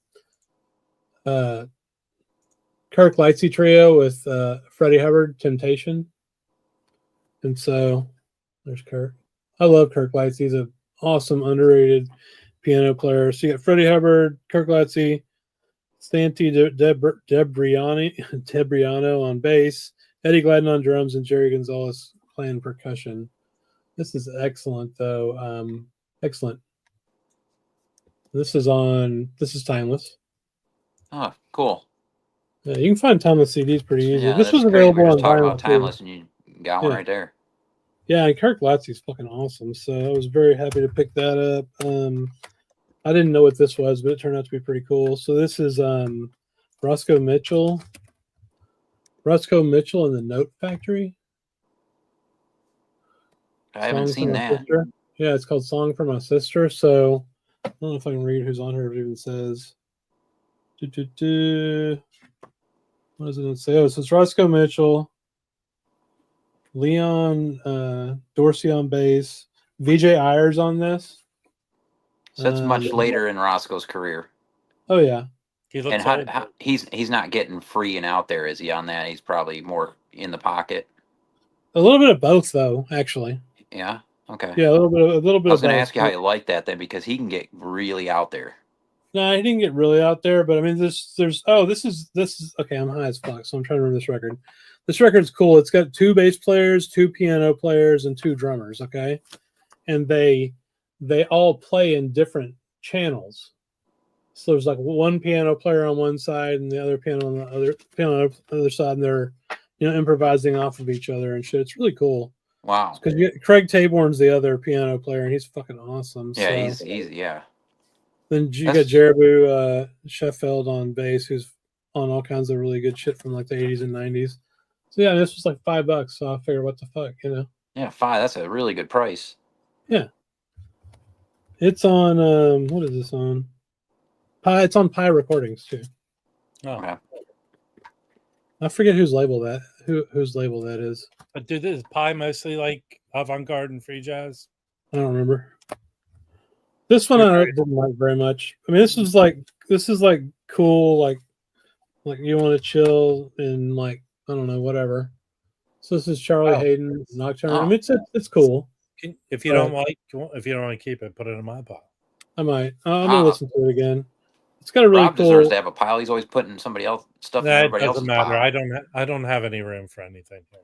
Lightsey Trio with Freddie Hubbard, Temptation. And so there's Kirk. I love Kirk Lightsey. He's an awesome, underrated piano player. So you got Freddie Hubbard, Kirk Lightsey, Santi Debriano on bass, Eddie Gladden on drums, and Jerry Gonzalez playing percussion. This is excellent, though. Excellent. This is Timeless. Oh, cool. Yeah, you can find Timeless CDs pretty easy. Yeah, this was that's great. available We were on just talking vinyl about too. Timeless, and you got one Yeah. right there. Yeah, and Kirk Lightsey's fucking awesome. So I was very happy to pick that up. I didn't know what this was, but it turned out to be pretty cool. So this is Roscoe Mitchell and the Note Factory. I haven't Song seen for My that. Sister. Yeah, it's called Song for My Sister. So I don't know if I can read who's on here. It even says. What does it say? Oh, so it's Roscoe Mitchell, Leon Dorsey on bass, VJ Ayers on this. So that's much later in Roscoe's career. Oh yeah. He looks And old. how he's not getting free and out there, is he? On that, he's probably more in the pocket. A little bit of both, though. Actually. Yeah. Okay. Yeah, a little bit. I was going to of ask you how you like that then, because he can get really out there. No, he didn't get really out there, but I mean, this is okay. I'm high as fuck, so I'm trying to remember this record. This record's cool. It's got 2 bass players, 2 piano players, and 2 drummers. Okay, and they all play in different channels. So there's like one piano player on one side and the other piano on the other side, and they're improvising off of each other and shit. It's really cool. Wow. Because Craig Taborn's the other piano player, and he's fucking awesome. Yeah, so. he's yeah. Then you got That's- Jerbu Sheffield on bass, who's on all kinds of really good shit from like the 80s and 90s. So yeah, this was like $5, so I figured, what the fuck, you know? Yeah, 5. That's a really good price. It's on what is this on? Pi. It's on Pi Recordings too. Oh, Okay. I forget whose label that is. but do this Pi mostly like avant-garde and free jazz? I don't remember. This one I didn't like very much. I mean, this is like cool, like you want to chill and like, I don't know, whatever. So this is Charlie Oh. Hayden Nocturne. Oh. I mean, it's cool. If you don't want to keep it, put it in my pile. I might. I'm gonna Ah. listen to it again. It's got a really Rob cool. deserves to have a pile. He's always putting somebody else stuff in That everybody else's doesn't matter. pile. I don't have any room for anything here.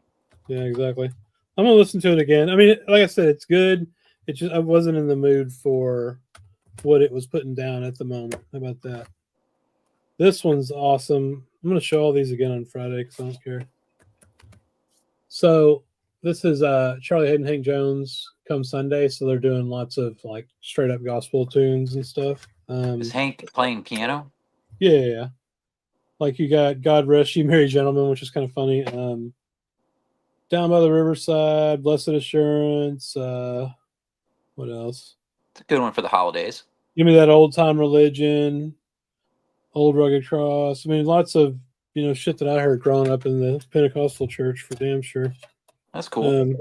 Yeah, exactly. I'm gonna listen to it again. I mean, like I said, it's good. It just I wasn't in the mood for what it was putting down at the moment. How about that? This one's awesome. I'm gonna show all these again on Friday because I don't care. So this is Charlie Hayden, Hank Jones come Sunday. So they're doing lots of like straight up gospel tunes and stuff. Is Hank playing piano? Yeah. Like you got God Rest You Merry Gentlemen, which is kind of funny. Down by the Riverside, Blessed Assurance. What else? It's a good one for the holidays. Give me that Old Time Religion, Old Rugged Cross. I mean, lots of shit that I heard growing up in the Pentecostal church for damn sure. That's cool.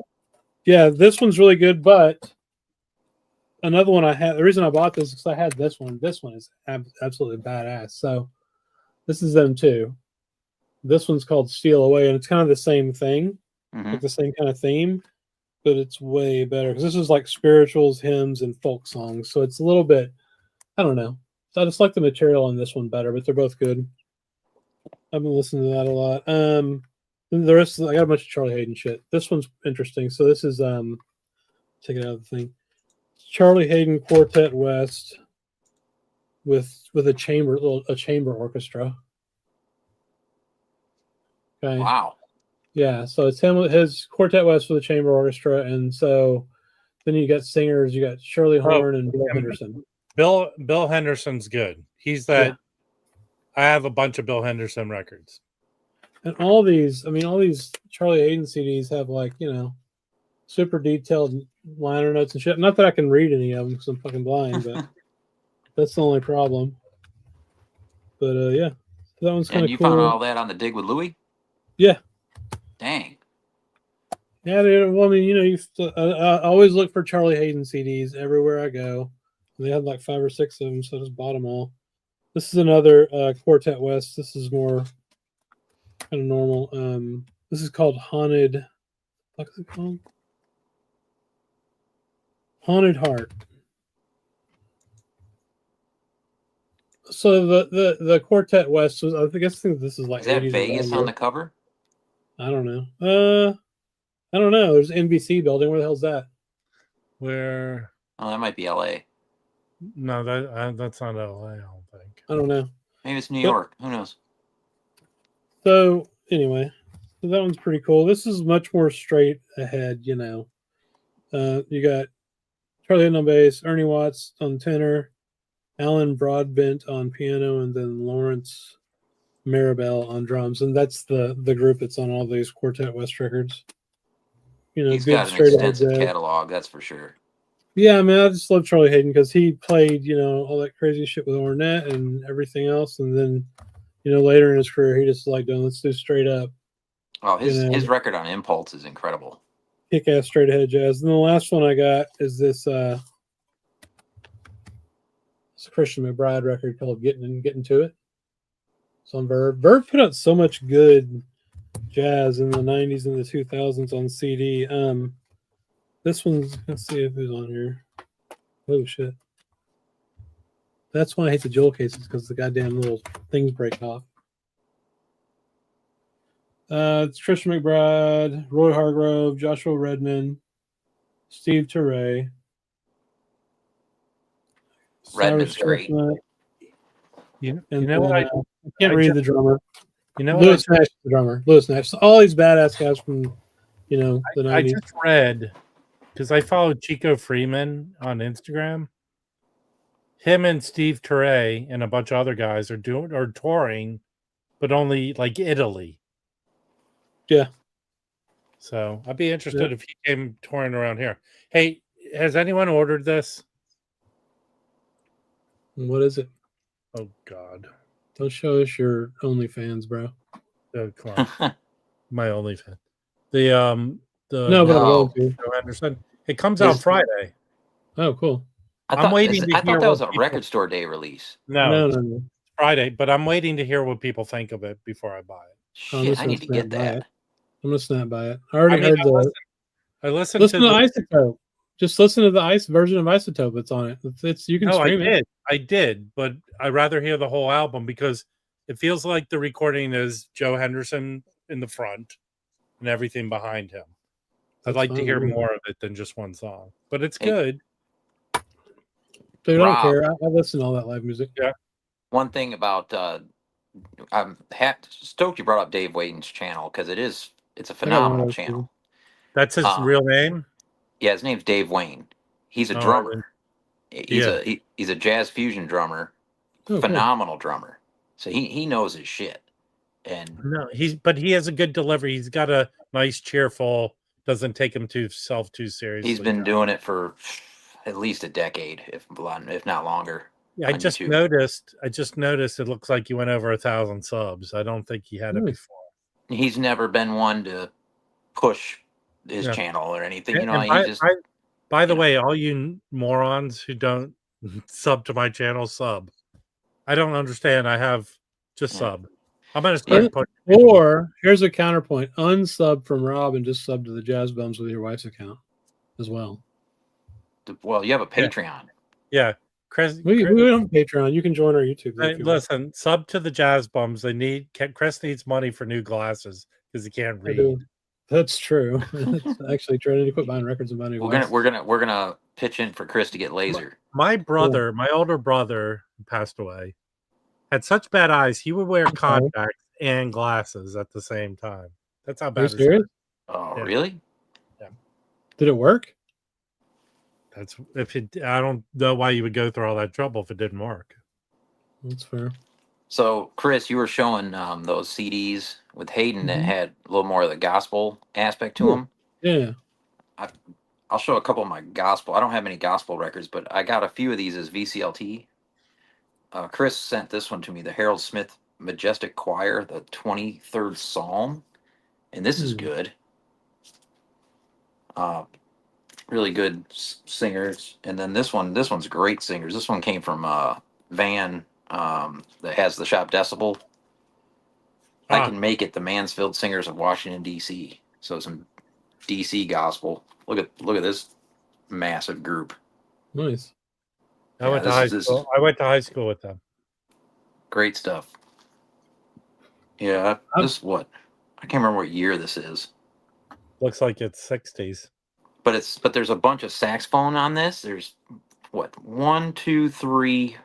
Yeah, this one's really good, but another one I had. The reason I bought this is because I had this one. This one is absolutely badass. So this is them too. This one's called Steal Away, and it's kind of the same thing, like the same kind of theme, but it's way better because this is like spirituals, hymns, and folk songs. So it's a little bit, I don't know. So I just like the material on this one better, but they're both good. I've been listening to that a lot. The rest I got a bunch of Charlie Hayden shit. This one's interesting. So this is take it out of the thing. Charlie Hayden Quartet West with a chamber orchestra. Okay. Wow. Yeah, so it's him with his Quartet West with a chamber orchestra, and so then you got singers. You got Shirley Horn and Bill Henderson. Bill Henderson's good. He's that. Yeah. I have a bunch of Bill Henderson records, and all these Charlie Hayden CDs have like super detailed liner notes and shit. Not that I can read any of them because I'm fucking blind, but that's the only problem. But yeah, that one's kind of cool. And you found all that on the Dig with Louie? Yeah. Dang. Yeah, dude. Well, I mean, I always look for Charlie Hayden CDs everywhere I go. They had like 5 or 6 of them, so I just bought them all. This is another Quartet West. This is more kind of normal. This is called Haunted. What's it called? Haunted Heart. So the Quartet West was. I think this is like. Is that Vegas on the cover? I don't know. I don't know. There's an NBC building. Where the hell's that? Where? Oh, that might be LA. No, that's not LA. I don't think. I don't know. Maybe it's New York. Who knows? So anyway, so that one's pretty cool. This is much more straight ahead. You got Charlie Hayden on bass, Ernie Watts on tenor, Alan Broadbent on piano, and then Lawrence Maribel on drums, and that's the group that's on all these Quartet West records. He's got an extensive catalog, that's for sure. Yeah, I mean, I just love Charlie Hayden because he played, all that crazy shit with Ornette and everything else, and then, later in his career, he just like, let's do straight up. Oh, his record on Impulse is incredible. Kick-ass straight ahead jazz. And the last one I got is this. It's a Christian McBride record called "Getting to It." It's on Verve. Verve put out so much good jazz in the 90s and the 2000s on CD. This one's, let's see who's on here. Oh shit. That's why I hate the jewel cases, because the goddamn little things break off. It's Trisha McBride, Roy Hargrove, Joshua Redman, Steve Teray. Redman's great. You know what? I can't read the drummer. Lewis Nash is the drummer. Lewis Nash. So all these badass guys from, the 90s. I just read, because I followed Chico Freeman on Instagram, him and Steve Turre and a bunch of other guys are touring, but only like Italy. Yeah. So I'd be interested if he came touring around here. Hey, has anyone ordered this? What is it? Oh God. Don't show us your OnlyFans, bro. Oh, come on. My OnlyFans. The No, but I'm No. going to. Joe Henderson. It comes out Friday. Oh, cool. I'm waiting to I hear thought that was what a people- record store day release. No, it's No. Friday, but I'm waiting to hear what people think of it before I buy it. Shit, I need to get that. I'm gonna snap by it. I already heard I listened listen to to the Isotope. Just listen to the ice version of Isotope that's on it. It's you can No, stream it. I did, but I'd rather hear the whole album because it feels like the recording is Joe Henderson in the front and everything behind him. I'd That's like to fine, hear yeah. more of it than just one song, but it's Hey. good. Dude, I don't Rob. care. I listen to all that live music. Yeah. One thing about I'm stoked you brought up Dave Waden's channel because it's a I got one of phenomenal those channel. That's his real name. Yeah, his name's Dave Wayne. He's a Oh, drummer. He's yeah. he's a jazz fusion drummer. Oh, Phenomenal drummer. So he knows his shit. And No, he has a good delivery. He's got a nice, cheerful, doesn't take himself too seriously. he's been doing it for at least a decade, if not longer. Yeah, I just noticed it looks like he went over 1,000 subs. I don't think he had it Nice. before. He's never been one to push his Yeah. channel or anything. You know, And he just by the way, all you morons who don't sub to my channel, sub. I don't understand. I have just sub. I'm gonna start putting Or here's a counterpoint: unsub from Rob and just sub to the Jazz Bums with your wife's account as well. well, you have a Patreon. Yeah, Chris. We don't have Patreon. You can join our YouTube. Hey, if you want. listen, sub to the Jazz Bums. Chris needs money for new glasses because he can't I read. do. That's true. That's actually true. I need to quit buying records and buying new glasses. We're gonna pitch in for Chris to get laser. My brother, my older brother, who passed away, had such bad eyes. He would wear contacts and glasses at the same time. That's how Are you bad. His serious? Oh, Yeah. really? Yeah. Did it work? I don't know why you would go through all that trouble if it didn't work. That's fair. So, Chris, you were showing those CDs with Hayden that had a little more of the gospel aspect to them. Yeah. I'll show a couple of my gospel. I don't have any gospel records, but I got a few of these as VCLT. Chris sent this one to me, the Harold Smith Majestic Choir, the 23rd Psalm. And this is good. Really good singers. And then this one's great singers. This one came from Van that has the shop Decibel. I Can Make It, the Mansfield Singers of Washington, D.C. So some D.C. gospel. Look at this massive group. Nice. I went to high school. I went to high school with them. Great stuff. Yeah, this what? I can't remember what year this is. Looks like it's 60s. But there's a bunch of saxophone on this. There's what? 1, 2, 3,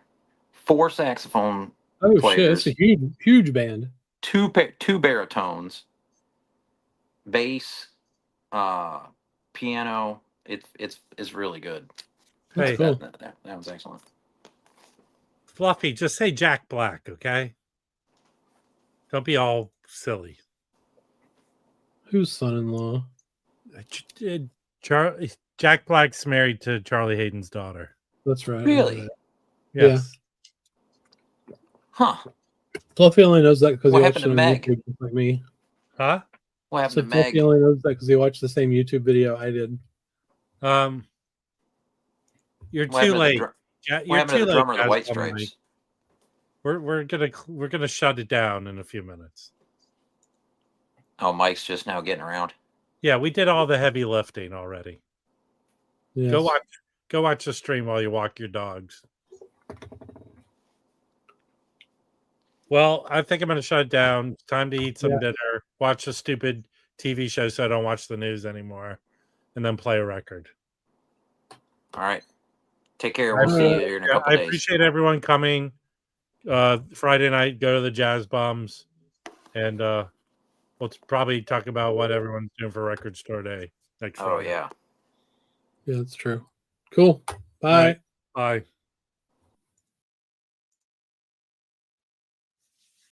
4 saxophone players. Shit! It's a huge band. Two baritones, bass, piano. It's really good. Hey, cool. That was excellent. Fluffy, just say Jack Black, okay? Don't be all silly. Whose son-in-law? Jack Black's married to Charlie Hayden's daughter. That's right. Really? Yes. Yeah. Huh. Fluffy only knows that because he What watched happened it to on Meg? YouTube just like me. Huh? What happened So to Meg? Fluffy only knows that because he watched the same YouTube video I did. You're What too happened to late. What You're happened to too the late, drummer of the guys. White Stripes? We're gonna shut it down in a few minutes. Oh, Mike's just now getting around. Yeah, we did all the heavy lifting already. Yes. Go watch the stream while you walk your dogs. Well, I think I'm going to shut it down. It's time to eat some dinner, watch a stupid TV show so I don't watch the news anymore, and then play a record. All right. Take care. We'll see you here in a couple I days. appreciate everyone coming. Friday night, go to the Jazz Bums, and we'll probably talk about what everyone's doing for Record Store Day next Friday. Oh, yeah. Yeah, that's true. Cool. Bye. Bye.